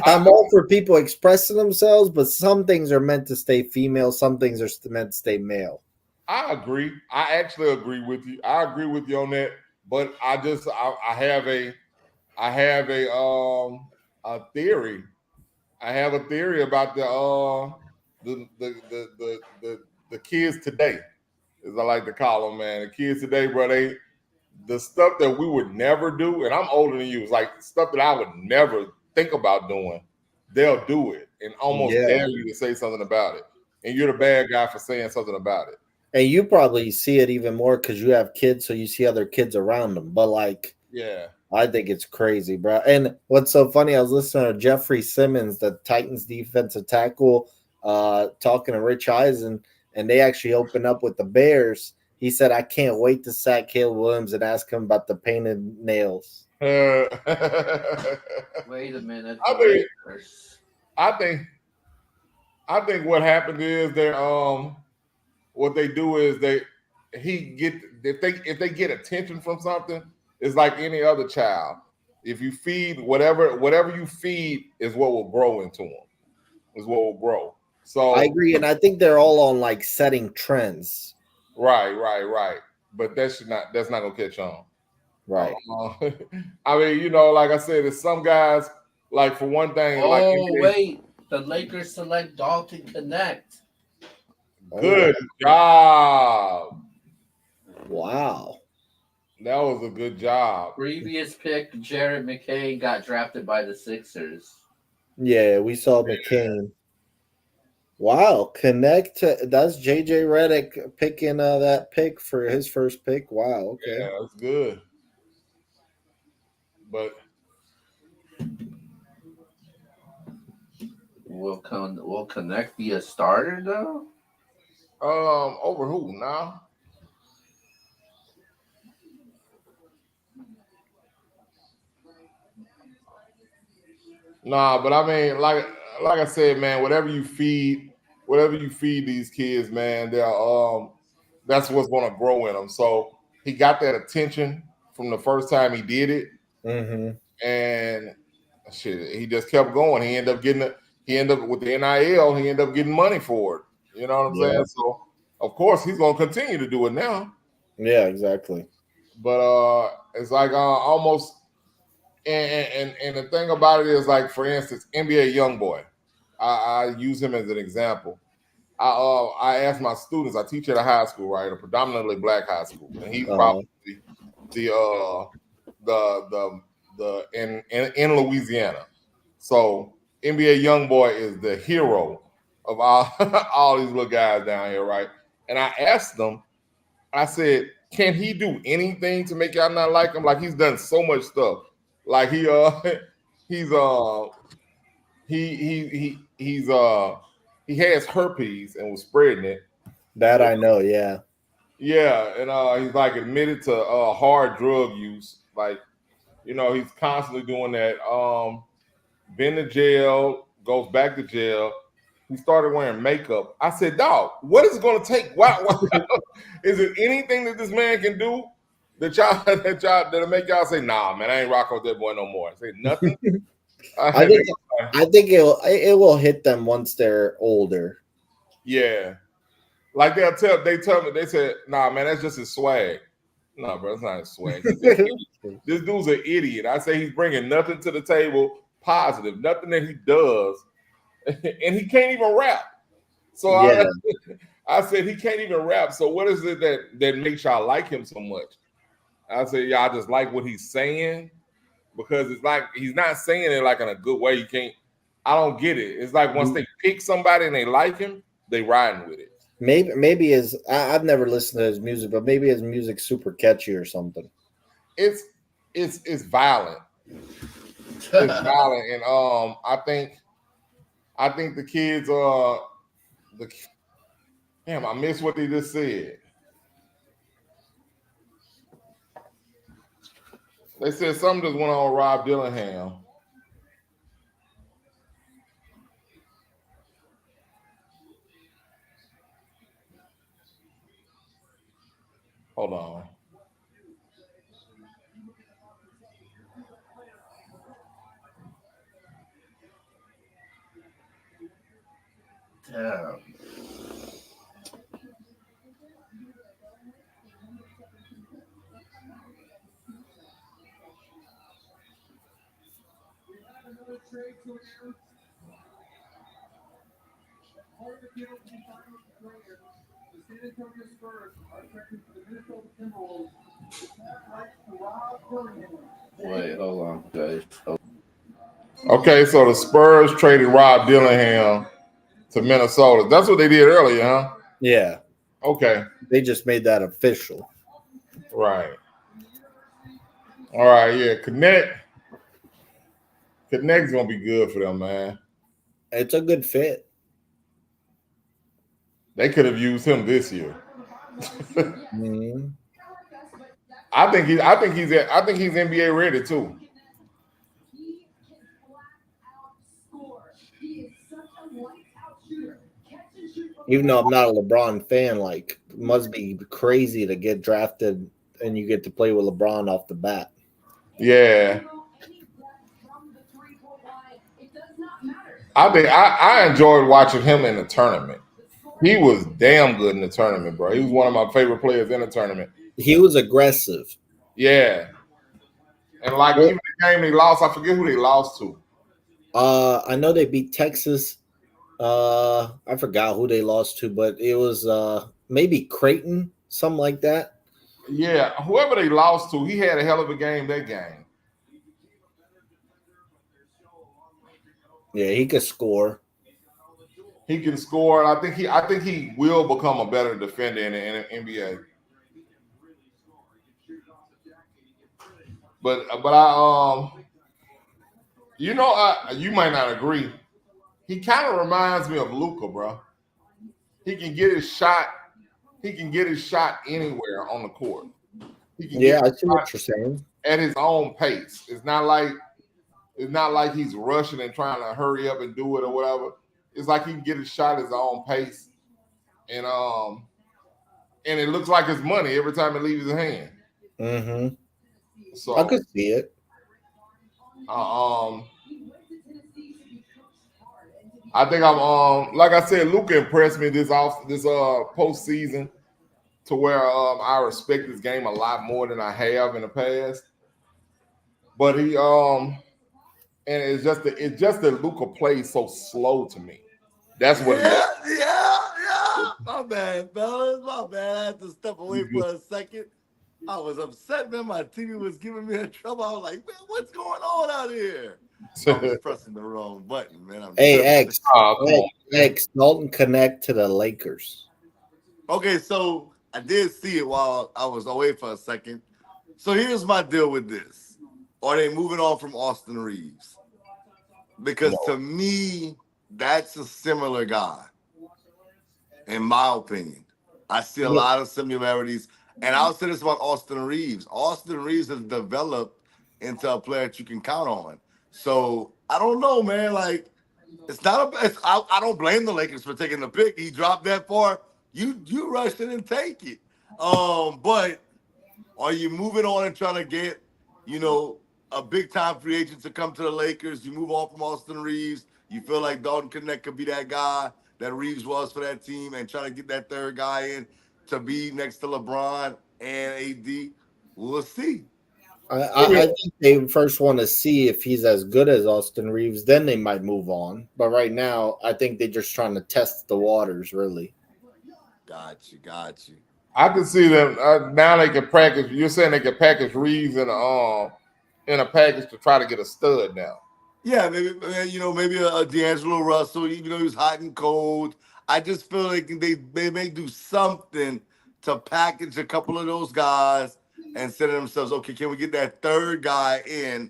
I'm all for people expressing themselves, but some things are meant to stay female, some things are meant to stay male. I agree. I actually agree with you. I agree with you on that. But I have a theory. I have a theory about the kids today, as I like to call them, man. The kids today, bro, the stuff that we would never do, and I'm older than you, it's like stuff that I would never think about doing. They'll do it and almost dare you to say something about it. And you're the bad guy for saying something about it. And you probably see it even more because you have kids, so you see other kids around them. But like, yeah, I think it's crazy, bro. And what's so funny, I was listening to Jeffrey Simmons, the Titans defensive tackle, talking to Rich Eisen, and they actually opened up with the Bears. He said, I can't wait to sack Caleb Williams and ask him about the painted nails. Wait a minute. I think what happened is what they do is if they get attention from something, it's like any other child. If you feed whatever you feed is what will grow into them. Is what will grow. So I agree, and I think they're all on like setting trends. Right. But that's not gonna catch on. Right. I mean, like I said, there's some guys, like for one thing. Wait, the Lakers select Dalton Connect. Good job. Wow. That was a good job. Previous pick, Jared McCain got drafted by the Sixers. Yeah, we saw McCain. Wow, that's JJ Redick picking that pick for his first pick. Wow, okay. Yeah, that's good. But will Connect be a starter though? Over who now? Nah, but I mean, like I said, man, whatever you feed these kids, man, that's what's going to grow in them. So he got that attention from the first time he did it, and shit, he just kept going. He ended up with the NIL. He ended up getting money for it. You know what I'm saying? So of course he's going to continue to do it now. Yeah, exactly. But it's like almost. And the thing about it is, like, for instance, NBA YoungBoy. I use him as an example. I ask my students. I teach at a high school, right, a predominantly black high school, and he's probably in Louisiana. So NBA YoungBoy is the hero of all these little guys down here, right? And I asked them. I said, "Can he do anything to make y'all not like him? Like, he's done so much stuff." Like he has herpes and was spreading it. That I know, yeah. Yeah, and he's like admitted to hard drug use. Like, he's constantly doing that. Been to jail, goes back to jail. he started wearing makeup. I said, dog, what is it going to take? Why is it anything that this man can do that'll make y'all say, nah, man, I ain't rocking with that boy no more? I said nothing. I think it will hit them once they're older. Yeah. Like they tell me, they said, nah, man, that's just his swag. No, bro, that's not his swag. This dude's an idiot. I say he's bringing nothing to the table positive, nothing that he does, and he can't even rap. So Yeah. I said he can't even rap. So what is it that makes y'all like him so much? I said, yeah, I just like what he's saying, because it's like he's not saying it like in a good way. You can't. I don't get it. It's like once they pick somebody and they like him, they riding with it. Maybe I've never listened to his music, but maybe his music's super catchy or something. It's violent. It's violent, and I think the kids damn, I missed what they just said. They said something just went on Rob Dillingham. Hold on. Damn. Wait, hold on, guys. Okay, so the Spurs traded Rob Dillingham to Minnesota. That's what they did earlier, huh? Yeah. Okay. They just made that official. Right. All right, yeah. Connect's gonna be good for them, man. It's a good fit. They could have used him this year. Mm-hmm. I think he's NBA ready too. Even though I'm not a LeBron fan, like, it must be crazy to get drafted and you get to play with LeBron off the bat. Yeah. I enjoyed watching him in the tournament. He was damn good in the tournament, bro. He was one of my favorite players in the tournament. He was aggressive. Yeah. And like even the game they lost, I forget who they lost to. I know they beat Texas. I forgot who they lost to, but it was maybe Creighton, something like that. Yeah, whoever they lost to, he had a hell of a game that game. Yeah, he could score. He can score. I think he will become a better defender in the NBA. But you might not agree. He kind of reminds me of Luka, bro. He can get his shot. He can get his shot anywhere on the court. Yeah, I see what you're saying. At his own pace. It's not like he's rushing and trying to hurry up and do it or whatever. It's like he can get his shot at his own pace, and it looks like it's money every time it leaves his hand. Mm-hmm. So I could see it. I think I'm like I said, Luka impressed me this postseason to where I respect this game a lot more than I have in the past. But he and it's just that Luka plays so slow to me. That's what it is. Yeah. My bad, fellas. My bad. I had to step away for a second. I was upset, man. My TV was giving me a trouble. I was like, man, what's going on out here? I was pressing the wrong button, man. Hey, X, Dalton connect to the Lakers. Okay, so I did see it while I was away for a second. So here's my deal with this. Are they moving on from Austin Reeves? Because to me, that's a similar guy, in my opinion. I see a lot of similarities. And I'll say this about Austin Reeves. Austin Reeves has developed into a player that you can count on. So I don't know, man. Like, It's not a. I don't blame the Lakers for taking the pick. He dropped that far. You rush it and take it. But are you moving on and trying to get, a big time free agent to come to the Lakers? You move on from Austin Reeves. You feel like Dalton Connect could be that guy that Reeves was for that team, and trying to get that third guy in to be next to LeBron and AD. We'll see. I think they first want to see if he's as good as Austin Reeves, then they might move on. But right now, I think they're just trying to test the waters, really. Got you. I can see them now. They can package. You're saying they can package Reeves in a package to try to get a stud now. Yeah, maybe a D'Angelo Russell, even though he was hot and cold. I just feel like they may do something to package a couple of those guys and say to themselves, okay, can we get that third guy in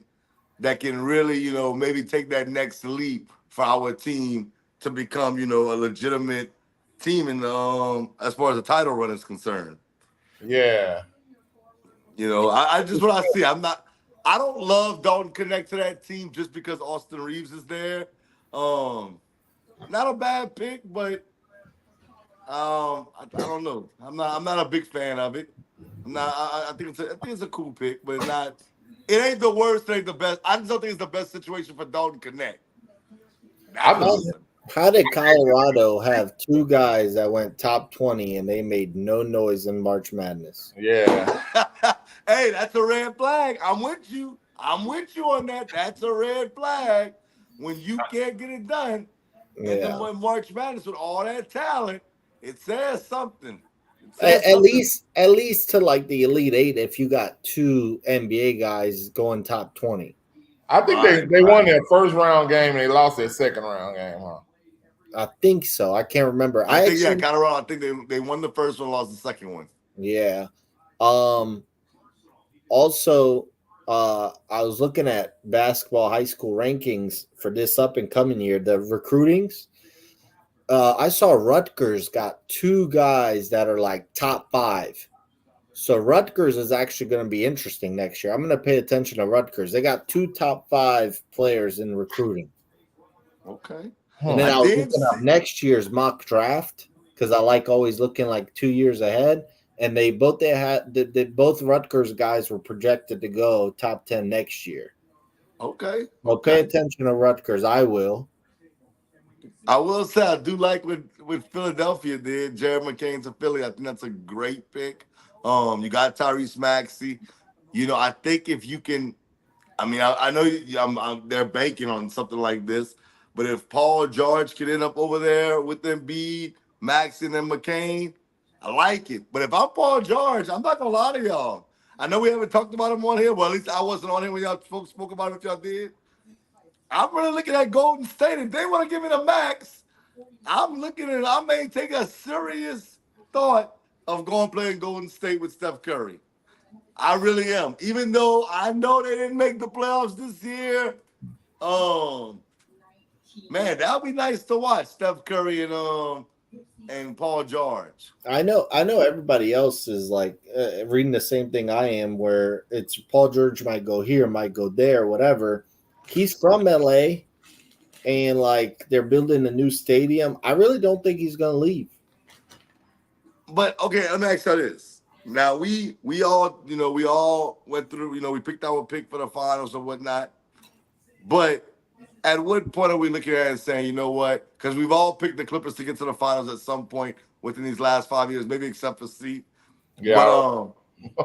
that can really, maybe take that next leap for our team to become, a legitimate team in the as far as the title run is concerned. Yeah. I just what I see. I don't love Dalton Connect to that team just because Austin Reeves is there. Not a bad pick, but I don't know. I'm not a big fan of it. I think it's a cool pick, but it ain't the worst, it ain't the best. I just don't think it's the best situation for Dalton Connect. How did Colorado have two guys that went top 20 and they made no noise in March Madness? Yeah. Hey, that's a red flag. I'm with you on that. That's a red flag. When you can't get it done in the March Madness with all that talent, it says something. At least to like the Elite Eight, if you got two NBA guys going top 20. I think they won their first round game and they lost their second round game, huh? I think so. I can't remember. Colorado. I think they won the first one, lost the second one. Yeah. Also, I was looking at basketball high school rankings for this up and coming year, the recruitings. I saw Rutgers got two guys that are like top 5. So Rutgers is actually going to be interesting next year. I'm going to pay attention to Rutgers. They got 2 top 5 players in recruiting. Okay. And then I was looking up next year's mock draft because I like always looking like 2 years ahead. And both Rutgers guys were projected to go top 10 next year. Okay. Well, pay attention to Rutgers. I will. I will say I do like what Philadelphia did. Jared McCain to Philly. I think that's a great pick. You got Tyrese Maxey. I think if you can, I know they're banking on something like this, but if Paul George could end up over there with Embiid, Maxey, and McCain, I like it. But if I'm Paul George, I'm not gonna lie to y'all. I know we haven't talked about him on here. Well, at least I wasn't on here when y'all folks spoke about it. If y'all did, I'm really looking at Golden State. If they want to give me the max, I'm looking at. I may take a serious thought of going playing Golden State with Steph Curry. I really am. Even though I know they didn't make the playoffs this year, man, that would be nice to watch Steph Curry and Paul George. I know everybody else is like reading the same thing I am, where it's Paul George might go here, might go there, whatever. He's from LA, and like they're building a new stadium. I really don't think he's gonna leave. But okay, let me ask you this. Now we all went through, we picked our pick for the finals and whatnot. But at what point are we looking at it and saying, you know what? Because we've all picked the Clippers to get to the finals at some point within these last 5 years, maybe except for C. Yeah.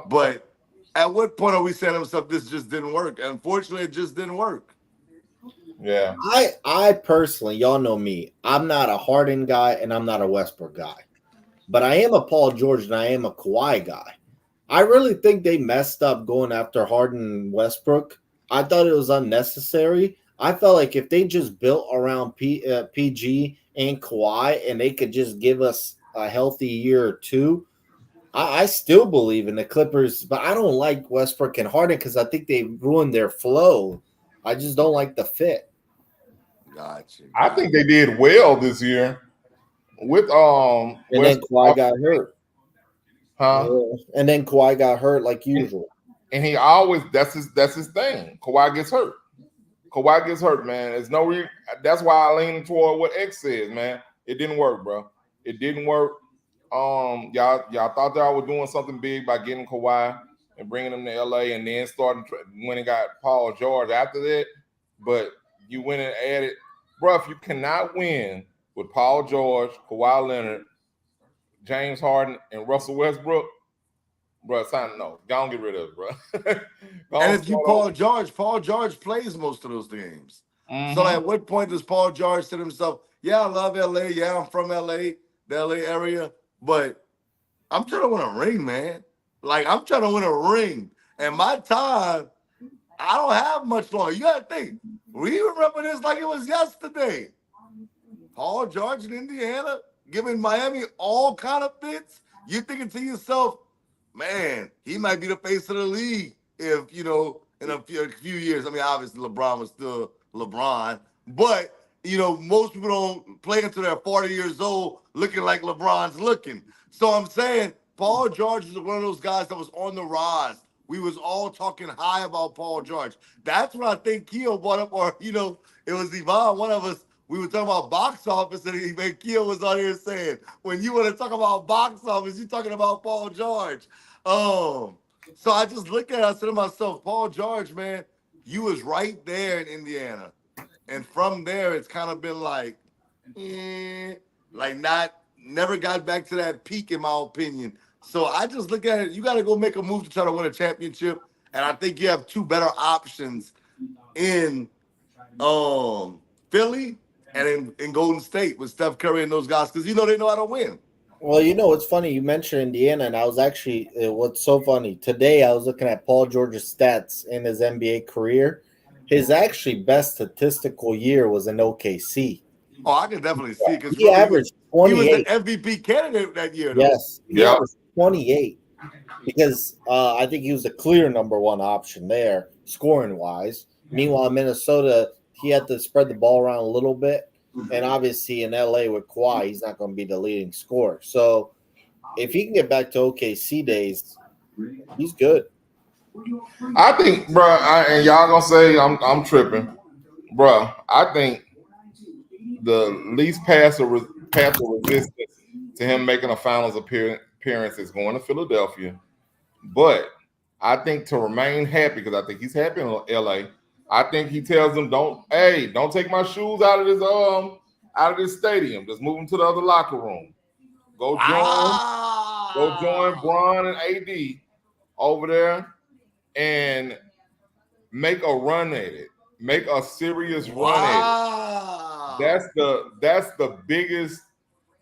But at what point are we saying to ourselves, this just didn't work? And unfortunately, it just didn't work. Yeah. I personally, y'all know me. I'm not a Harden guy and I'm not a Westbrook guy. But I am a Paul George and I am a Kawhi guy. I really think they messed up going after Harden and Westbrook. I thought it was unnecessary. I felt like if they just built around PG and Kawhi and they could just give us a healthy year or two, I still believe in the Clippers. But I don't like Westbrook and Harden because I think they ruined their flow. I just don't like the fit. Gotcha. I think they did well this year. With and then Kawhi got hurt. Huh? And then Kawhi got hurt like usual. And he always that's his thing. Kawhi gets hurt. Kawhi gets hurt, man. There's no reason. That's why I lean toward what X says, man. It didn't work, bro. It didn't work. Y'all thought that I was doing something big by getting Kawhi and bringing him to LA, and then starting when it got Paul George after that. But you went and added, bro. If you cannot win with Paul George, Kawhi Leonard, James Harden, and Russell Westbrook, bro, it's time to know. Don't get rid of it, bro. And if you Paul George plays most of those games. So at what point does Paul George say to himself, yeah, I love LA. Yeah, I'm from LA, the LA area, but I'm trying to win a ring, man. Like, I'm trying to win a ring. And my time, I don't have much longer. You got to think. We remember this like it was yesterday. Paul George in Indiana giving Miami all kind of fits. You're thinking to yourself, man, he might be the face of the league if, you know, in a few years. I mean, obviously LeBron was still LeBron, but, you know, most people don't play until they're 40 years old looking like LeBron's looking. So I'm saying Paul George is one of those guys that was on the rise. We was all talking high about Paul George. That's when I think Keo brought up, or, you know, it was Yvonne, one of us, we were talking about box office, and Keo was on here saying, when you want to talk about box office, you're talking about Paul George. So I just look at it, I said to myself, Paul George, man, you was right there in Indiana. And from there, it's kind of been like, never got back to that peak, in my opinion. So I just look at it, you got to go make a move to try to win a championship. And I think you have two better options in Philly and in Golden State with Steph Curry and those guys, because, you know, they know how to win. Well, you know, it's funny. You mentioned Indiana, and I was actually, what's so funny, today I was looking at Paul George's stats in his NBA career. His actually best statistical year was in OKC. Oh, I can definitely see it. He averaged 28. He was an MVP candidate that year, though. Yes. He averaged 28 because I think he was the clear number one option there, scoring-wise. Meanwhile, Minnesota, he had to spread the ball around a little bit. And obviously in LA with Kawhi, he's not going to be the leading scorer. So if he can get back to OKC days, he's good. I think, bro, and y'all gonna say I'm tripping, bro. I think the least path of resistance to him making a finals appearance is going to Philadelphia. But I think to remain happy, because I think he's happy in LA. I think he tells them, don't take my shoes out of this stadium. Just move them to the other locker room. Go join Bron and AD over there and make a run at it. Make a serious run at it. That's the biggest.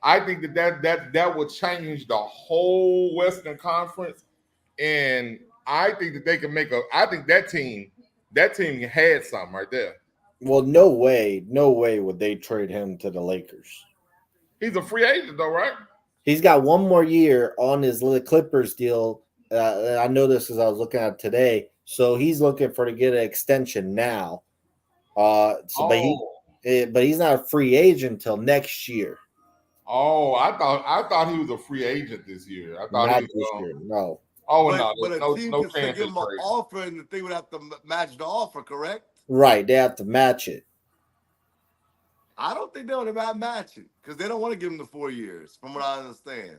I think that would change the whole Western Conference, and I think that they can make I think that team had something right there. Well, no way would they trade him to the Lakers. He's a free agent, though, right? He's got one more year on his Clippers deal. I know this because I was looking at it today. So he's looking to get an extension now. But he's not a free agent until next year. Oh, I thought he was a free agent this year. I thought not he was this year. No. Oh, but a team no can still give him an offer, and the thing would have to match the offer, correct? Right, they have to match it. I don't think they would have match it because they don't want to give him the 4 years, from what I understand.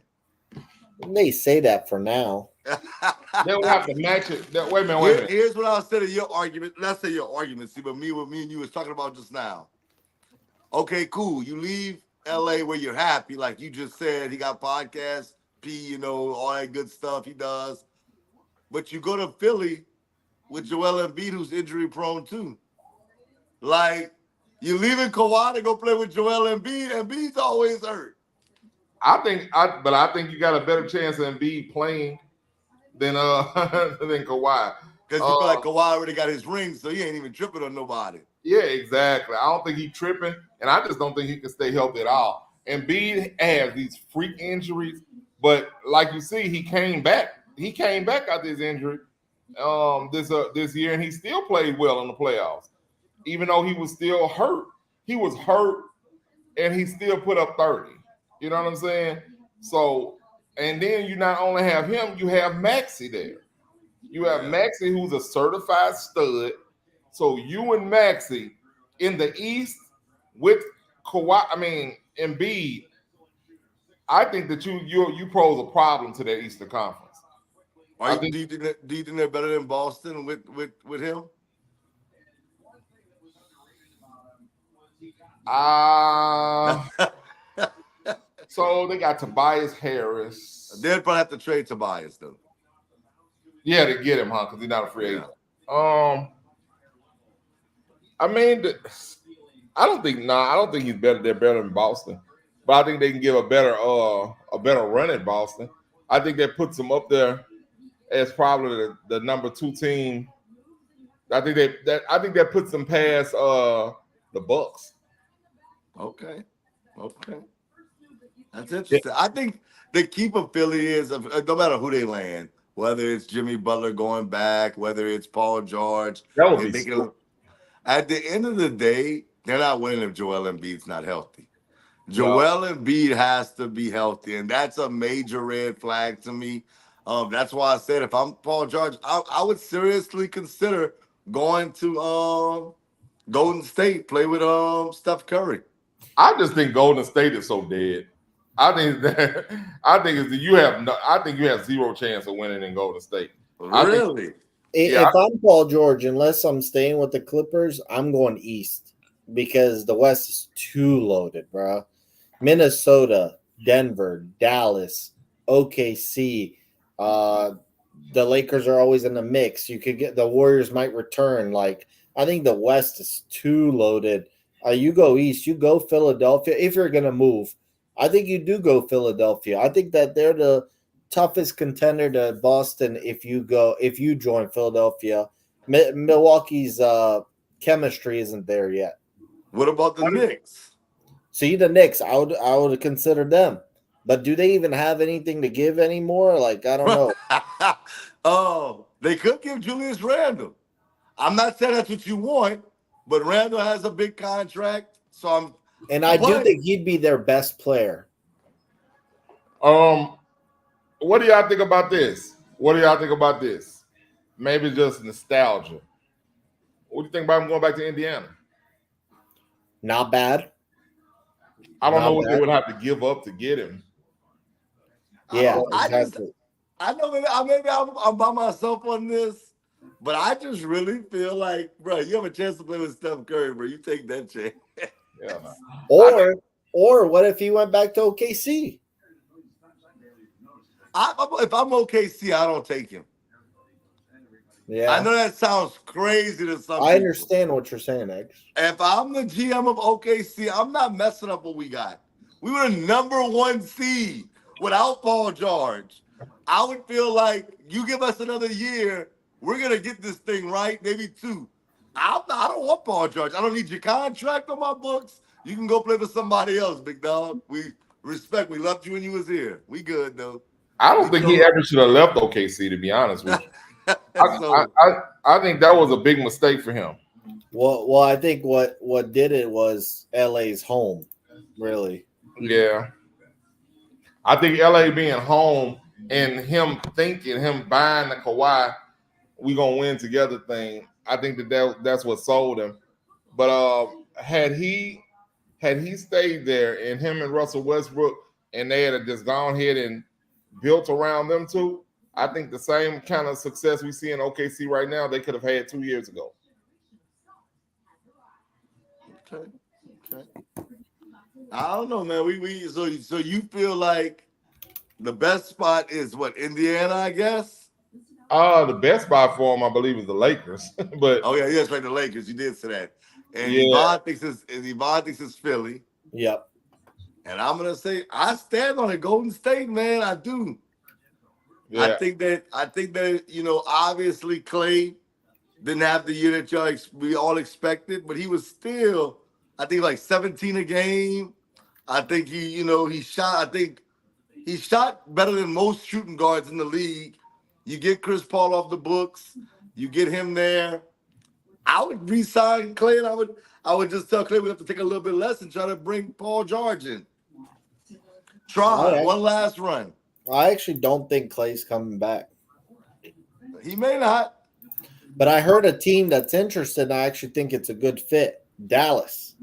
They say that for now. They would have to match it. Wait a minute. Here's what I'll say to your argument. Let's say your argument, see, but me and you was talking about just now. Okay, cool. You leave LA where you're happy, like you just said. He got podcasts, you know, all that good stuff he does. But you go to Philly with Joel Embiid, who's injury prone too. Like, you leaving Kawhi to go play with Joel Embiid. Embiid's always hurt. I think you got a better chance of Embiid playing than Kawhi. Because you feel like Kawhi already got his ring, so he ain't even tripping on nobody. Yeah, exactly. I don't think he's tripping, and I just don't think he can stay healthy at all. Embiid has these freak injuries, but like you see, he came back. He came back after his injury this year, and he still played well in the playoffs. Even though he was still hurt. He was hurt, and he still put up 30. You know what I'm saying? So, and then you not only have him, you have Maxey there. You have Maxey, who's a certified stud. So you and Maxey in the East with Kawhi, Embiid. I think that you pose a problem to that Eastern Conference. Do you think they're better than Boston with him? So they got Tobias Harris. They'd probably have to trade Tobias though. Yeah, to get him, huh? Because he's not a free agent. I don't think he's better. They're better than Boston, but I think they can give a better run at Boston. I think that puts them up there as probably the number 2 team. I think that puts them past the Bucks. Okay. That's interesting. I think the key for Philly is no matter who they land, whether it's Jimmy Butler going back, whether it's Paul George. That would be at the end of the day, they're not winning if Joel Embiid's not healthy. Joel Embiid has to be healthy, and that's a major red flag to me. That's why I said if I'm Paul George, I would seriously consider going to Golden State, play with Steph Curry. I just think Golden State is so dead. I think you have zero chance of winning in Golden State. Really? If I'm Paul George, unless I'm staying with the Clippers, I'm going East because the West is too loaded, bro. Minnesota, Denver, Dallas, OKC. The Lakers are always in the mix. You could get the Warriors might return. Like I think the West is too loaded. You go East, you go Philadelphia. If you're gonna move, I think you do go Philadelphia. I think that they're the toughest contender to Boston if you join Philadelphia. Milwaukee's chemistry isn't there yet. What about the Knicks? See the Knicks, I would consider them. But do they even have anything to give anymore? Like, I don't know. They could give Julius Randle. I'm not saying that's what you want, but Randle has a big contract. So I do think he'd be their best player. What do y'all think about this? Maybe just nostalgia. What do you think about him going back to Indiana? Not bad. I don't know what they would have to give up to get him. Yeah, exactly. I know maybe I'm by myself on this, but I just really feel like, bro, you have a chance to play with Steph Curry, bro. You take that chance. Yeah. Or what if he went back to OKC? If I'm OKC, I don't take him. Yeah, I know that sounds crazy to some people. I understand what you're saying, X. If I'm the GM of OKC, I'm not messing up what we got. We were the number 1 seed without Paul George. I would feel like you give us another year, we're gonna get this thing right, maybe 2. I don't want Paul George. I don't need your contract on my books. You can go play for somebody else, big dog. We respect. We loved you when you was here. We good though. I don't think he ever should have left OKC, to be honest with you. I think that was a big mistake for him. Well, I think what did it was LA's home, really. Yeah. I think LA being home and him buying the Kawhi, we gonna win together thing. I think that's what sold him. But had he stayed there and him and Russell Westbrook and they had just gone ahead and built around them two, I think the same kind of success we see in OKC right now, they could have had 2 years ago. Okay. I don't know, man. So you feel like the best spot is what, Indiana, I guess? The best spot for him, I believe, is the Lakers. But yes, right, the Lakers. You did say that. And yeah. Yvonne thinks it's Philly. Yep. And I'm gonna say I stand on it. Golden State, man. I do. Yeah. I think that obviously Clay didn't have the year that we all expected, but he was still, I think, like 17 a game. I think he shot. I think he shot better than most shooting guards in the league. You get Chris Paul off the books, you get him there. I would re-sign Clay, and I would just tell Clay we have to take a little bit less and try to bring Paul George in. Try one last run. I actually don't think Clay's coming back. He may not. But I heard a team that's interested, and I actually think it's a good fit. Dallas.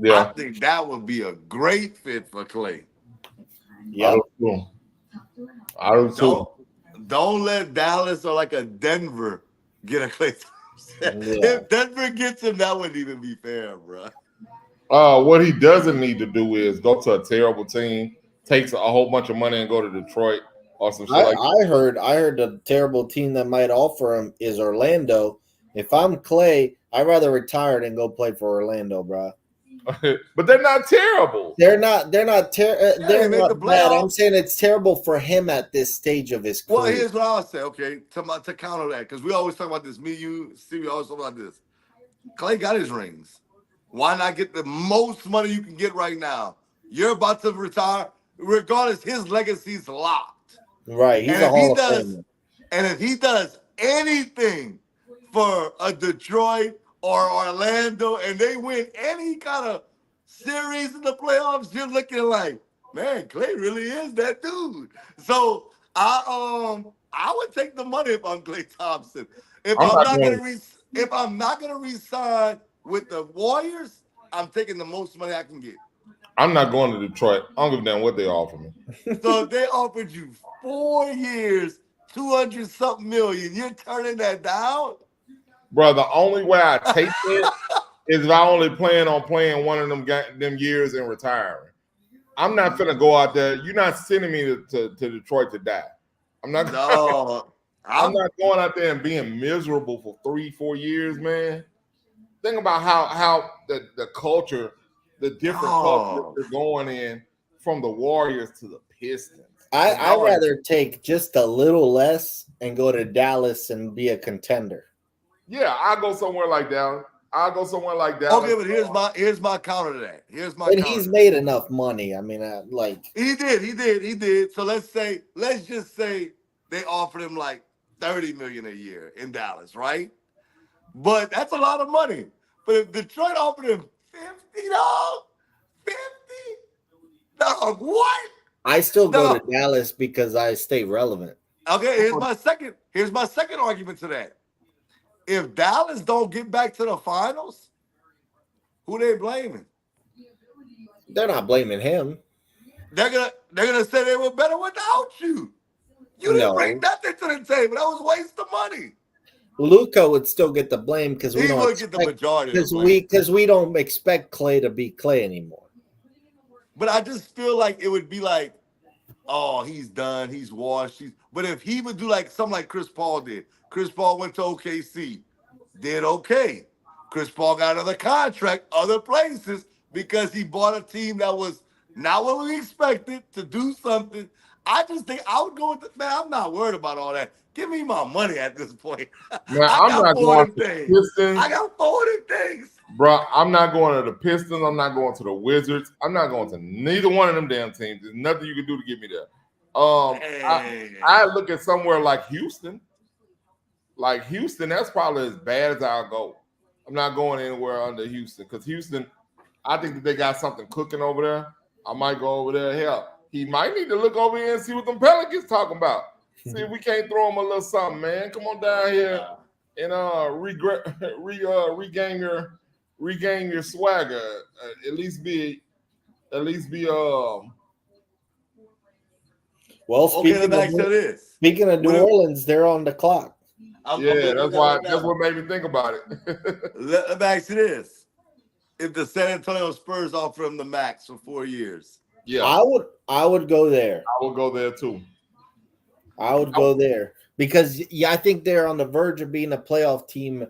Yeah, I think that would be a great fit for Clay. Yeah. I do too. Don't let Dallas or like a Denver get a Clay Thompson. Yeah. If Denver gets him, that wouldn't even be fair, bro. What he doesn't need to do is go to a terrible team, takes a whole bunch of money and go to Detroit or some shit like that. I heard the terrible team that might offer him is Orlando. If I'm Clay, I'd rather retire than go play for Orlando, bro. But they're not terrible. They're not they not the bad. I'm playoffs. saying it's terrible for him at this stage of his career. Well, here's what I'll say, okay, to counter that, because we always talk about this. Me, you, Steve, we always talk about this. Clay got his rings. Why not get the most money you can get right now? You're about to retire. Regardless, his legacy's locked. Right. He's And a if he Hall of does, Famer. and if he does anything for a Detroit or Orlando, and they win any kind of series in the playoffs, you're looking like, man, Clay really is that dude. So I would take the money if I'm Clay Thompson. If I'm not gonna resign with the Warriors, I'm taking the most money I can get. I'm not going to Detroit. I don't give a damn what they offer me. So if they offered you 4 years, 200-something million, you're turning that down? Bro, the only way I take it is if I only plan on playing one of them years and retiring. I'm not finna go out there. You're not sending me to Detroit to die. I'm not. No, I'm not going out there and being miserable for 3-4 years, man. Think about how the culture, the different culture they're going in from the Warriors to the Pistons. I'd rather take just a little less and go to Dallas and be a contender. Yeah, I'll go somewhere like that. Okay, but here's my counter to that. And he's made enough money. I mean, he did. So let's just say they offered him like $30 million a year in Dallas, right? But that's a lot of money. But if Detroit offered him 50, dog, what? I still go to Dallas because I stay relevant. Okay, here's my second argument to that. If Dallas don't get back to the finals, who they blaming? They're not blaming him. They're gonna say they were better without you. You didn't bring nothing to the table. That was a waste of money. Luka would still get the blame because we He don't would get the majority of the blame. because we don't expect Clay to be Clay anymore. But I just feel like it would be like, oh, he's done, he's washed. But if he would do like something like Chris Paul did. Chris Paul went to OKC, did okay. Chris Paul got another contract other places because he bought a team that was not what we expected to do something. I just think I would go with I'm not worried about all that. Give me my money at this point. Man, I'm not going to the Pistons. I got 40 things. Bro, I'm not going to the Pistons. I'm not going to the Wizards. I'm not going to neither one of them damn teams. There's nothing you can do to get me there. I look at somewhere like Houston. Like Houston, that's probably as bad as I'll go. I'm not going anywhere under Houston because Houston, I think that they got something cooking over there. I might go over there. Hell, he might need to look over here and see what them Pelicans talking about. See if we can't throw him a little something, man. Come on down here and regain your swagger. At least be Well, speaking of New Orleans, they're on the clock. That's what made me think about it. Let me ask you this: if the San Antonio Spurs offer him the max for 4 years, I would go there. I would go there too. I would go there because I think they're on the verge of being a playoff team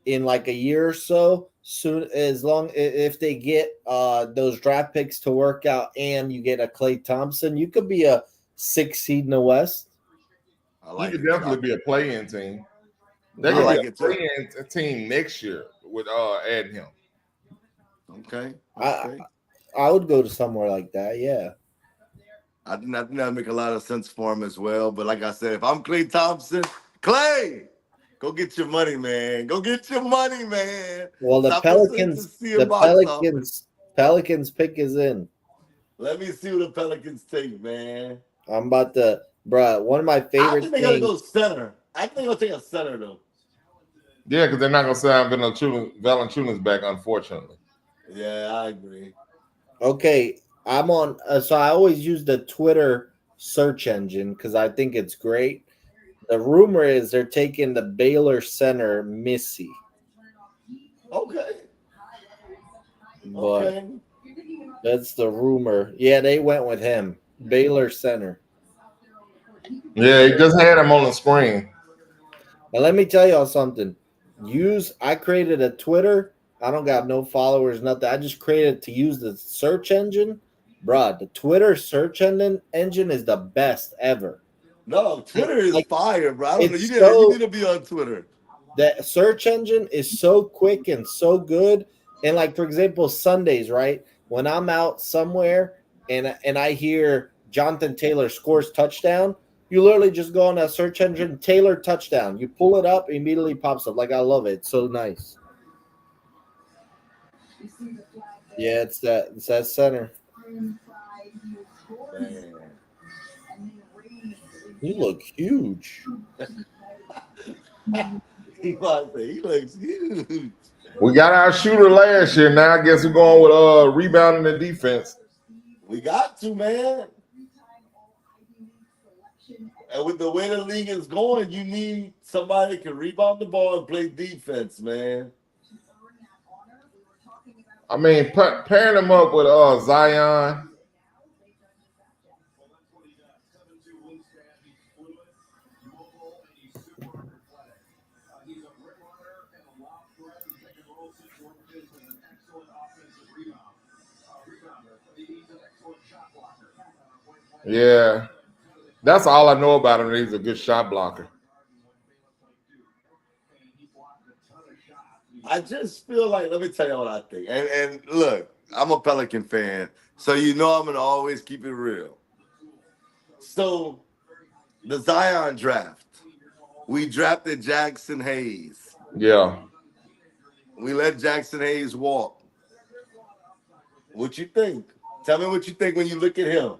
in like a year or so. Soon, if they get those draft picks to work out and you get a Klay Thompson, you could be a 6 seed in the West. You could definitely be a play-in team. They're gonna be a play-in team next year with adding him. Okay. I would go to somewhere like that. Yeah. I think that would make a lot of sense for him as well. But like I said, if I'm Klay Thompson, Clay, go get your money, man. Go get your money, man. Well, the Pelicans pick is in. Let me see what the Pelicans take, man. I'm about to, bro. One of my favorite I think they're gonna go center. I think they're gonna take a center though. Yeah, because they're not gonna sign Valanciunas back, unfortunately. Yeah, I agree. Okay, I'm on. So I always use the Twitter search engine because I think it's great. The rumor is they're taking the Baylor center Missy, Okay. but Okay. that's the rumor. Yeah, they went with him, Baylor center. Yeah, he just had him on the screen. Now let me tell y'all something. I created a Twitter. I don't got no followers, nothing. I just created to use the search engine. Bruh, the Twitter search engine is the best ever. No, Twitter is Like, fire, bro. I don't know. it's You so need to be on Twitter. that search engine is so quick and so good. And like for example, Sundays, right? When I'm out somewhere and I hear Jonathan Taylor scores touchdown, you literally just go on that search engine, Taylor touchdown. You pull it up, it immediately pops up. Like I love it. It's so nice. Yeah, it's that center. Man. You look huge. He looks huge. We got our shooter last year. Now I guess we're going with rebounding and defense. We got to, man. And with the way the league is going, you need somebody that can rebound the ball and play defense, man. I mean, pairing them up with Zion. Yeah, that's all I know about him. He's a good shot blocker. I just feel like, let me tell you what I think. And look, I'm a Pelican fan, so you know I'm going to always keep it real. So, the Zion draft, we drafted Jackson Hayes. Yeah. We let Jackson Hayes walk. What you think? Tell me what you think when you look at him.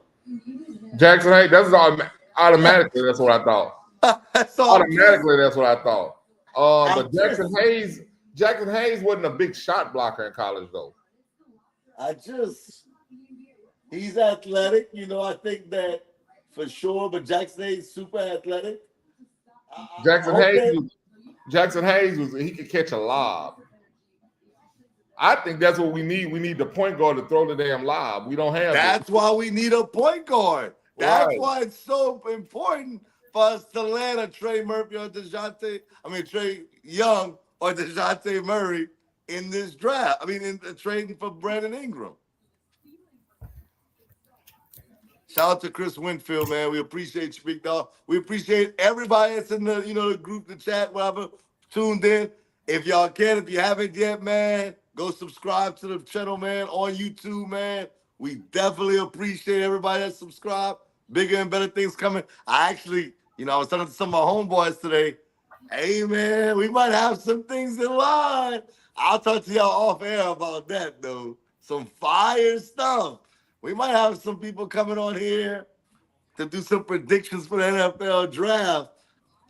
Jackson Hayes, that's automatically, that's what I thought. That's all. Automatically, that's what I thought. But I'm Jackson Hayes wasn't a big shot blocker in college, though. He's athletic. You know, I think that for sure, but Jackson Hayes super athletic. Jackson Hayes he could catch a lob. I think that's what we need. We need the point guard to throw the damn lob. We don't have That's why we need a point guard. That's Right. why it's so important for us to land a Trey Murphy or Trey Young or DeJounte Murray in this draft. In trading for Brandon Ingram. Shout out to Chris Winfield, man. We appreciate you, big dog. We appreciate everybody that's in the group, the chat, whatever, tuned in. If y'all can, if you haven't yet, man, go subscribe to the channel, man, on YouTube, man. We definitely appreciate everybody that subscribed. Bigger and better things coming. I was talking to some of my homeboys today. Hey, man, we might have some things in line. I'll talk to y'all off air about that, though. Some fire stuff. We might have some people coming on here to do some predictions for the NFL draft.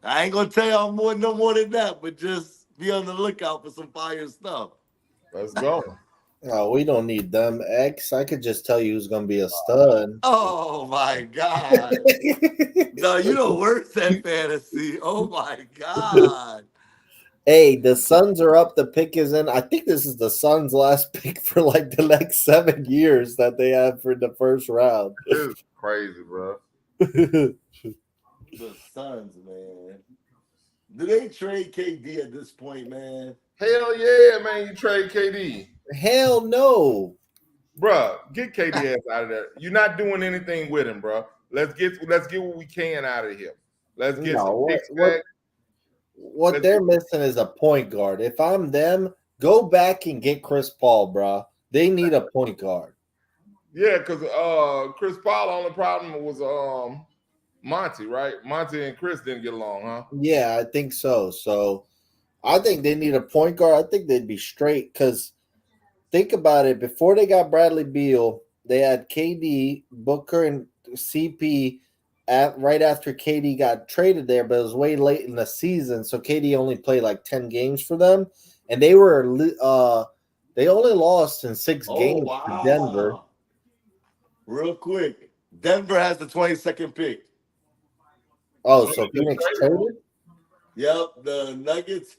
I ain't going to tell y'all no more than that, but just be on the lookout for some fire stuff. Let's go. Oh, we don't need them, X. I could just tell you who's going to be a stud. Oh, my God. No, you the worst at fantasy. Oh, my God. Hey, the Suns are up. The pick is in. I think this is the Suns' last pick for like the next 7 years that they have for the first round. This is crazy, bro. The Suns, man. Do they trade KD at this point, man? Hell yeah, man. You trade KD. Hell no. Bruh, get KD ass out of there. You're not doing anything with him, bro. Let's get what we can out of him. Let's get some picks back. What they're missing is a point guard. If I'm them, go back and get Chris Paul, bro. They need a point guard. Yeah, because Chris Paul, the only problem was Monty, right? Monty and Chris didn't get along, huh? Yeah, I think so. So I think they need a point guard. I think they'd be straight because think about it. Before they got Bradley Beal, they had KD, Booker, and CP, right after KD got traded there, but it was way late in the season, so KD only played like 10 games for them, and they only lost in 6 Oh, games to Denver. wow. Real quick. Denver has the 22nd pick. Oh, so Phoenix traded? Yep, the Nuggets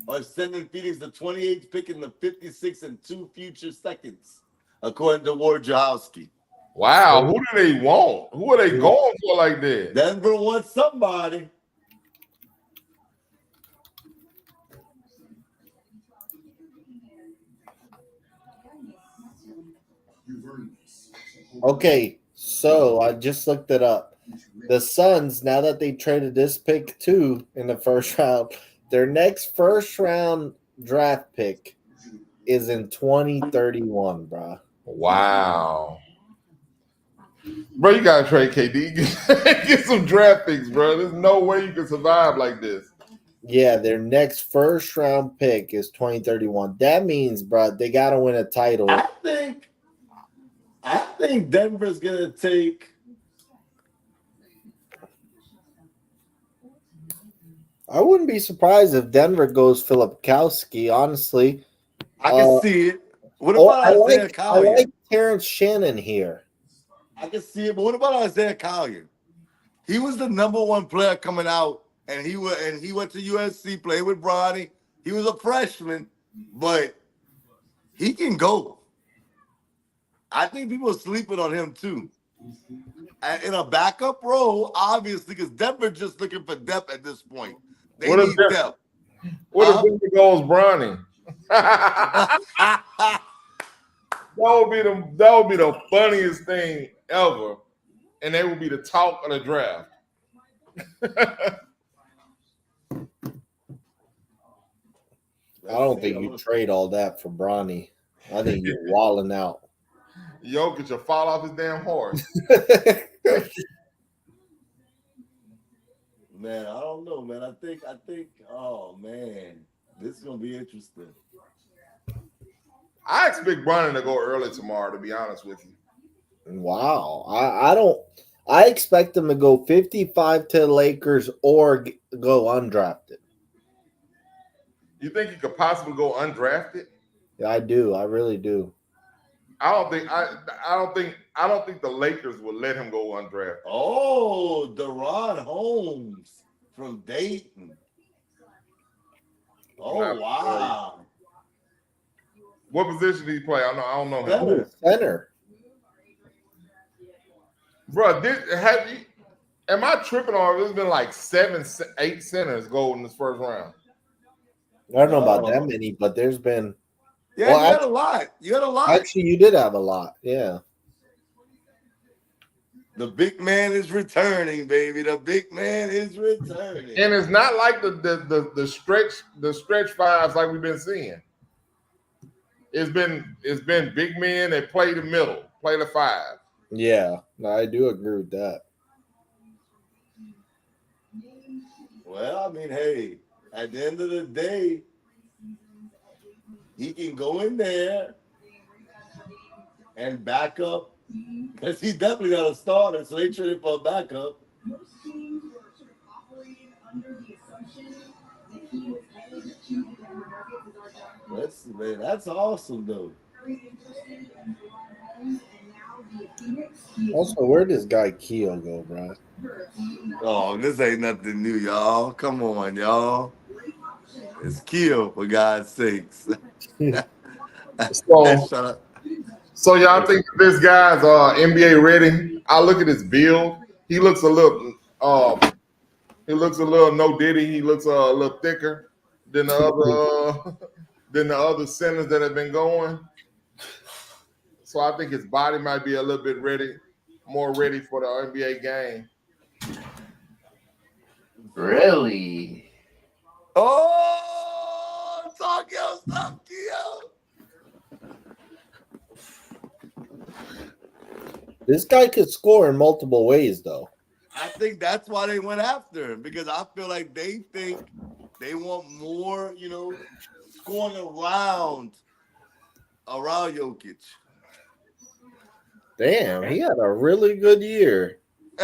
are sending Phoenix the 28th pick in the 56th and 2 future seconds, according to Wojciechowski. Wow, who do they want? Who are they going for like that? Denver wants somebody. Okay, so I just looked it up. The Suns, now that they traded this pick too in the first round, their next first round draft pick is in 2031, bro. Wow. Bro, you gotta trade KD. Get some draft picks, bro. There's no way you can survive like this. Yeah, their next first round pick is 2031. That means, bro, they gotta win a title. I think Denver's gonna take. I wouldn't be surprised if Denver goes Filipkowski, honestly. I can see it. What Oh, about Isaiah I Collier? like Terrence Shannon here. I can see it, but what about Isaiah Collier? He was the number 1 player coming out, and he went to USC, played with Bronny. He was a freshman, but he can go. I think people are sleeping on him too. And in a backup role, obviously, because Denver's just looking for depth at this point. They What if need Denver- depth. What if Denver goes Bronny? That would be the funniest thing ever, and they would be the talk of the draft. I don't think you trade all that for Bronny. I think you're walling out. Jokic will fall off his damn horse. Man, I don't know, man. I think, oh man, this is gonna be interesting. I expect Bronny to go early tomorrow, to be honest with you. Wow. I expect them to go 55 to the Lakers or go undrafted. You think he could possibly go undrafted? Yeah, I do. I really do. I don't think the Lakers would let him go undrafted. Oh, Deron Holmes from Dayton. Oh, wow. What position did he play? I don't know him. Center. Bro, am I tripping on? There's been like 7-8 centers go in this first round. I don't know about that many, but there's been. Yeah, Well, you had a lot. You had a lot. Actually, you did have a lot. Yeah. The big man is returning, baby. The big man is returning. And it's not like the stretch fives like we've been seeing. It's been big men that play the middle, play the 5. Yeah, I do agree with that. Well, I mean, hey, at the end of the day, he can go in there and back up because he definitely got a starter, so they traded for a backup. That's awesome, though. Also, where does Guy Keel go, bro? Oh, this ain't nothing new, y'all. Come on, y'all. It's Keel, for God's sakes. Shut up. So y'all think this guy's NBA ready? I look at his build. He looks a little no diddy. He looks a little thicker than the other centers that have been going. So I think his body might be a little bit more ready for the NBA game. Really? Oh, talk your stuff, Keo. This guy could score in multiple ways, though. I think that's why they went after him, because I feel like they think they want more, scoring around Jokic. Damn, he had a really good year.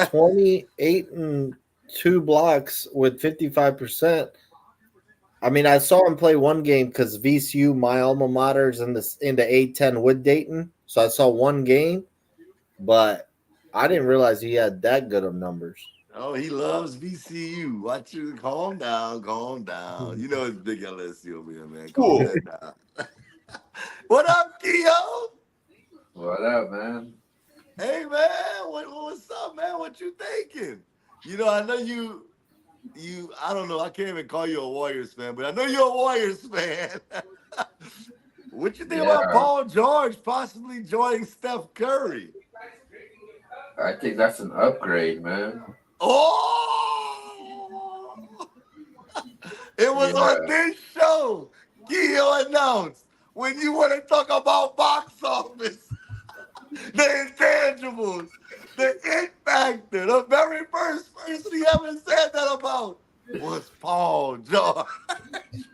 28 and 2 blocks with 55%. I mean, I saw him play one game because VCU, my alma mater, is in the A10 with Dayton. So I saw one game, but I didn't realize he had that good of numbers. Oh, he loves VCU. Watch you. Calm down. Calm down. You know it's big LSU over here, man. Calm Cool. that down. What up, Keo? What up, man? Hey, man. What's up, man? What you thinking? You know, I know you. I don't know. I can't even call you a Warriors fan, but I know you're a Warriors fan. What you think about Yeah. Paul George possibly joining Steph Curry? I think that's an upgrade, man. Oh! It was on this show. Gio announced when you want to talk about box office, the intangibles, the it factor, the very first person he ever said that about was Paul George.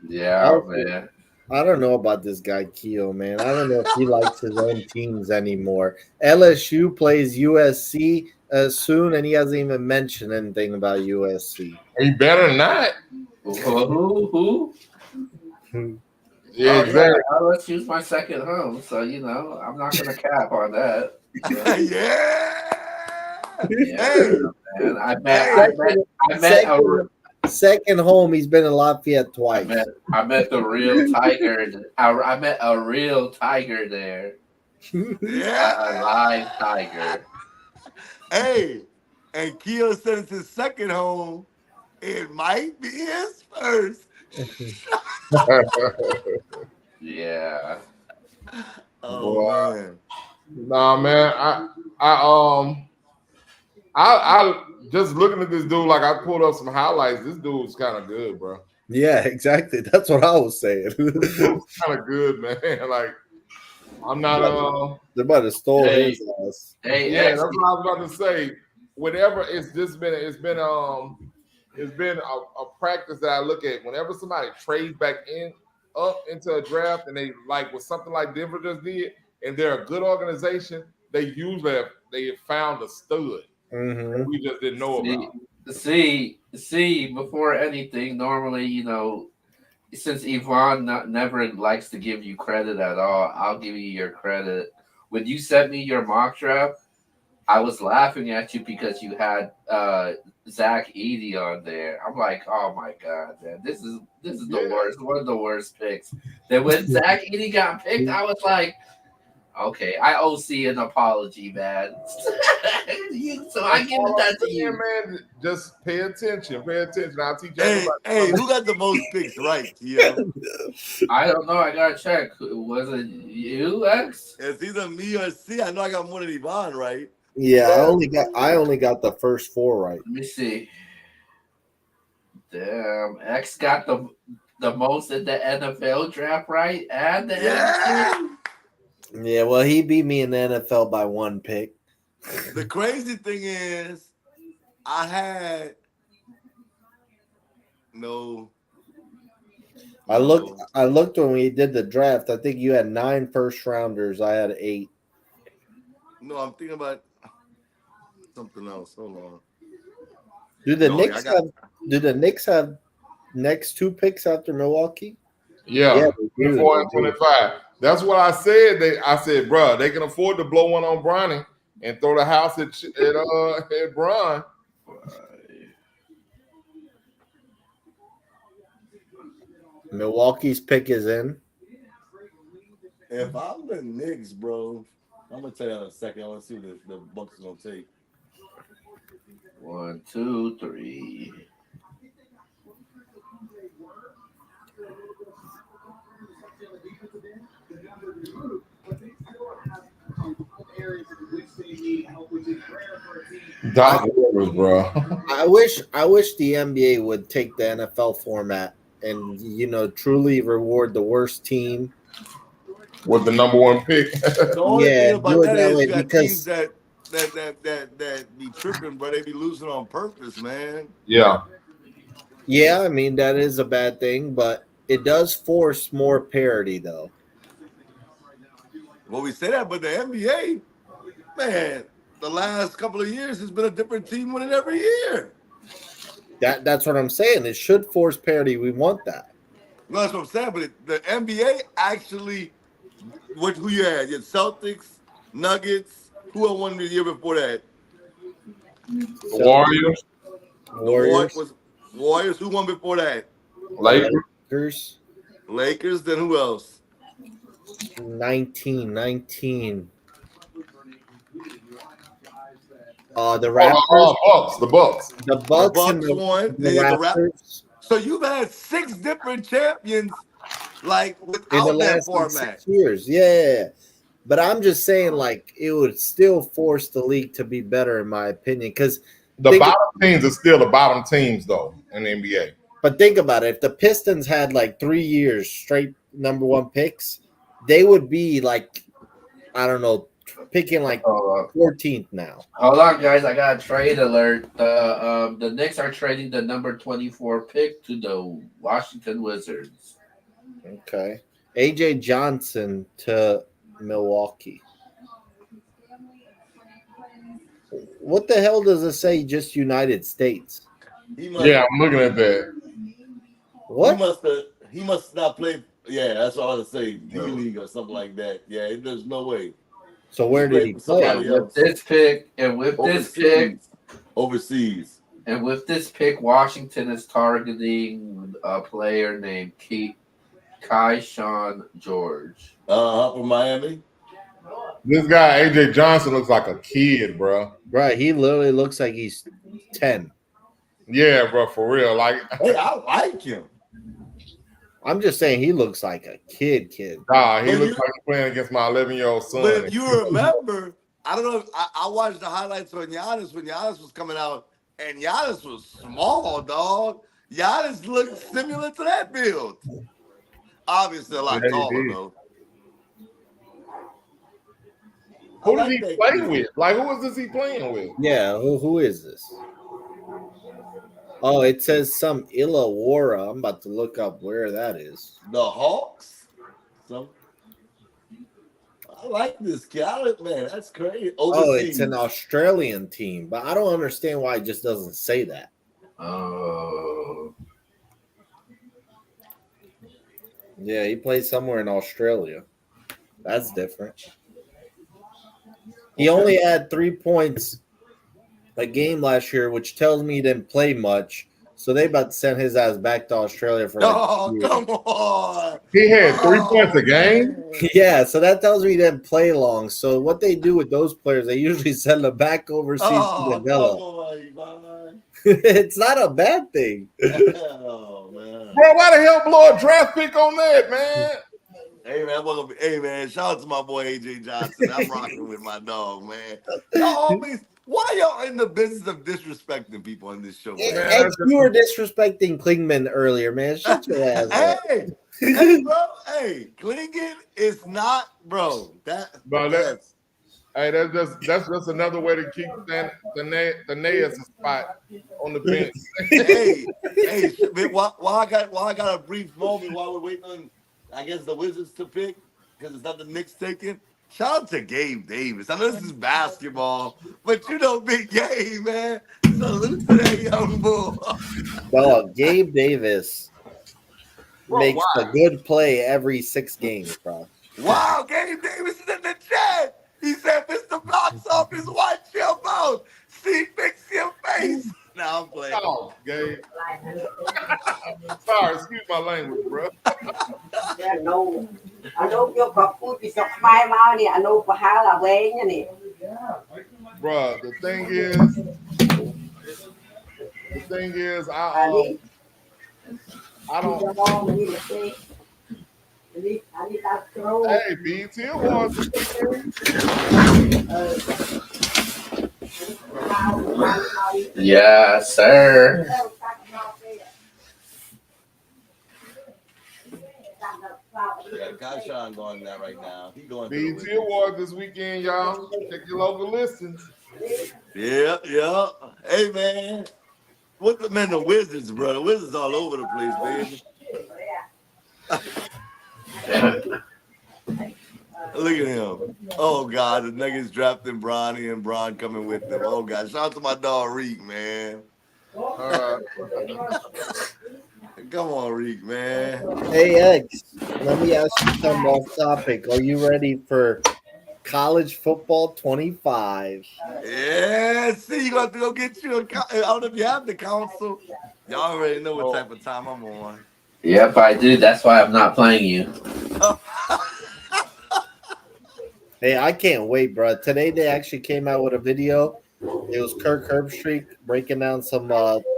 Yeah, man. I don't know about this guy, Keo, man. I don't know if he likes his own teams anymore. LSU plays USC soon, and he hasn't even mentioned anything about USC. He better not. Who? Yeah, exactly. Let's use my second home, so I'm not gonna cap on that. Yeah. Yeah, man. I met Second home, he's been in Lafayette twice. I met the real tiger. I met a real tiger there. Yeah. A live tiger. Hey, and Keo said it's his second home. It might be his first. Yeah. Oh man. Nah, man. I just looking at this dude, like I pulled up some highlights. This dude's kind of good, bro. Yeah, exactly. That's what I was saying. Kind of good, man. Like I'm not. They're about to stole his ass. Hey, Yeah, that's what I was about to say. Whenever it's been a practice that I look at. Whenever somebody trades back up into a draft, and they like with something like Denver just did, and they're a good organization, they usually have found a stud. Mm-hmm. We just didn't know about. See, before anything, normally, since Yvonne never likes to give you credit at all, I'll give you your credit. When you sent me your mock draft, I was laughing at you because you had Zach Edey on there. I'm like, oh my god, man, this is the worst, one of the worst picks. Then when Zach Edey got picked, I was like, okay, I owe C an apology, man. So I give that to you, man. Just pay attention. I'll teach you. Hey, who got the most picks right, Keo? I don't know. I gotta check. Was it you, X? It's either me or C. I know I got more than Yvonne right. Yeah, I only got the first 4 right. Let me see. Damn, X got the most in the NFL draft right, and the Yeah. Yeah, well, he beat me in the NFL by 1 pick. The crazy thing is, I had no. I looked when we did the draft. I think you had 9 first rounders. I had 8. No, I'm thinking about something else. Hold on. Do the Knicks have next 2 picks after Milwaukee? Yeah, 24 and 25. That's what I said. I said, bro, they can afford to blow one on Bronny and throw the house at Bron. Milwaukee's pick is in. If I'm the Knicks, bro, I'm gonna tell you in a second. I want to see what the Bucks are gonna take. 1, 2, 3. Doc Rivers, bro. I wish the NBA would take the NFL format and truly reward the worst team with the number 1 pick. The only thing about that is you got because teams that be tripping, but they be losing on purpose, man. Yeah. Yeah, I mean that is a bad thing, but it does force more parity, though. Well, we say that, but the NBA, man, the last couple of years, it's been a different team winning every year. That's what I'm saying. It should force parity. We want that. No, that's what I'm saying. But the NBA actually, who you had? Your Celtics, Nuggets. Who won the year before that? The Warriors, Warriors. Who won before that? Lakers. Lakers. Then who else? 19. The Raptors. The Bucks. The Bucks and won. the Raptors. So you've had 6 different champions, like In without the that last format. 6 years. Yeah. But I'm just saying, like, it would still force the league to be better, in my opinion. Because the bottom teams are still the bottom teams, though, in the NBA. But think about it. If the Pistons had like 3 years straight #1 picks, they would be like, I don't know, picking like 14th now. Hold on, guys. I got a trade alert. The Knicks are trading the number 24 pick to the Washington Wizards. Okay. AJ Johnson to Milwaukee. What the hell does it say? Just United States. Yeah, I'm looking at that. What? He must not play. Yeah, that's all I was say. D League or something like that. Yeah, there's no way. So where did he play? With this pick, overseas. And with this pick, Washington is targeting a player named Keyshawn George. From Miami. This guy AJ Johnson looks like a kid, bro. Right, he literally looks like he's 10. Yeah, bro, for real. Like, hey, I like him. I'm just saying he looks like a kid. Nah, he looks like he's playing against my 11-year-old son. But if you remember, I don't know. I watched the highlights on Giannis when Giannis was coming out, and Giannis was small, dog. Giannis looked similar to that build. Obviously, a lot taller though. Who did he play with? Like, who is this he playing with? Yeah, who is this? Oh, it says some Illawarra. I'm about to look up where that is. The Hawks? I like this kid. Man, that's crazy. Overseas. Oh, it's an Australian team, but I don't understand why it just doesn't say that. Oh. Yeah, he plays somewhere in Australia. That's different. He only had 3 points a game last year, which tells me he didn't play much. So they about to send his ass back to Australia for like come on. He had 3 points a game? Yeah, so that tells me he didn't play long. So what they do with those players, they usually send them back overseas to develop. It's not a bad thing. Oh, man. Bro, why the hell blow a draft pick on that, man? Hey man, shout out to my boy AJ Johnson. I'm rocking with my dog, man. Why y'all in the business of disrespecting people on this show? Man? You were disrespecting Klingman earlier, man. Shut your ass up. Hey, bro. Hey, Klingman is not, bro. That's just another way to keep the Nayas spot on the bench. hey, while I got a brief moment while we're waiting on, I guess, the Wizards to pick, because it's not the Knicks taking. Shout out to Gabe Davis. I know this is basketball, but you know, big Gabe, man. Salute to that young bull. Dog, Gabe Davis makes a good play every 6 games, bro. Wow, Gabe Davis is in the chat. He said, Mr. Box Office, watch your mouth. See, fix your face. Now I'm playing. Oh, Gabe. Sorry, excuse my language, bro. Bro, the thing is, I don't. Hey, BT Awards. Yeah, sir. Yeah, Keyshawn going that right now. He going BT Awards this weekend, y'all. Check your local listings. Yeah. Hey, man. What the man, the Wizards, bro? The Wizards all over the place, baby. Look at him. Oh God, the Nuggets drafting Bronny and Bron coming with them. Oh God, shout out to my dog Reek, man. Come on, Reek, man. Hey X, let me ask you something off topic. Are you ready for college football 25? Yeah, see, you got to go get you a. I don't know if you have the council. Y'all already know what type of time I'm on. Yep, I do. That's why I'm not playing you. Hey, I can't wait, bro. Today they actually came out with a video. It was Kirk Herbstreit breaking down some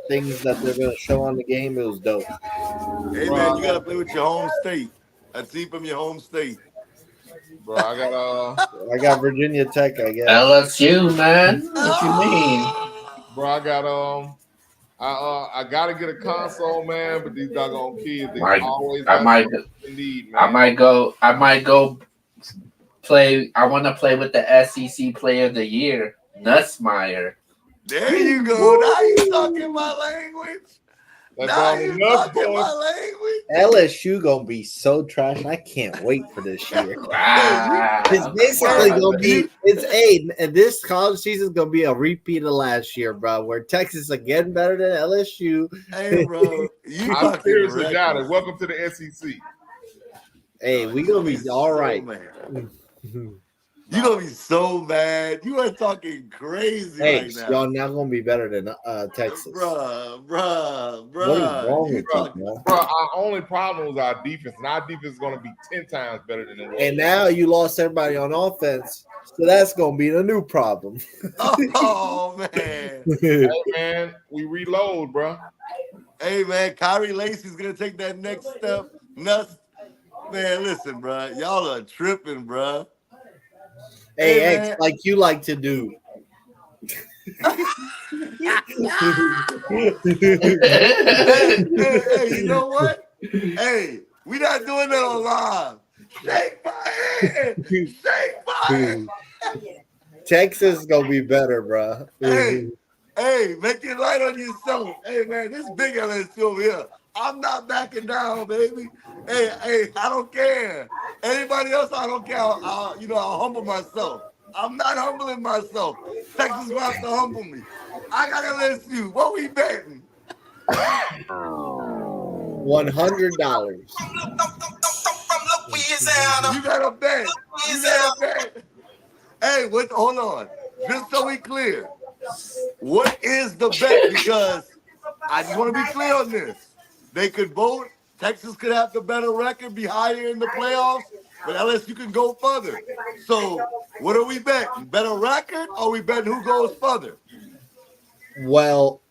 things that they're gonna show on the game. It was dope. Hey man, you gotta play with your home state. A team from your home state. Bro, I I got Virginia Tech, I guess. LSU, man. What you mean? I gotta get a console, man. But these doggone kids, they Mike, always I might, need, man. I might go play. I want to play with the SEC Player of the Year, Nussmeyer. There you go. Now you talking my language. That's Now all you enough, talking boy. my language. LSU gonna be so trash. I can't wait for this year. It's basically gonna be and this college season is gonna be a repeat of last year, bro. Where Texas again better than LSU. Hey, bro, you I'm fucking seriously down it. reckless. Welcome to the SEC. Hey, we gonna be all right. You gonna be so mad. You are talking crazy Hey, right now. y'all now gonna be better than Texas. Bruh. What is wrong You with you, talking- bro? Bro, our only problem was our defense, and our defense is going to be 10 times better than it was. And now you lost everybody on offense, so that's gonna be the new problem. Oh man. Hey, man, we reload, bro. Hey man, Kyrie Lacey's gonna take that next step. Nuts. Man, listen, bro. Y'all are tripping, bro. Hey, Hey, X, man. like you like to do. Hey, you know what? Hey, we not doing that on live. Shake my hand. Shake my hand. Texas is gonna be better, bro. Hey, make it light on yourself. Hey, man, this big LSU over here. I'm not backing down, baby. Hey, I don't care. Anybody else, I don't care. I'll humble myself. I'm not humbling myself. Texas will have to humble me. I got LSU. What we betting? $100. You got to bet. You got to bet. Hey, hold on. Just so we clear. What is the bet? Because I just want to be clear on this. They could vote. Texas could have the better record, be higher in the playoffs, but LSU can go further. So what are we betting? Better record, or we betting who goes further? Well,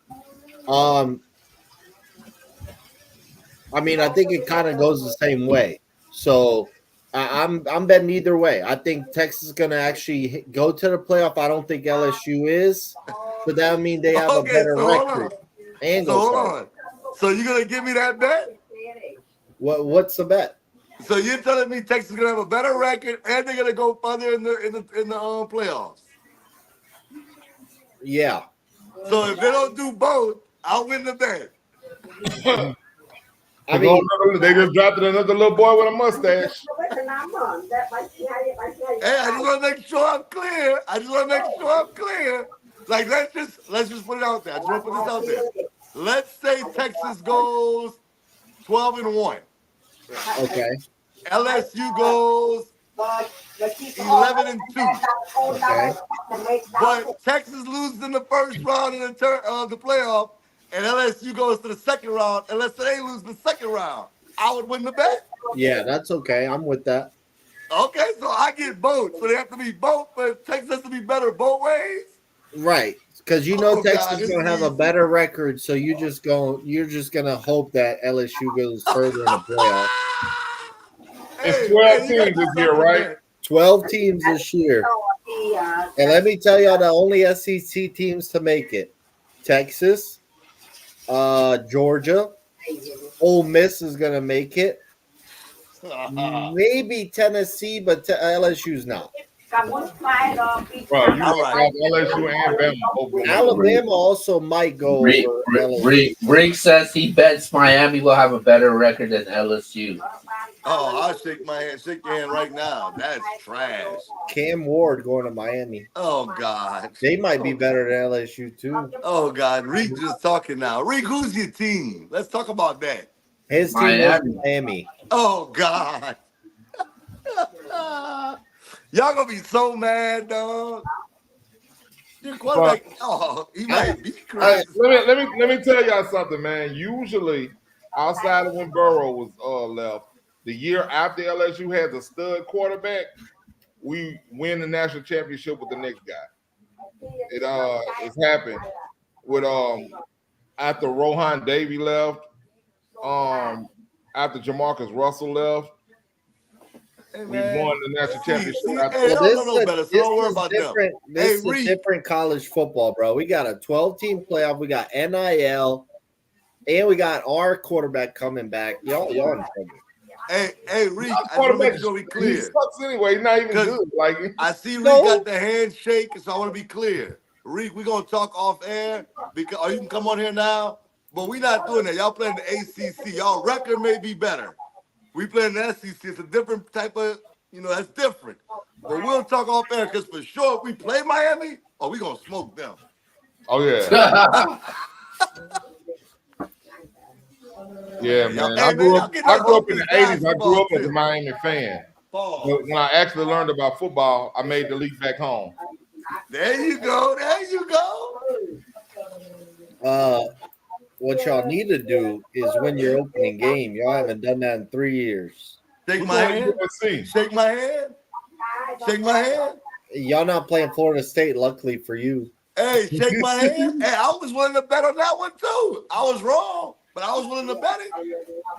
I mean, I think it kind of goes the same way. So I'm betting either way. I think Texas is going to actually go to the playoff. I don't think LSU is, but that would mean they have a better record. And So go hold further. on. So you're gonna give me that bet? What's the bet? So you're telling me Texas is gonna have a better record and they're gonna go further in the playoffs? Yeah. So if they don't do both, I'll win the bet. I mean, They just drafted another little boy with a mustache. Hey, I just want to make sure I'm clear. Like let's just put it out there. I just want to put this out there. Let's say Texas goes 12-1. okay. LSU goes 11-2. Okay. But Texas loses in the first round of the playoff, and LSU goes to the second round. And let's say they lose the second round, I would win the bet. Yeah, that's okay. I'm with that. Okay, so I get both. So they have to be both, but Texas has to be better both ways. Right. Because you know Oh, Texas God, is this gonna have a is- better record, so you're just gonna hope that LSU goes further in the playoff. It's 12 you got teams this to year, stop right? that. 12 teams this year. And let me tell y'all the only SEC teams to make it. Texas, Georgia, Ole Miss is gonna make it. Maybe Tennessee, but LSU's not. Bro, you All might right. have LSU and Bama. Both of them. Alabama also might go over LSU. Rick says he bets Miami will have a better record than LSU. Oh, I'll shake my hand, shake your hand right now. That's trash. Cam Ward going to Miami. Oh God. They might be better than LSU too. Oh God. Reek just talking now. Reek, who's your team? Let's talk about that. His team is Miami. Oh God. Y'all gonna be so mad, dog. Your quarterback, he might be Hey, crazy. let me tell y'all something, man. Usually, outside of when Burrow was left, the year after LSU had the stud quarterback, we win the national championship with the next guy. It's happened with after Rohan Davey left, after Jamarcus Russell left, Hey, we man. won the national championship. Hey, after- y'all don't know better, so don't worry about them. different. This Hey, is Reek. different college football, bro. We got a 12-team playoff. We got NIL, and we got our quarterback coming back. Y'all in trouble. Hey, Reek, Our I just want to make sure we he clear. sucks anyway. He's not even 'Cause good. Like I see Reek No. got the handshake, so I want to be clear. Reek, we're gonna talk off air because or you can come on here now, but we're not doing that. Y'all playing the ACC. Y'all record may be better. We playing the SEC. It's a different type of, that's different. But we'll talk off air because for sure if we play Miami, we gonna smoke them. oh yeah. Yeah, man. Hey, I man, grew y'all up. get I us grew off up in the this '80s. I basketball grew up as a tip. Miami fan. Pause. But when I actually learned about football, I made the leap back home. There you go. There you go. What y'all need to do is win your opening game. Y'all haven't done that in 3 years. Shake We my going to hand. USC. Shake my hand. Shake my hand. Y'all not playing Florida State, luckily for you. Hey, shake my hand. Hey, I was willing to bet on that one too. I was wrong, but I was willing to bet it.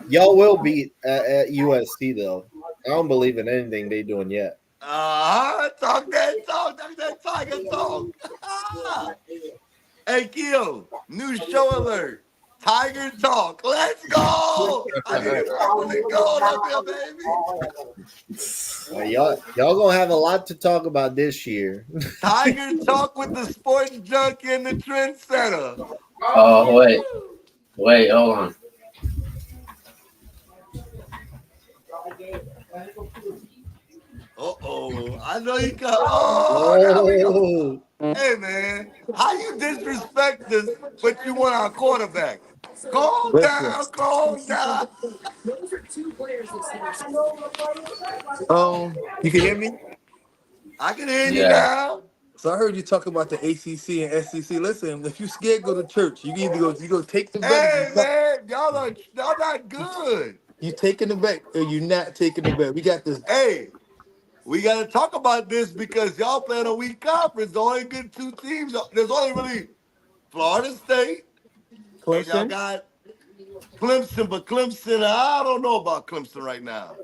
Y'all will beat at USC though. I don't believe in anything they doing yet. Talk that Tiger talk. Hey, Keo, new show alert. Tiger Talk. Let's go. I need to probably go up here, baby. Y'all gonna have a lot to talk about this year. Tiger Talk with the sports junkie and the trendsetter. Oh, wait, hold on. I know you got. There we go. Oh, Hey, man, how you disrespect us, but you want our quarterback? Calm down, calm down. You can hear me? I can hear you Yeah. now. So I heard you talk about the ACC and SEC. Listen, if you scared, go to church. You either go take the bet. Hey, man, y'all not good. You taking the bet or you not taking the bet. We got this. Hey, we got to talk about this because y'all playing a weak conference. The only good two teams, there's only really Florida State, and y'all Clemson. got Clemson, but Clemson, I don't know about Clemson right now.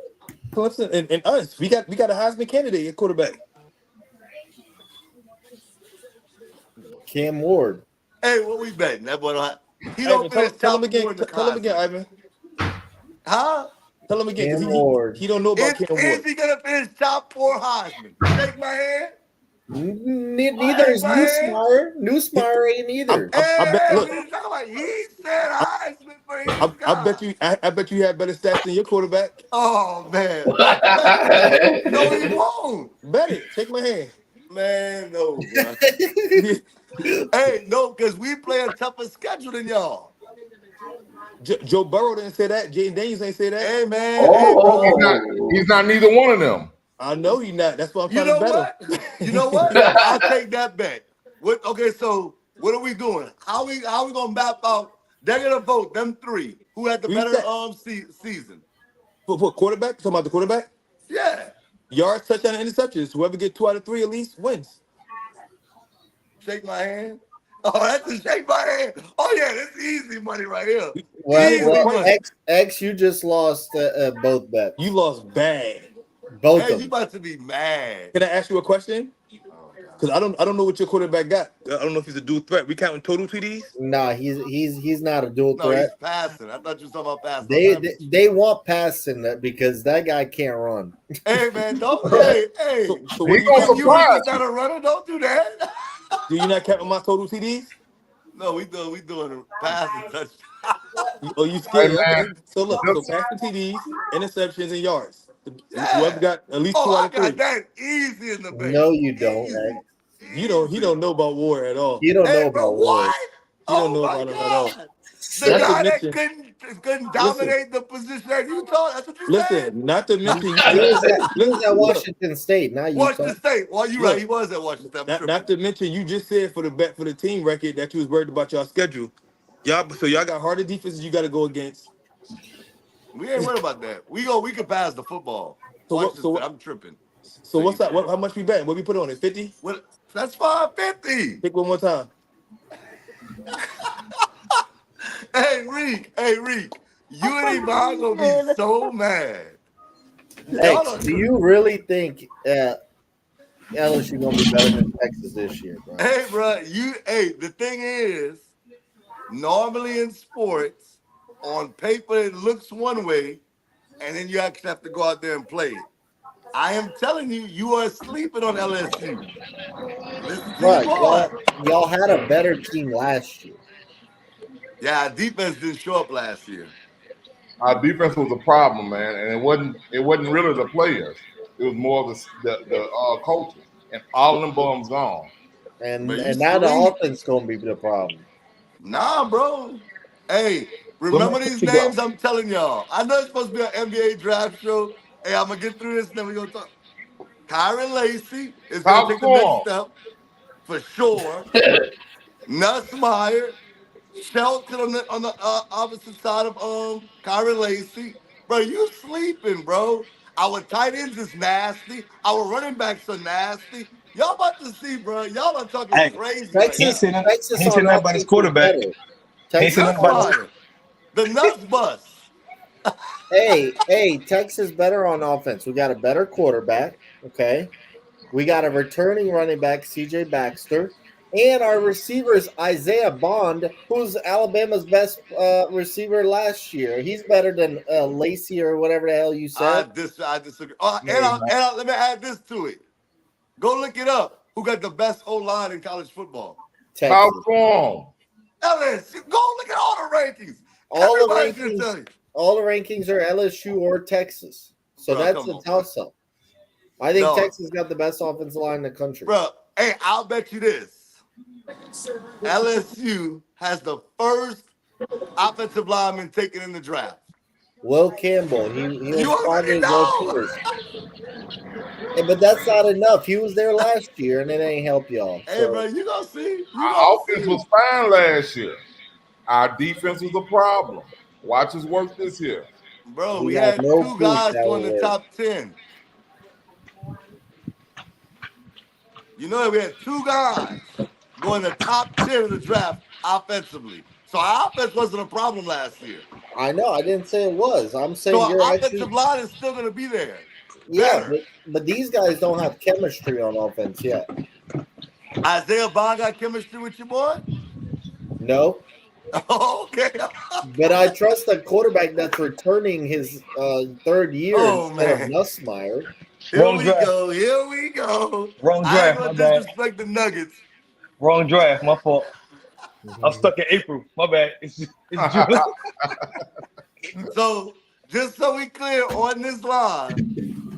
Clemson and us. We got a Heisman candidate at quarterback. Cam Ward. Hey, what we betting? That boy he Ivan, don't finish tell him top again. four in the Tell him again, Heisman. Ivan. Huh? Tell him again. 'Cause Cam Ward. he don't know about Cam Is Ward. he gonna finish top four Heisman? Shake my hand. Neither is Newsmeyer. Newsmeyer ain't either. I bet. Hey, Look, what are you talking about? He said Heisman for his I guy. bet you. I bet you have better stats than your quarterback. Oh man. No, he won't. Bet it. Take my hand. Man, no, bro. Hey, no, because we play a tougher schedule than y'all. Joe Burrow didn't say that. Jaden Daniels ain't say that. Hey, man. Hey, bro. He's not neither one of them. I know he's not. That's why I'm You trying know to bet what? him. You know what? I'll take that bet. Okay, so what are we doing? How we gonna map out? They're gonna vote them three who had the Who's better that? season. For quarterback? Talking about the quarterback? Yeah. Yards, touchdown, and interceptions. Whoever get 2 out of 3 at least wins. Shake my hand. Oh, that's a shake my hand. Oh yeah, that's easy money right here. Well, money. X, you just lost both bets. You lost bad. Both Hey, of you them. about to be mad. Can I ask you a question? Because I don't know what your quarterback got. I don't know if he's a dual threat. We counting total TDs? Nah, he's not a dual No, he's threat. passing. I thought you were talking about passing. They want passing because that guy can't run. Hey man, don't hey. So what He do gonna you You surprise was not a runner. Don't do that. do you not count my total TDs? No, we doing a passing touchdown. Oh, you Hey scared? Okay. man, So look, so just pass the TDs, interceptions, and yards. Whoever Yeah. got at least Oh, two out I of got three. that easy in the bank. No, you don't. Easy. He don't know about war at all. You don't Hey, know bro, about Ward. what? He don't Oh know my about him at all. God. The Not to guy that mention, couldn't listen, dominate the position at Utah. That's what you said. listen. Not to mention, He was at look, Washington State, not Utah. Washington State. Well, you're right. He was at Washington State. I'm not tripping. to mention, you just said for the team record that you was worried about y'all schedule. Y'all got harder defenses you got to go against. We ain't worried about that. We can pass the football. So what? Washington So State. what? I'm tripping. So what's that? How much we betting? What we put on it? 50? What? That's 550. Pick one more time. Hey, Reek. You and Ivan gonna be so mad. Y'all X, are do you really think LSU gonna be better than Texas this year, bro? Hey, bro, the thing is, normally in sports, on paper it looks one way, and then you actually have to go out there and play it. I am telling you, you are sleeping on LSU. Listen to your Right, boy. y'all had a better team last year. Yeah, our defense didn't show up last year. our defense was a problem, man, and it wasn't really the players. It was more of the coaches, and all of them bums gone. And But you now the sleep. offense gonna be the problem. Nah, bro. Hey, Where remember my these picture go? names I'm telling y'all. I know it's supposed to be an NBA draft show. Hey, I'm gonna get through this, and then we're gonna talk. Kyron Lacey is gonna Top take the next form. step for sure. Nussmeyer, Shelton on the opposite side of Kyron Lacey. Bro, you sleeping, bro. Our tight ends is nasty. Our running backs are nasty. Y'all about to see, bro. Y'all are talking Hey, crazy right he ain't now. saying nothing. He Texas ain't on saying nothing about his offense is quarterback. better. He ain't Texas saying nothing about his. Nussmeyer, the nuts bust. Hey, Texas better on offense. We got a better quarterback. Okay. We got a returning running back, CJ Baxter. And our receiver is Isaiah Bond, who's Alabama's best receiver last year. He's better than Lacey or whatever the hell you said. I disagree. Oh, No, he's not. let me add this to it. Go look it up. Who got the best O line in college football? Top Texas. form. LSU. Go look at all the rankings. All the Everybody's gonna tell rankings, you. all the rankings are LSU or Texas. So Bro, that's come a on, toss up. I think No. Texas got the best offensive line in the country. Bro, hey, I'll bet you this. LSU has the first offensive lineman taken in the draft. Will Campbell, he You was already Padres World know. Tours. Hey, but that's not enough. He was there last year, and it ain't help y'all. Hey, So bro, you gonna see. Our offense was fine last year. Our defense was a problem. Watch us work this year. Bro, we we have had no two proof guys that go in will the work. top 10. You know that we had two guys go in the top 10 of the draft offensively. So our offense wasn't a problem last year. I know. I didn't say it was. I'm So saying our you're offensive actually line is still gonna be there. yeah, Better. but these guys don't have chemistry on offense yet. Isaiah Bond got chemistry with your boy? No, Okay. but I trust a quarterback that's returning his third year Oh instead of man. Nussmeyer. Here Wrong we draft. go. Here we go. Wrong I ain't draft. My gonna bad. disrespect the Nuggets. Wrong draft. My fault. I'm stuck in April. My bad. It's June. So just so we clear on this line,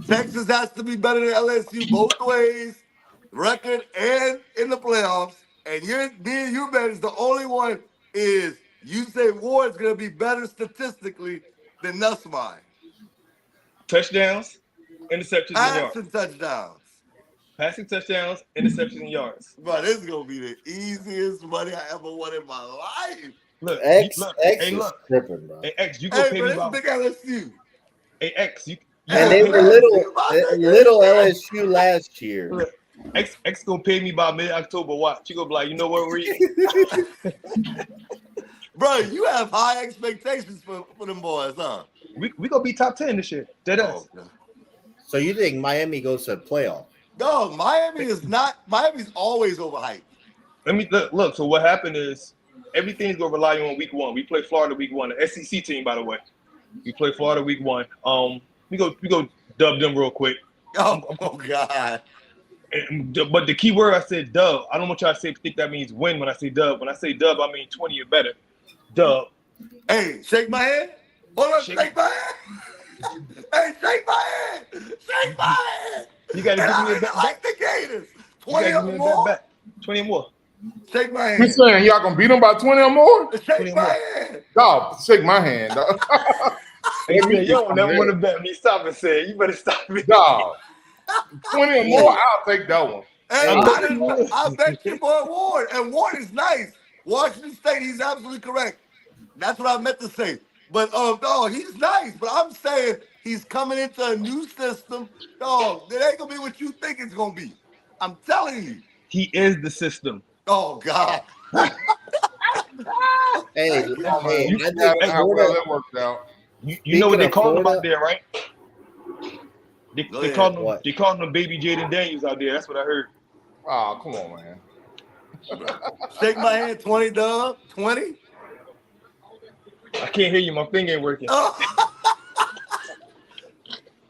Texas has to be better than LSU both ways, record and in the playoffs. And me and you, man, is the only one is you say Ward's gonna be better statistically than Nussmeyer. Touchdowns, interceptions, and yards. Passing touchdowns. Passing touchdowns, interceptions, and yards. Bro, this is gonna be the easiest money I ever won in my life. Look, X look, X hey, is look, tripping, bro. hey X, you gonna Hey, pay bro, me this is about. big LSU. Hey X, you And gonna they pay were me. little LSU last year. Look, X gonna pay me by mid-October. Watch, you gonna be like, you know what, Reed? Bro, you have high expectations for them boys, huh? We gonna be top 10 this year. Dead Oh, us. God. So you think Miami goes to the playoff? No, Miami's always overhyped. Let me look. So what happened is everything's gonna rely on week one. We play Florida week one, the SEC team, by the way. We play Florida week one. We go dub them real quick. Oh God. But the key word I said dub. I don't want y'all to think that means win when I say dub. When I say dub, I mean 20 or better. Dub. Hey, shake my hand. Hold on, Shake- shake my hand. Hey, shake my hand. Shake my hand. You gotta And give me I a bet like the Gators. You gotta 20 give me or a bet more. back. 20 or more. Shake my You hand. saying y'all gonna beat them by 20 or more? Shake 20 my more. hand. Dog, shake my hand, dog. Hey, Let me man, you get don't some never of want to that. bet me. Stop and say it. You better stop me. Dog, 20 or more, I'll take that one. Hey, I'm I, looking didn't, for I bet you boy Ward. And Ward is nice. Washington State, he's absolutely correct. That's what I meant to say. But dog, he's nice. But I'm saying he's coming into a new system. Dog, it ain't gonna be what you think it's gonna be. I'm telling you. He is the system. Oh God. Hey, Thank you. hey, You, I Yeah, think hey, how well Florida. that worked out. you know what Speaking they of call him Florida, out there, right? Go They ahead. called him Baby Jaden Daniels out there. That's what I heard. Oh, come on, man. Shake my hand, 20 dub. 20? I can't hear you. My thing ain't working. Oh.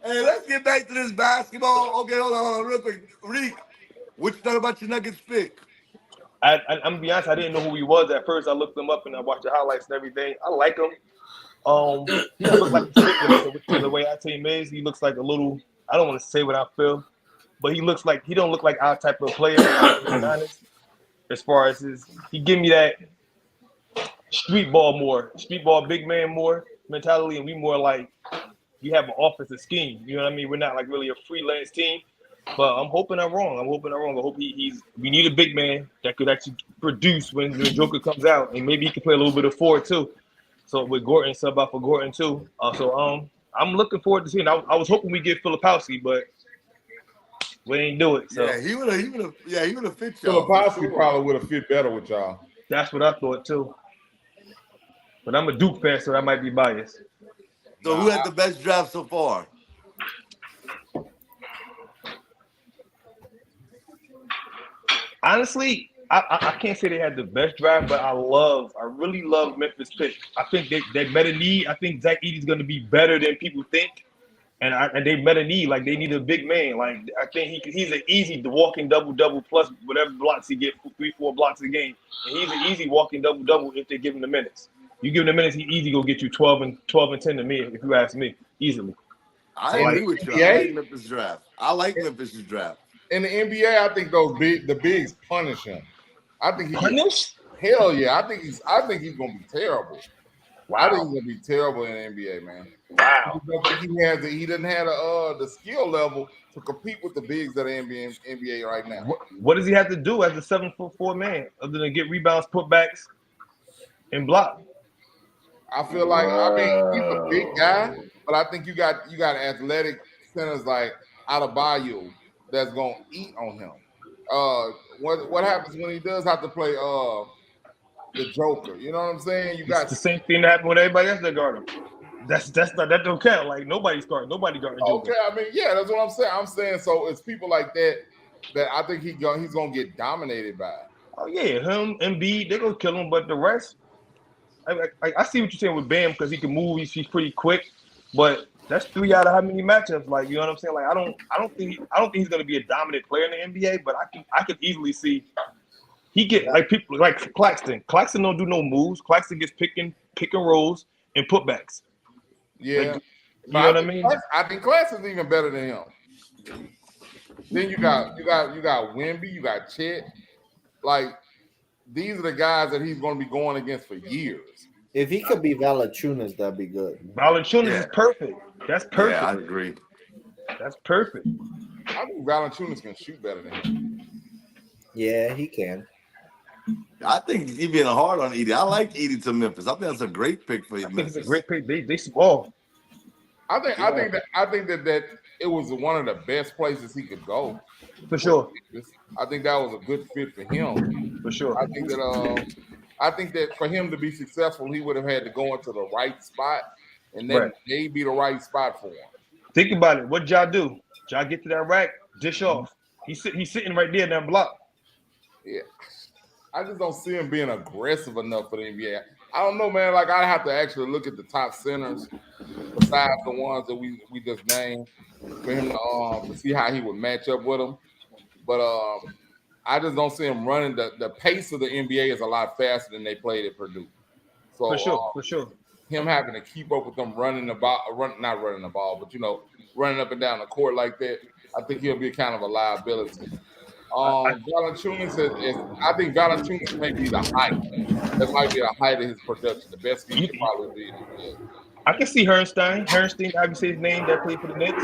Hey, let's get back to this basketball. Okay, hold on, real quick. Reek, what you thought about your Nuggets pick? I'm gonna be honest. I didn't know who he was at first. I looked him up and I watched the highlights and everything. I like him. He don't look like he's fit to the way our team is. He looks like a little. I don't want to say what I feel, but he don't look like our type of player. To be honest, as far as he give me that street ball big man more mentality, and we more like we have an offensive scheme. You know what I mean? We're not like really a freelance team. But I'm hoping I'm wrong. I hope we need a big man that could actually produce when the Joker comes out, and maybe he can play a little bit of forward too. So with Gordon, sub out for Gordon too. I'm looking forward to seeing. I was hoping we get Filipowski, but we ain't do it. So Yeah, he would have fit y'all. for Filipowski sure. probably would have fit better with y'all. that's what I thought too. But I'm a Duke fan, so I might be biased. So who had the best draft so far? Honestly, I can't say they had the best draft, but I really love Memphis pick. I think they better need. I think Zach Edey's going to be better than people think, and they better need like they need a big man. Like I think he's an easy walking double plus whatever blocks he get 3-4 blocks a game, and he's an easy walking double if they give him the minutes. You give him the minutes, he easy go get you 12 and 10 to me if you ask me easily. I So, agree with you. I like Memphis draft. I like Memphis' draft. In the NBA, I think the bigs punish him. I think he Punish? Hell yeah. I think he's gonna be terrible. Wow. I think he's gonna be terrible in the NBA, man. Wow. I don't think he doesn't have the skill level to compete with the bigs that are in the NBA right now. What does he have to do as a 7'4" man other than get rebounds, putbacks, and block? I feel like he's a big guy, but I think you got athletic centers like Adebayo that's gonna eat on him. What happens when he does have to play the Joker? You know what I'm saying? You got It's the same thing that happened with everybody else that guard him. That don't count. Like nobody guarding Joker. okay. I mean, yeah, that's what I'm saying. I'm saying so it's people like that I think he's gonna get dominated by. Oh yeah, him, Embiid, they're gonna kill him, but the rest. I see what you're saying with Bam because he can move. He's pretty quick, but that's 3 out of how many matchups? Like you know what I'm saying? Like I don't think he's gonna be a dominant player in the NBA, but I could easily see he get like people like Claxton. Claxton don't do no moves. Claxton gets pick and rolls and putbacks. Yeah, Like, you know what I mean? I think Claxton's even better than him. Then you got Wemby, you got Chet. Like these are the guys that he's going to be going against for years. if he could be Valanciunas, that'd be good. Valanciunas is perfect. That's perfect. Yeah, I agree. That's perfect. I think Valanciunas can shoot better than him. Yeah, he can. I think he's being hard on Edey. I like Edey to Memphis. I think that's a great pick for I think Memphis. it's a great pick. They small. I think that it was one of the best places he could go. For sure. I think that was a good fit for him. For sure. I think that for him to be successful, he would have had to go into the right spot, and that may be the right spot for him. Think about it. What Ja do? Ja get to that rack, dish off. He's sitting right there in that block. Yeah. I just don't see him being aggressive enough for the NBA. I don't know, man. Like I have to actually look at the top centers besides the ones that we just named for him to see how he would match up with them. But I just don't see him running. The pace of the NBA is a lot faster than they played at Purdue. So for sure. him having to keep up with them running the ball, not running the ball, but running up and down the court like that, I think he'll be kind of a liability. Valanciunas I think Valanciunas may be the height. That might be the height of his production. The best he could probably be in the NBA. I can see Herrnstein. Herrnstein, I can say his name that played for the Knicks.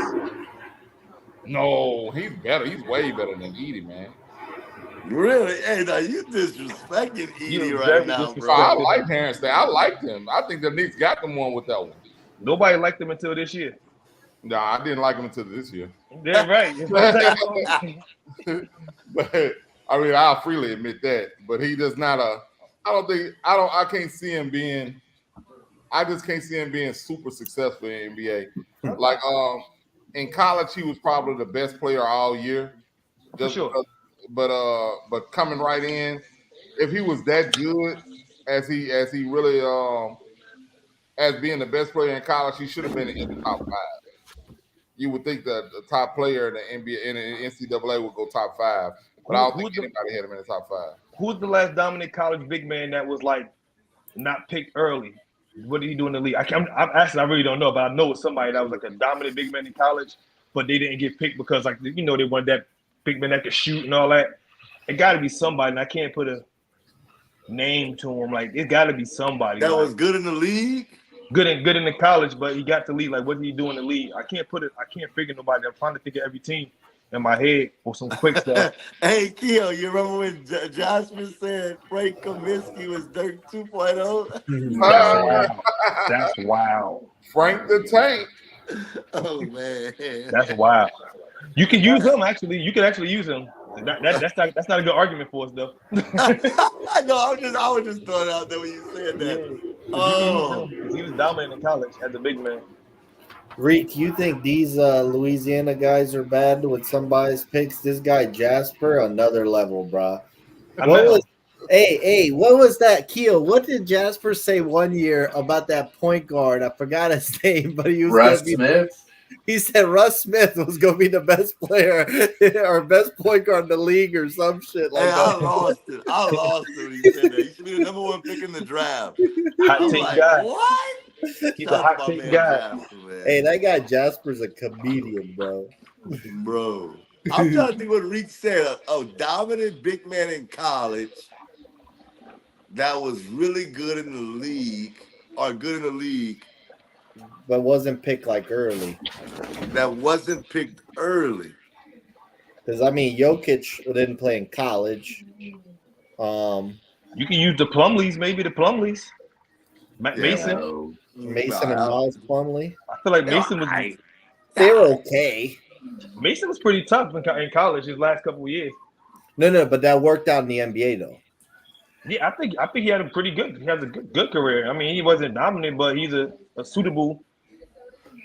No, he's better. He's way better than Edie, man. Really? Hey, now you disrespecting Edie right very now, So bro. I like Harrenstein. I liked him. I think the Knicks got them one with that one. Nobody liked him until this year. Nah, I didn't like him until this year. Yeah, right. But I mean, I'll freely admit that. But he does not. I can't see him being. I just can't see him being super successful in NBA. Like in college, he was probably the best player all year. For sure. But coming right in, if he was that good as he really as being the best player in college, he should have been in the top 5. You would think that the top player in the NBA in the NCAA would go top 5, but I don't think anybody had him in the top 5. Who's the last dominant college big man that was like not picked early? What did he do in the league? I really don't know, but I know it's somebody that was like a dominant big man in college, but they didn't get picked because they wanted that big man that could shoot and all that. It got to be somebody, and I can't put a name to him. Like it got to be somebody that was good in the league. Good in the college, but he got to lead. Like what did he do in the league? I can't figure nobody. I'm trying to think of every team in my head for some quick stuff. Hey, Keo, you remember when Jasper said Frank Kaminsky was Dirk 2.0? That's wild. Frank the Tank. Oh man, that's wild. You can use him actually. You can actually use him. That's not a good argument for us though. I know. I was just throwing it out there when you said that. Yeah. He was dominant in college as a big man. Reek, you think these Louisiana guys are bad with some biased picks? This guy Jasper, another level, bro. What was that, Keo? What did Jasper say one year about that point guard? I forgot his name, but he was Russ Smith. He said Russ Smith was going to be the best player or best point guard in the league or some shit like that. I lost it when he said that. He should be the number 1 pick in the draft. Hot take guy. What? He's a hot take guy. Jasper, hey, that guy Jasper's a comedian, bro. Bro. I'm trying to think what Reek said. A dominant big man in college that was really good in the league but wasn't picked like early. That wasn't picked early. Because I mean, Jokic didn't play in college. You can use the Plumlees, maybe the Plumlees. Mason and Miles Plumlee. I feel like Mason was. They're okay. Mason was pretty tough in college his last couple of years. No, but that worked out in the NBA though. Yeah, I think he had a pretty good. He has a good career. I mean, he wasn't dominant, but he's a suitable.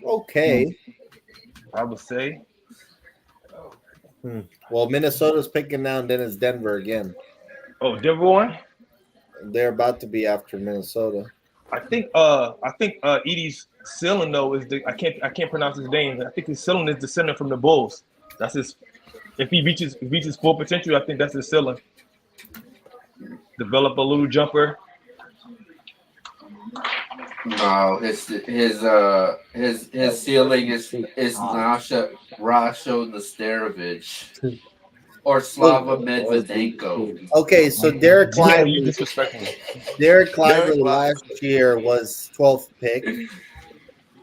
Okay, I would say. Well, Minnesota's picking now, and then it's Denver again. Oh, Denver one? They're about to be after Minnesota. I think Edie's ceiling though is I can't pronounce his name. I think his ceiling is descendant from the Bulls. That's his. If he reaches full potential, I think that's his ceiling. Develop a little jumper. No, his ceiling is Rasho Nesterovic or Slava Medvedenko. Okay, so Derek Lively. You disrespecting him. Derek Lively last year was 12th pick.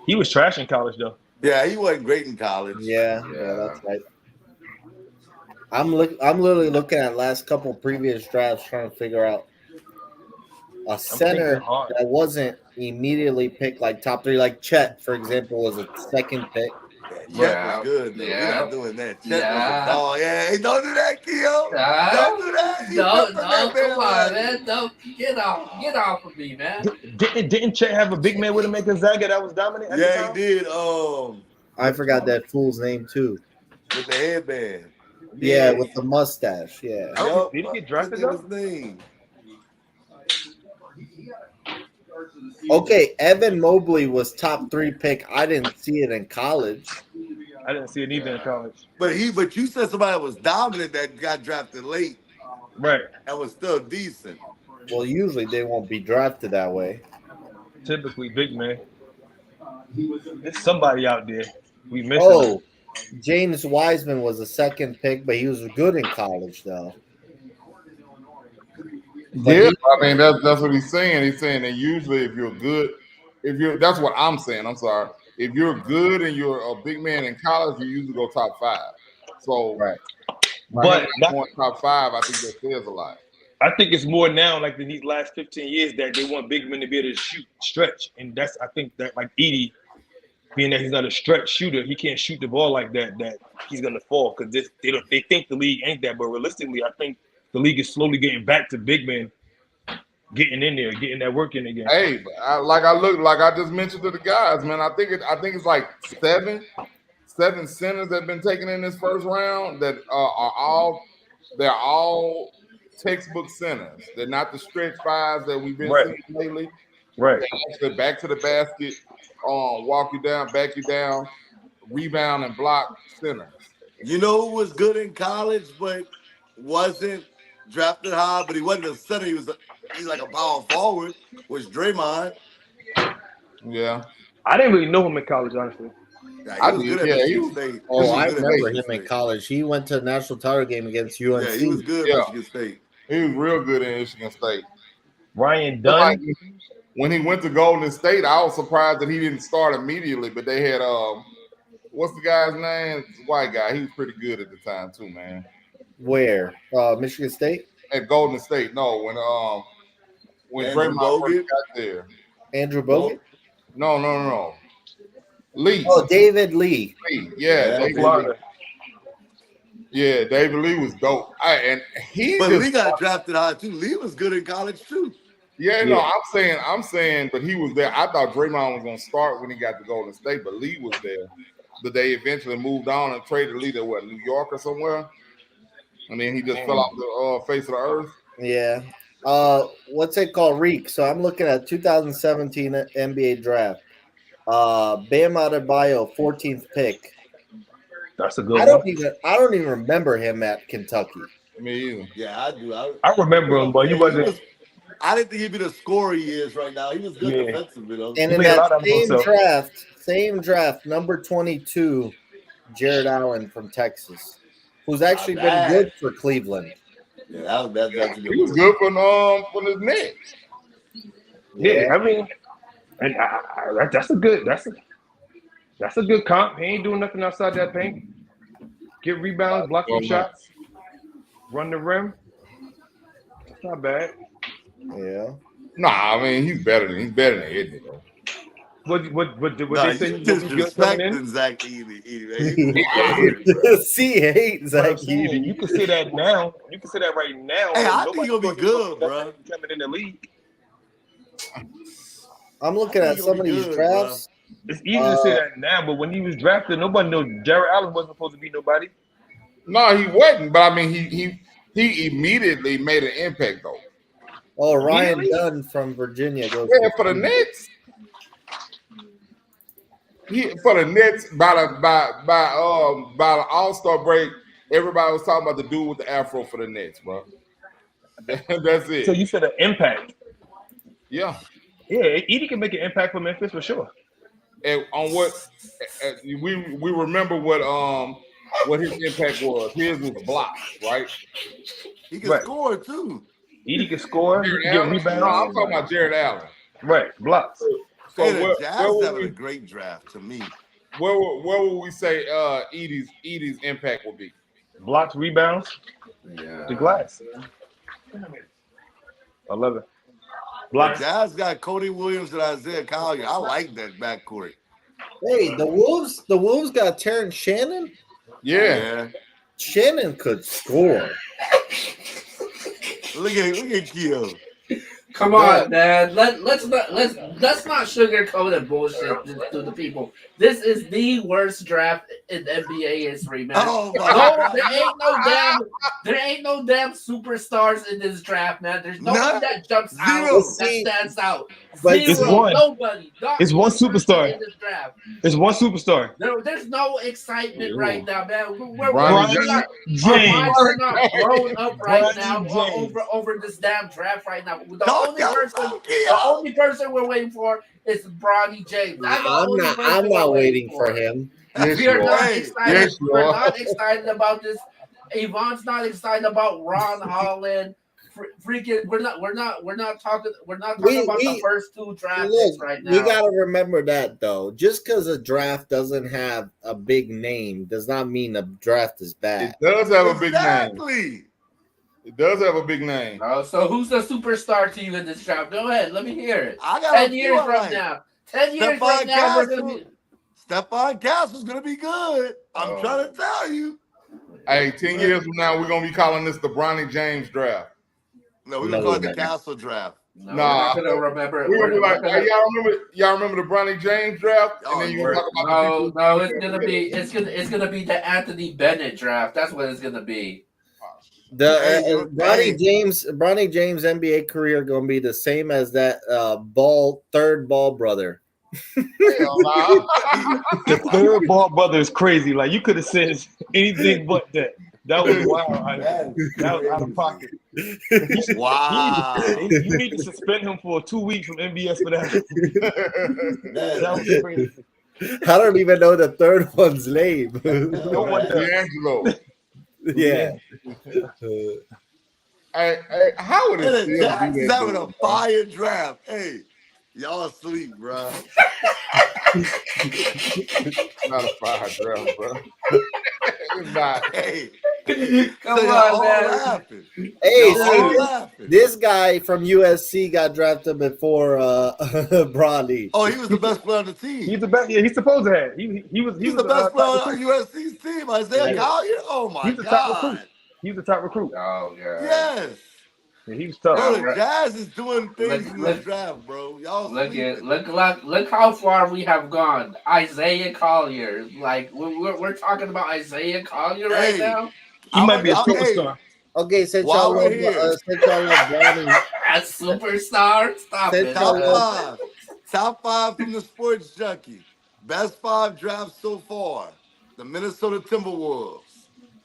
He was trash in college though. Yeah, he wasn't great in college. Yeah, that's right. I'm literally looking at last couple previous drafts trying to figure out a center that wasn't immediately picked like top 3. Like Chet, for example, was a 2nd pick. Yeah, was good. Though. Yeah. We're not doing that. Chet Yeah. was hey, don't do that, Keo. Don't do that. No, come on, man. Don't get off of me, man. Didn't Chet have a big man with him at Gonzaga that was dominant? At the Yeah, time? he did. I forgot that fool's name too. With the headband. Yeah, with the mustache. Yeah. Oh, did he get drafted though? His name. Okay, Evan Mobley was top 3 pick. I didn't see it in college. I didn't see it either in college. But you said somebody that was dominant that got drafted late Right. and was still decent. Well, usually they won't be drafted that way. typically big man. There's somebody out there we missing. Oh, James Wiseman was a second pick, but he was good in college, though. But Yeah, he- I mean that's what he's saying. He's saying that usually if you're good, that's what I'm saying. I'm sorry. If you're good and you're a big man in college, you usually go top 5. So right. But not going top 5, I think that says a lot. I think it's more now, like in these last 15 years, that they want big men to be able to shoot, stretch, and I think that like Edie, being that he's not a stretch shooter, he can't shoot the ball like that. That he's gonna fall because they think the league ain't that, but realistically, I think the league is slowly getting back to big men getting in there, getting that work in again. Hey, I just mentioned to the guys, man. I think it's like seven centers that have been taken in this first round that are all textbook centers. They're not the stretch 5s that we've been seeing lately. Right. They actually back to the basket, walk you down, back you down, rebound and block centers. You know who was good in college, but wasn't drafted high, but he wasn't a center. He's like a power forward, was Draymond. Yeah. I didn't really know him in college, honestly. Yeah, he was good at Michigan State. Oh, I remember him in college. He went to the national title game against UNC. Yeah, he was good at Michigan State. He was real good in Michigan State. Ryan Dunn. When he went to Golden State, I was surprised that he didn't start immediately, but they had what's the guy's name? The white guy. He was pretty good at the time too, man. Where? Michigan State? At Golden State. No, when Draymond first got there. Andrew Bogut? No. Lee. Oh, David Lee. Yeah, David Lee. Yeah, David Lee was dope. But Lee got drafted high too. Lee was good in college too. Yeah, no, I'm saying, but he was there. I thought Draymond was gonna start when he got to Golden State, but Lee was there. But they eventually moved on and traded Lee to New York or somewhere. And then he just fell off the face of the earth. Yeah. What's it called? Reek. So I'm looking at 2017 NBA draft. Bam Adebayo, 14th pick. That's a good I don't even remember him at Kentucky. Me either. Yeah, I do. I remember him, but he wasn't. I didn't think he'd be the scorer he is right now. He was good defensively though. And in that same draft, number 22, Jared Allen from Texas, who's actually been good for Cleveland. Yeah, that's a good. He was good for the Knicks. Yeah, I mean, and that's a good comp. He ain't doing nothing outside that paint. Get rebounds, block some shots, run the rim. That's not bad. Yeah. Nah, I mean he's better than Edney though. What they say? He's disrespecting Zach Edey. See, hate Zach Edey. You can say that now. You can say that right now. Hey, I think he'll be good, bro. Coming in the league. I'm looking at some of these drafts. It's easy to say that now, but when he was drafted, nobody knew Jared Allen wasn't supposed to be nobody. No, he wasn't. But I mean, he immediately made an impact though. Oh, Ryan Dunn from Virginia goes. Yeah, for the Nets. For the Nets, by the All-Star break, everybody was talking about the dude with the afro for the Nets, bro. That's it. So you said an impact. Yeah. Yeah, Edie can make an impact for Memphis for sure. And on what we remember what his impact was. His was blocks, right? He can score too. Edie can score. He can get rebounds. No, I'm talking about Jared Allen. Right, blocks. So the Jazz having a great draft to me. Where would we say Edie's impact will be? Blocks, rebounds, the glass. 11. Blocks. The Jazz got Cody Williams and Isaiah Collier. I like that backcourt. Hey, the Wolves got Terrence Shannon. Yeah. Shannon could score. Look at Keo. Come on, man. Let's not sugarcoat and bullshit to the people. This is the worst draft in NBA history, man. Oh my God. There ain't no damn superstars in this draft, man. There's no one that jumps out, that stands out. But It's Zero. one. Nobody. Not It's one person superstar. in this draft. There's one superstar. There's no excitement right now, man. We're Bronny not, James. our minds are not blown up right Bronny now James. over this damn draft right now. The Don't only person we're waiting for is Bronny James. That's the I'm only not. person I'm we're not waiting for him. Yes, We are you not are. excited. Yes, you We're are. not excited about this. Yvonne's not excited about Ron Holland. Freaking, we're not talking about the first two draft picks right now. We got to remember that though. Just because a draft doesn't have a big name does not mean the draft is bad. It does have a big name. Exactly. It does have a big name. So who's the superstar to you in this draft? Go ahead, let me hear it. I got 10 a years few from like. now. 10 years Stephon from now, we're gonna Castle. be. Stephon Castle's gonna be good. I'm trying to tell you. Hey, 10 years from now, we're gonna be calling this the Bronny James draft. No, we're gonna call it the Castle draft. No, Nah. we're not gonna remember. We're gonna be like, we're gonna- hey, y'all remember the Bronny James draft? Oh, And then you yeah. talk about the No, it's gonna be the Anthony Bennett draft. That's what it's gonna be. The Bronny James NBA career gonna be the same as that third ball brother. Hell nah. The third ball brother is crazy. Like you could have said anything but that. That was wild. That was out of pocket. Wow. You need to suspend him for 2 weeks from MBS for that. That was crazy. I don't even know the third one's name. No one does. D'Angelo. Yeah. Hey, how would it And the still Jacks be is that having good, a bro? fire draft. Hey, y'all asleep, bro. Not a fire draft, bro. It's not. Hey, Come so y'all on, all man. laughing. Hey, Y'all all see, laughing. this guy from USC got drafted before Bronny. Oh, he was the best player on the team. He's the best. Yeah, he's supposed to have. He was He's the best player top on recruit. USC's team. Isaiah Yeah. Collier. Oh my He's the top God. recruit. He's the top recruit. Oh yeah. Yes. Yeah, he was tough. Bro, Yeah, the Jazz is doing things in Look- this draft, bro. Y'all Look sleeping. look how far we have gone. Isaiah Collier, like we're talking about Isaiah Collier right Hey. now. He might be a Hey, superstar. Okay, since While y'all we're love here. Bronny, A superstar. Stop Since it. y'all man. love- Top five from the Sports Junkie. Best 5 drafts so far. The Minnesota Timberwolves.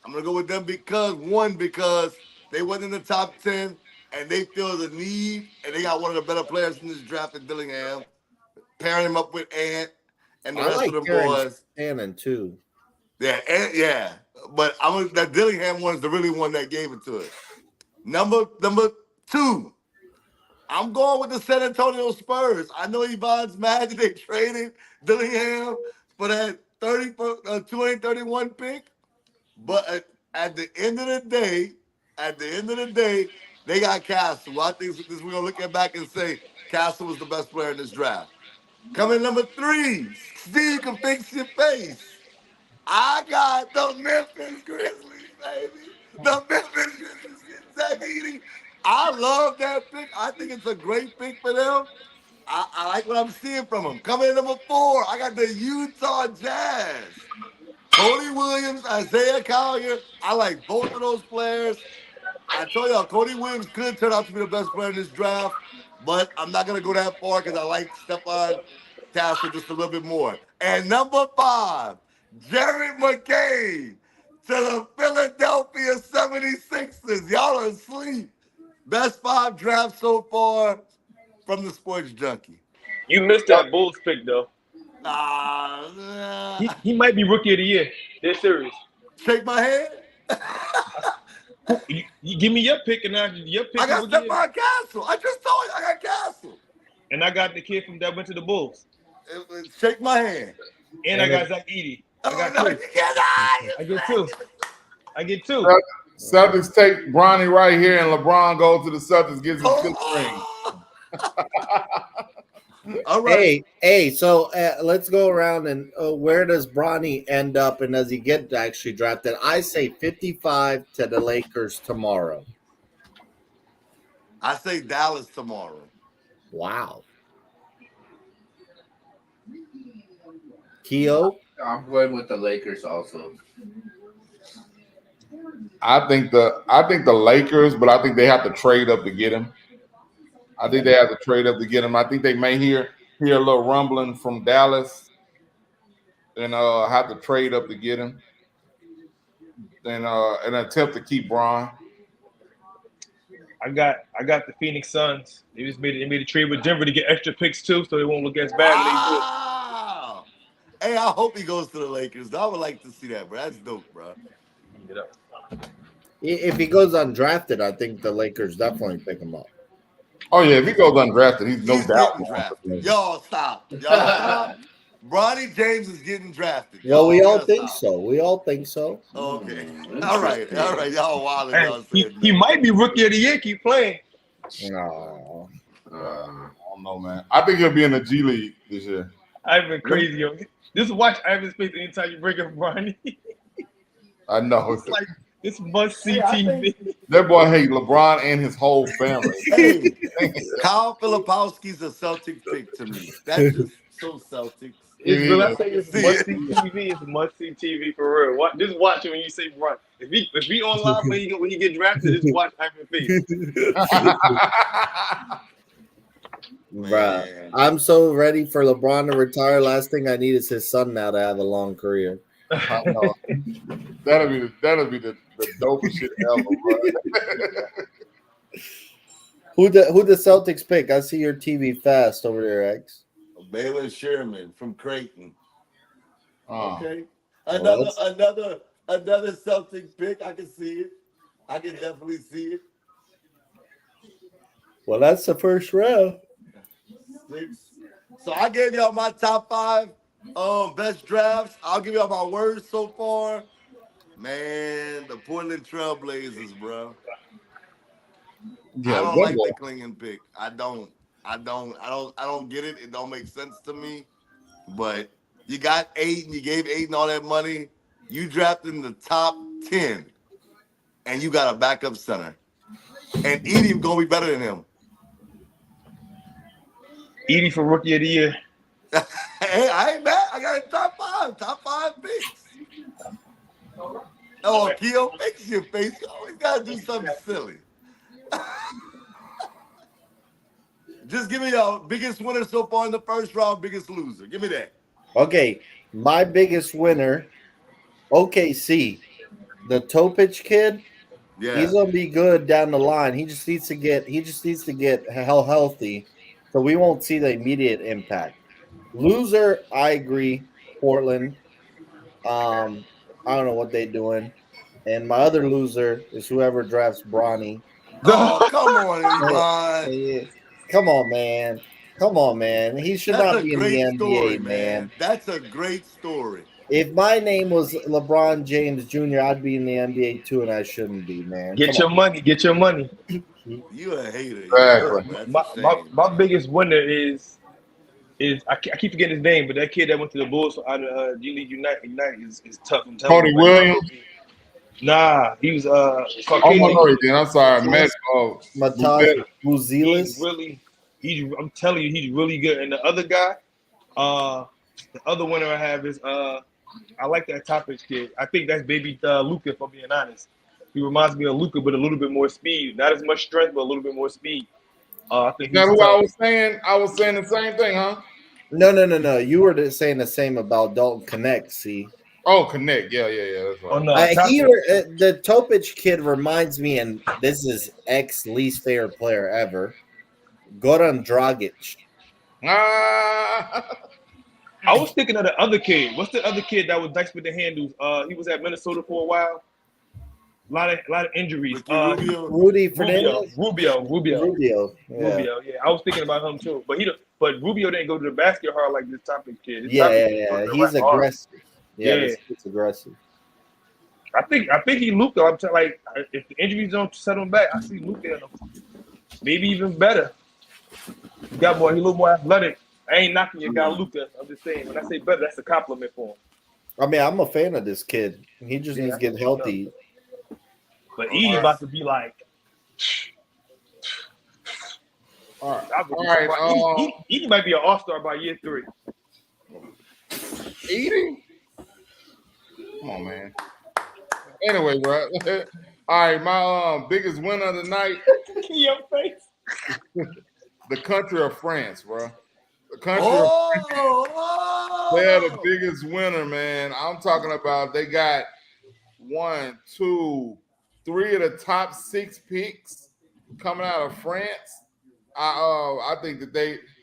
I'm gonna go with them because they went in the top 10 and they feel the need and they got one of the better players in this draft in Dillingham. Pairing him up with Ant and the I rest like of the Terrence boys. Shannon too. Yeah, Ant, yeah. But that Dillingham one is the really one that gave it to us. Number 2. I'm going with the San Antonio Spurs. I know Yvonne's mad that they traded Dillingham for that 231 pick, but at the end of the day, they got Castle. I think we're gonna look back and say Castle was the best player in this draft. Coming number 3, Steve can fix your face. I got the Memphis Grizzlies, baby. The Memphis Grizzlies get Zach Edey. I love that pick. I think it's a great pick for them. I like what I'm seeing from them. Coming in number 4, I got the Utah Jazz. Cody Williams, Isaiah Collier. I like both of those players. I told y'all, Cody Williams could turn out to be the best player in this draft, but I'm not going to go that far because I like Stephon Castle just a little bit more. And number 5, Jared McCabe to the Philadelphia 76ers. Y'all are asleep. Best 5 drafts so far from the Sports Junkie. You missed that Bulls pick though. Ah, He might be rookie of the year. They're serious. shake my head. You give me your pick and your pick. I got is rookie of the year. Stephon Castle. I just told you I got Castle. And I got the kid from that went to the Bulls. Shake my hand. And I got Zach Edey. I Oh, got no, 2. you cannot. I get 2. Celtics take Bronny right here, and LeBron goes to the Celtics, gives him 6 rings. All right. Hey, so let's go around and where does Bronny end up and does he get actually drafted? I say 55 to the Lakers tomorrow. I say Dallas tomorrow. Wow. Keo? I'm going with the Lakers also. I think the Lakers, but I think they have to trade up to get him. I think they have to trade up to get him. I think they may hear a little rumbling from Dallas and have to trade up to get him. And attempt to keep Braun. I got the Phoenix Suns. They made a trade with Denver to get extra picks too, so they won't look as bad when they do it. Wow. Hey, I hope he goes to the Lakers. I would like to see that, bro. That's dope, bro. Get up. If he goes undrafted, I think the Lakers definitely pick him up. Oh yeah, if he goes undrafted, he's no doubt getting drafted. Y'all stop. Y'all stop. Bronny James is getting drafted. Well, we all gotta think stop. so. We all think so. Okay. All right. Y'all wild. Hey, Y'all he might be rookie of the year. Keep playing. No. I don't know, man. I think he'll be in the G League this year. I've been crazy, yo. Just watch Ivan's face anytime you bring up Bronny. I know. It's like it's must-see TV. That boy hate LeBron and his whole family. Hey, Kyle Filipowski's a Celtic pick to me. That's just so Celtics. It's when I say it's must-see TV, it's must-see TV for real. Just watch it when you say Bron. If he online when he get drafted, just watch Ivan's face. Bruh, I'm so ready for LeBron to retire. Last thing I need is his son now to have a long career. I know. That'll be the dopest shit ever, bro. Who the Celtics pick? I see your TV fast over there, X. Baylor Sherman from Creighton. Okay. Well, Another Celtic pick. I can see it. I can definitely see it. Well, that's the first round. 6. So I gave y'all my top 5 best drafts. I'll give y'all my worst so far. Man, the Portland Trailblazers, bro. Yeah, I don't like the Klingon pick. I don't get it. It don't make sense to me. But you got Ayton, you gave Ayton all that money. You drafted in the top 10, and you got a backup center. And Edie gonna be better than him. Edie for rookie of the year. Hey, I ain't mad. I got a top 5 picks. Oh, Keo, fix your face. You always gotta do something silly. Just give me your biggest winner so far in the first round, biggest loser. Give me that. Okay, my biggest winner, OKC, the Topic kid. Yeah. He's gonna be good down the line. He just needs to get healthy, so we won't see the immediate impact. Loser, I agree. Portland. I don't know what they're doing. And my other loser is whoever drafts Bronny. Oh, come on, Ivan. Come on, man. He should That's not be in the NBA, story, man. That's a great story. If my name was LeBron James Jr., I'd be in the NBA too, and I shouldn't be, man. Get your money. You a hater. Exactly. My biggest winner is I keep forgetting his name, but that kid that went to the Bulls out of G League United is tough. I'm telling Cody you, Williams. Nah, he was Caucasian. I'm sorry, Matt. Matas Buzelis. I'm telling you, he's really good. And the other guy, the other winner I have is I like that Topic kid. I think that's baby Luka, if I'm being honest. He reminds me of Luka, but a little bit more speed. Not as much strength, but a little bit more speed. I think That's what I was saying. I was saying the same thing, huh? No. You were saying the same about Dalton Connect, see? Oh, Connect. Yeah. That's right. Oh, no, the Topic kid reminds me, and this is X least favorite player ever, Goran Dragic. Ah. I was thinking of the other kid. What's the other kid that was nice with the handles? He was at Minnesota for a while. A lot of injuries. Rudy Fernandez. Rubio. Yeah, I was thinking about him too. But Rubio didn't go to the basket hard like this Topic kid. Yeah. He's aggressive. Yeah, it's aggressive. I think he Luka. I'm telling, like, if the injuries don't set him back, I see Luka in him. Maybe even better. He a little more athletic. I ain't knocking your guy Luka. I'm just saying, when I say better, that's a compliment for him. I mean, I'm a fan of this kid. He just needs to get healthy. But Edie about to be like, all right. Edie might be an all-star by year 3. Edie? Come on, man. Anyway, bro. All right, my biggest winner of the night. Your face. the country of France, bro. The country of they're the biggest winner, man. I'm talking about they got 1, 2, 3 of the top 6 picks coming out of France. I think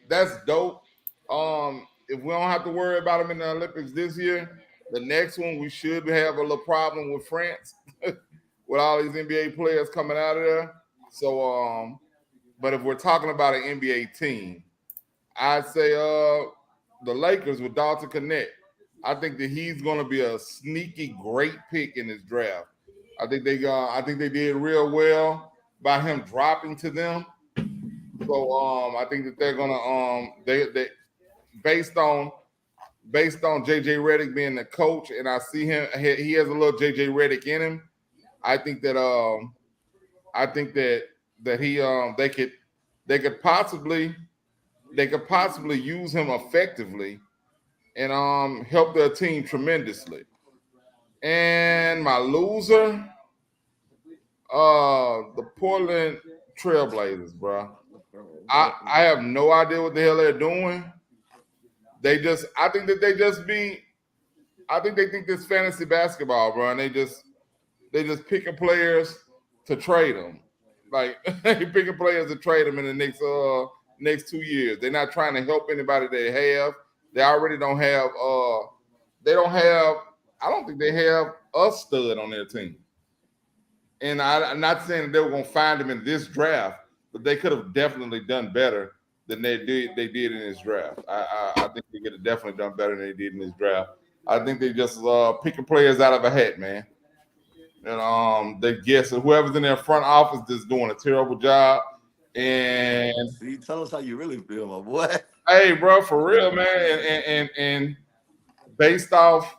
that's dope. If we don't have to worry about them in the Olympics this year, the next one we should have a little problem with France with all these NBA players coming out of there. So, but if we're talking about an NBA team, I'd say the Lakers with Dalton Connect. I think that he's going to be a sneaky great pick in this draft. I think they did real well by him dropping to them. So I think that they're gonna they based on JJ Redick being the coach, and I see him he has a little JJ Redick in him. I think that they could possibly use him effectively and help their team tremendously. And my loser, the Portland Trailblazers, bro. I have no idea what the hell they're doing. I think they think this fantasy basketball, bro, and they just picking players to trade them. Like they picking players to trade them in the next 2 years. They're not trying to help anybody they have. They already don't have I don't think they have a stud on their team. And I'm not saying that they were going to find him in this draft, but they could have definitely done better than they did in this draft. I think they could have definitely done better than they did in this draft. I think they just picking players out of a hat, man. And they guess whoever's in their front office is doing a terrible job. And see, tell us how you really feel, my boy. Hey, bro, for real, man. And based off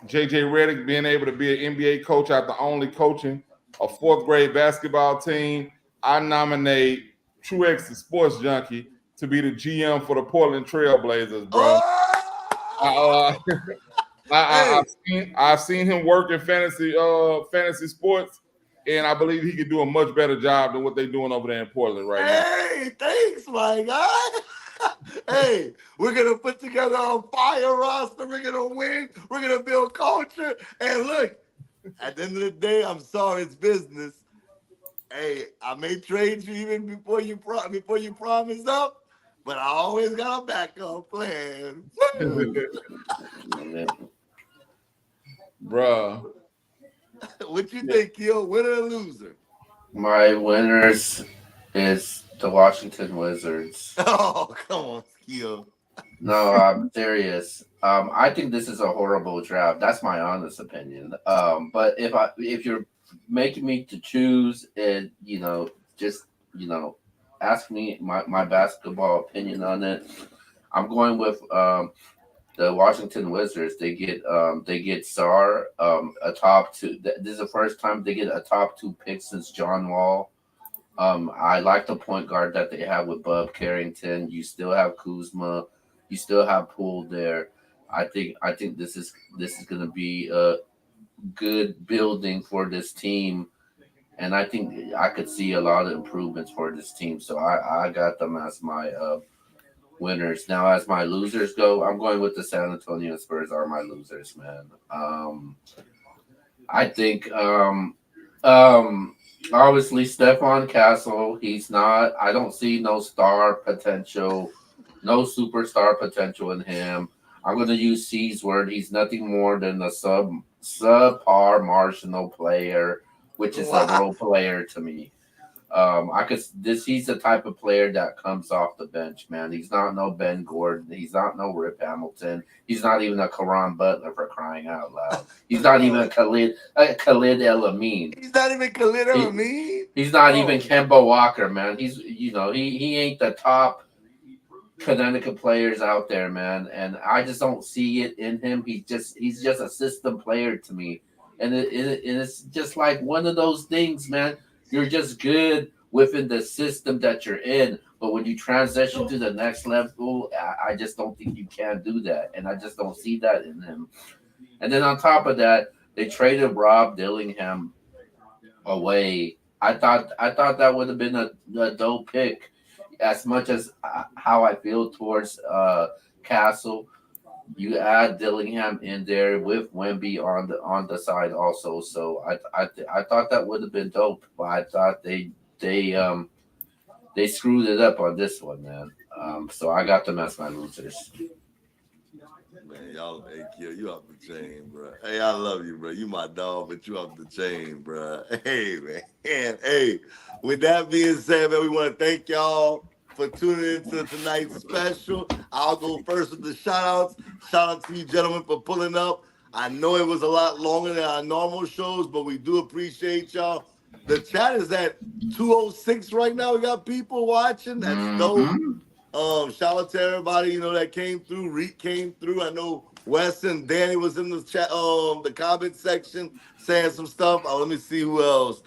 JJ Redick being able to be an NBA coach after only coaching a 4th grade basketball team, I nominate Truex the Sports Junkie to be the GM for the Portland Trailblazers, bro. I've seen him work in fantasy sports, and I believe he could do a much better job than what they're doing over there in Portland right now. Hey, thanks, my guy. Hey, we're gonna put together a fire roster. We're gonna win. We're gonna build culture. And look, at the end of the day, I'm sorry, it's business. Hey, I may trade you even before you promise up, but I always got a backup plan. Bruh. What you think, Keel? Winner or loser? My winners is the Washington Wizards. Oh, come on, Keel. No, I'm serious. I think this is a horrible draft. That's my honest opinion. But if you're making me to choose, and ask me my basketball opinion on it, I'm going with the Washington Wizards. They get Sarr, a top 2. This is the first time they get a top 2 pick since John Wall. I like the point guard that they have with Bub Carrington. You still have Kuzma. You still have Poole there. I think this is going to be a good building for this team, and I think I could see a lot of improvements for this team. So I got them as my winners. Now, as my losers go, I'm going with the San Antonio Spurs are my losers, man. I think obviously Stephon Castle, I don't see no star potential, no superstar potential in him. I'm going to use C's word. He's nothing more than a subpar marginal player, which is a role player to me. He's the type of player that comes off the bench, man. He's not no Ben Gordon. He's not no Rip Hamilton. He's not even a Caron Butler, for crying out loud. He's not even a Khalid El-Amin. He's not even Khalid El-Amin. He's not even Kemba Walker, man. He ain't the top Connecticut players out there, man. And I just don't see it in him. He's just a system player to me. And it's just like one of those things, man. You're just good within the system that you're in. But when you transition to the next level, I just don't think you can do that. And I just don't see that in him. And then on top of that, they traded Rob Dillingham away. I thought that would have been a dope pick. As much as how I feel towards Castle, you add Dillingham in there with Wemby on the side also. So I thought that would have been dope, but I thought they screwed it up on this one, man. So I got them as my losers. Man, y'all, hey, Kill, you off the chain, bro. Hey, I love you, bro. You my dog, but you off the chain, bro. Hey, man. Hey, with that being said, man, we want to thank y'all for tuning into tonight's special. I'll go first with the shout outs. Shout out to you gentlemen for pulling up. I know it was a lot longer than our normal shows, but we do appreciate y'all. The chat is at 206 right now. We got people watching. That's dope. Shout out to everybody, that came through. Reek came through. I know Wes and Danny was in the chat, the comment section saying some stuff. Let me see who else.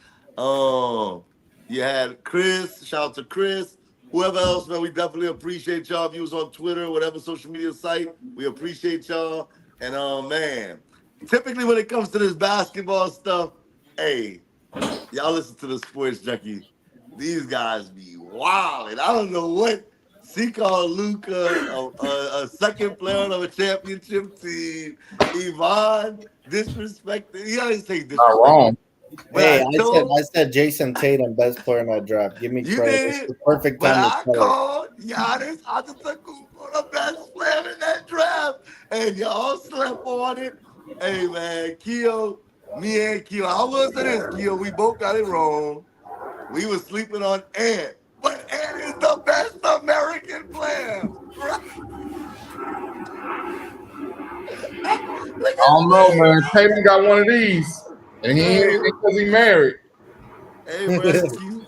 You had Chris. Shout out to Chris. Whoever else, man, we definitely appreciate y'all. If you was on Twitter, whatever social media site, we appreciate y'all. And man, typically when it comes to this basketball stuff, hey, y'all listen to the Sports Junkie. These guys be wild. And I don't know what. He called Luka a second player of a championship team. Yvonne disrespected. He always say disrespect. Not wrong. Hey, I said Jason Tatum, best player in that draft. Give me You credit. did? It's the perfect But time I to tell it. called Giannis Antetokounmpo the best player in that draft, and y'all slept on it. Hey man, Keo, me and Keo, I will say this, Keo, we both got it wrong. We was sleeping on Ant, but Ant is the best American player. Right? I don't know, man. Tatum got one of these, and he ain't because he married. Hey, rescue.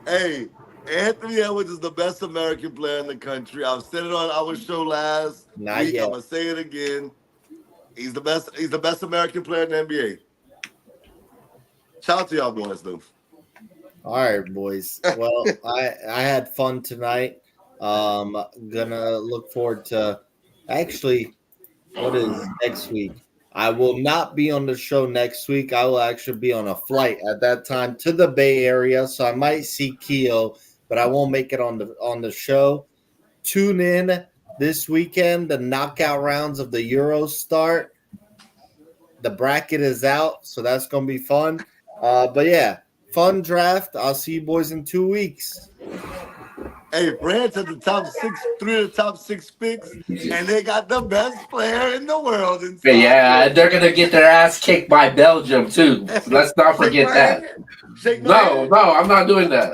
Hey, Anthony Edwards is the best American player in the country. I've said it on our show last Not week. yet. I'm gonna say it again. He's the best. He's the best American player in the NBA. Shout out to y'all boys, though. All right, boys. Well, I had fun tonight. Gonna look forward to actually what is next week. I will not be on the show next week. I will actually be on a flight at that time to the Bay Area, so I might see Keo, but I won't make it on the show. Tune in this weekend. The knockout rounds of the Euros start. The bracket is out, so that's gonna be fun. But yeah, fun draft. I'll see you boys in 2 weeks. Hey, France at the top 6, 3 of the top 6 picks, and they got the best player in the world. Yeah, they're gonna get their ass kicked by Belgium too. Let's not forget that. No, I'm not doing that.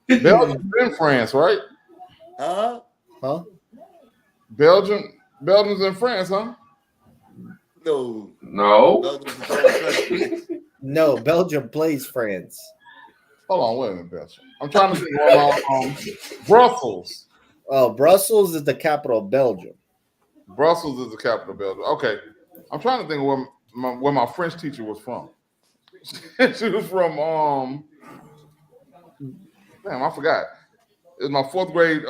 Belgium's in France, right? Huh? Belgium's in France, huh? No. No, Belgium plays France. Hold on, wait a minute, Belgium. I'm trying to think about Brussels. Oh, Brussels is the capital of Belgium. Brussels is the capital of Belgium. Okay, I'm trying to think where my French teacher was from. She was from damn, I forgot. It was my 4th grade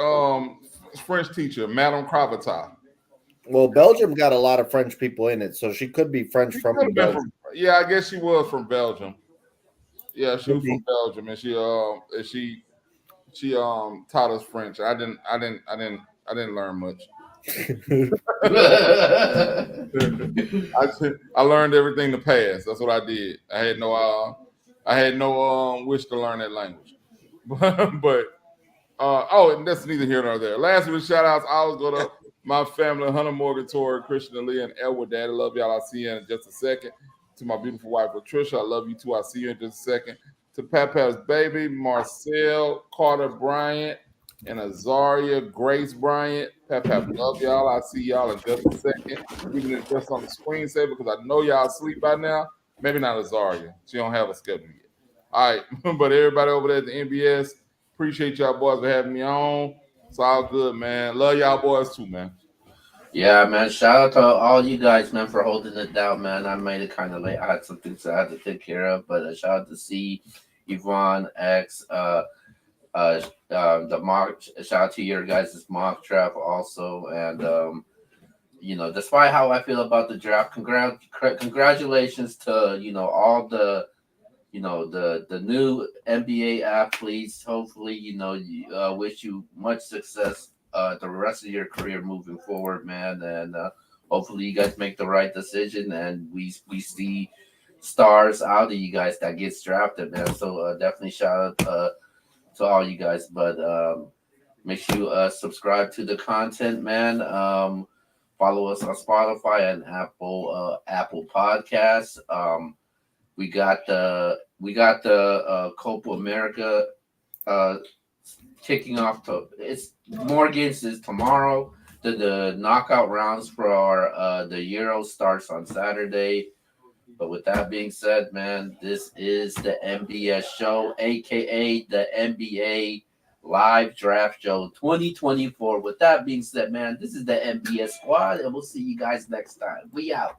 French teacher, Madame Kravata. Well, Belgium got a lot of French people in it, so she could be French from Belgium. Yeah, I guess she was from Belgium. Yeah, she was from Belgium, and she taught us French. I didn't learn much. I learned everything to pass. That's what I did. I had no wish to learn that language. but and that's neither here nor there. Last week, shout outs. I always go to my family, Hunter Morgan, Tori, Christian, Aaliyah, and Edward. Daddy, love y'all. I'll see you in just a second. To my beautiful wife, Patricia, I love you too. I'll see you in just a second. To Papa's baby, Marcel, Carter Bryant, and Azaria Grace Bryant. Pap, love y'all. I'll see y'all in just a second. Even if just on the screensaver, because I know y'all asleep by now. Maybe not Azaria. She don't have a schedule yet. All right. But everybody over there at the NBS, appreciate y'all boys for having me on. It's all good, man. Love y'all boys too, man. Yeah, man. Shout out to all you guys, man, for holding it down, man. I made it kind of late. I had some things I had to take care of, but shout out to C, Yvonne, X, the mock. Shout out to your guys' mock draft also, and despite how I feel about the draft, congratulations to all the the new NBA athletes. Hopefully, wish you much success the rest of your career moving forward, man. And hopefully you guys make the right decision and we see stars out of you guys that gets drafted, man. So definitely shout out to all you guys. But make sure you subscribe to the content, man. Follow us on Spotify and Apple Podcasts. We got the Copa America kicking off. It's more games is tomorrow. The knockout rounds for the Euro starts on Saturday. But with that being said, man, this is the MBS show, aka the NBA Live Draft Show 2024. With that being said, man, this is the MBS squad, and we'll see you guys next time. We out.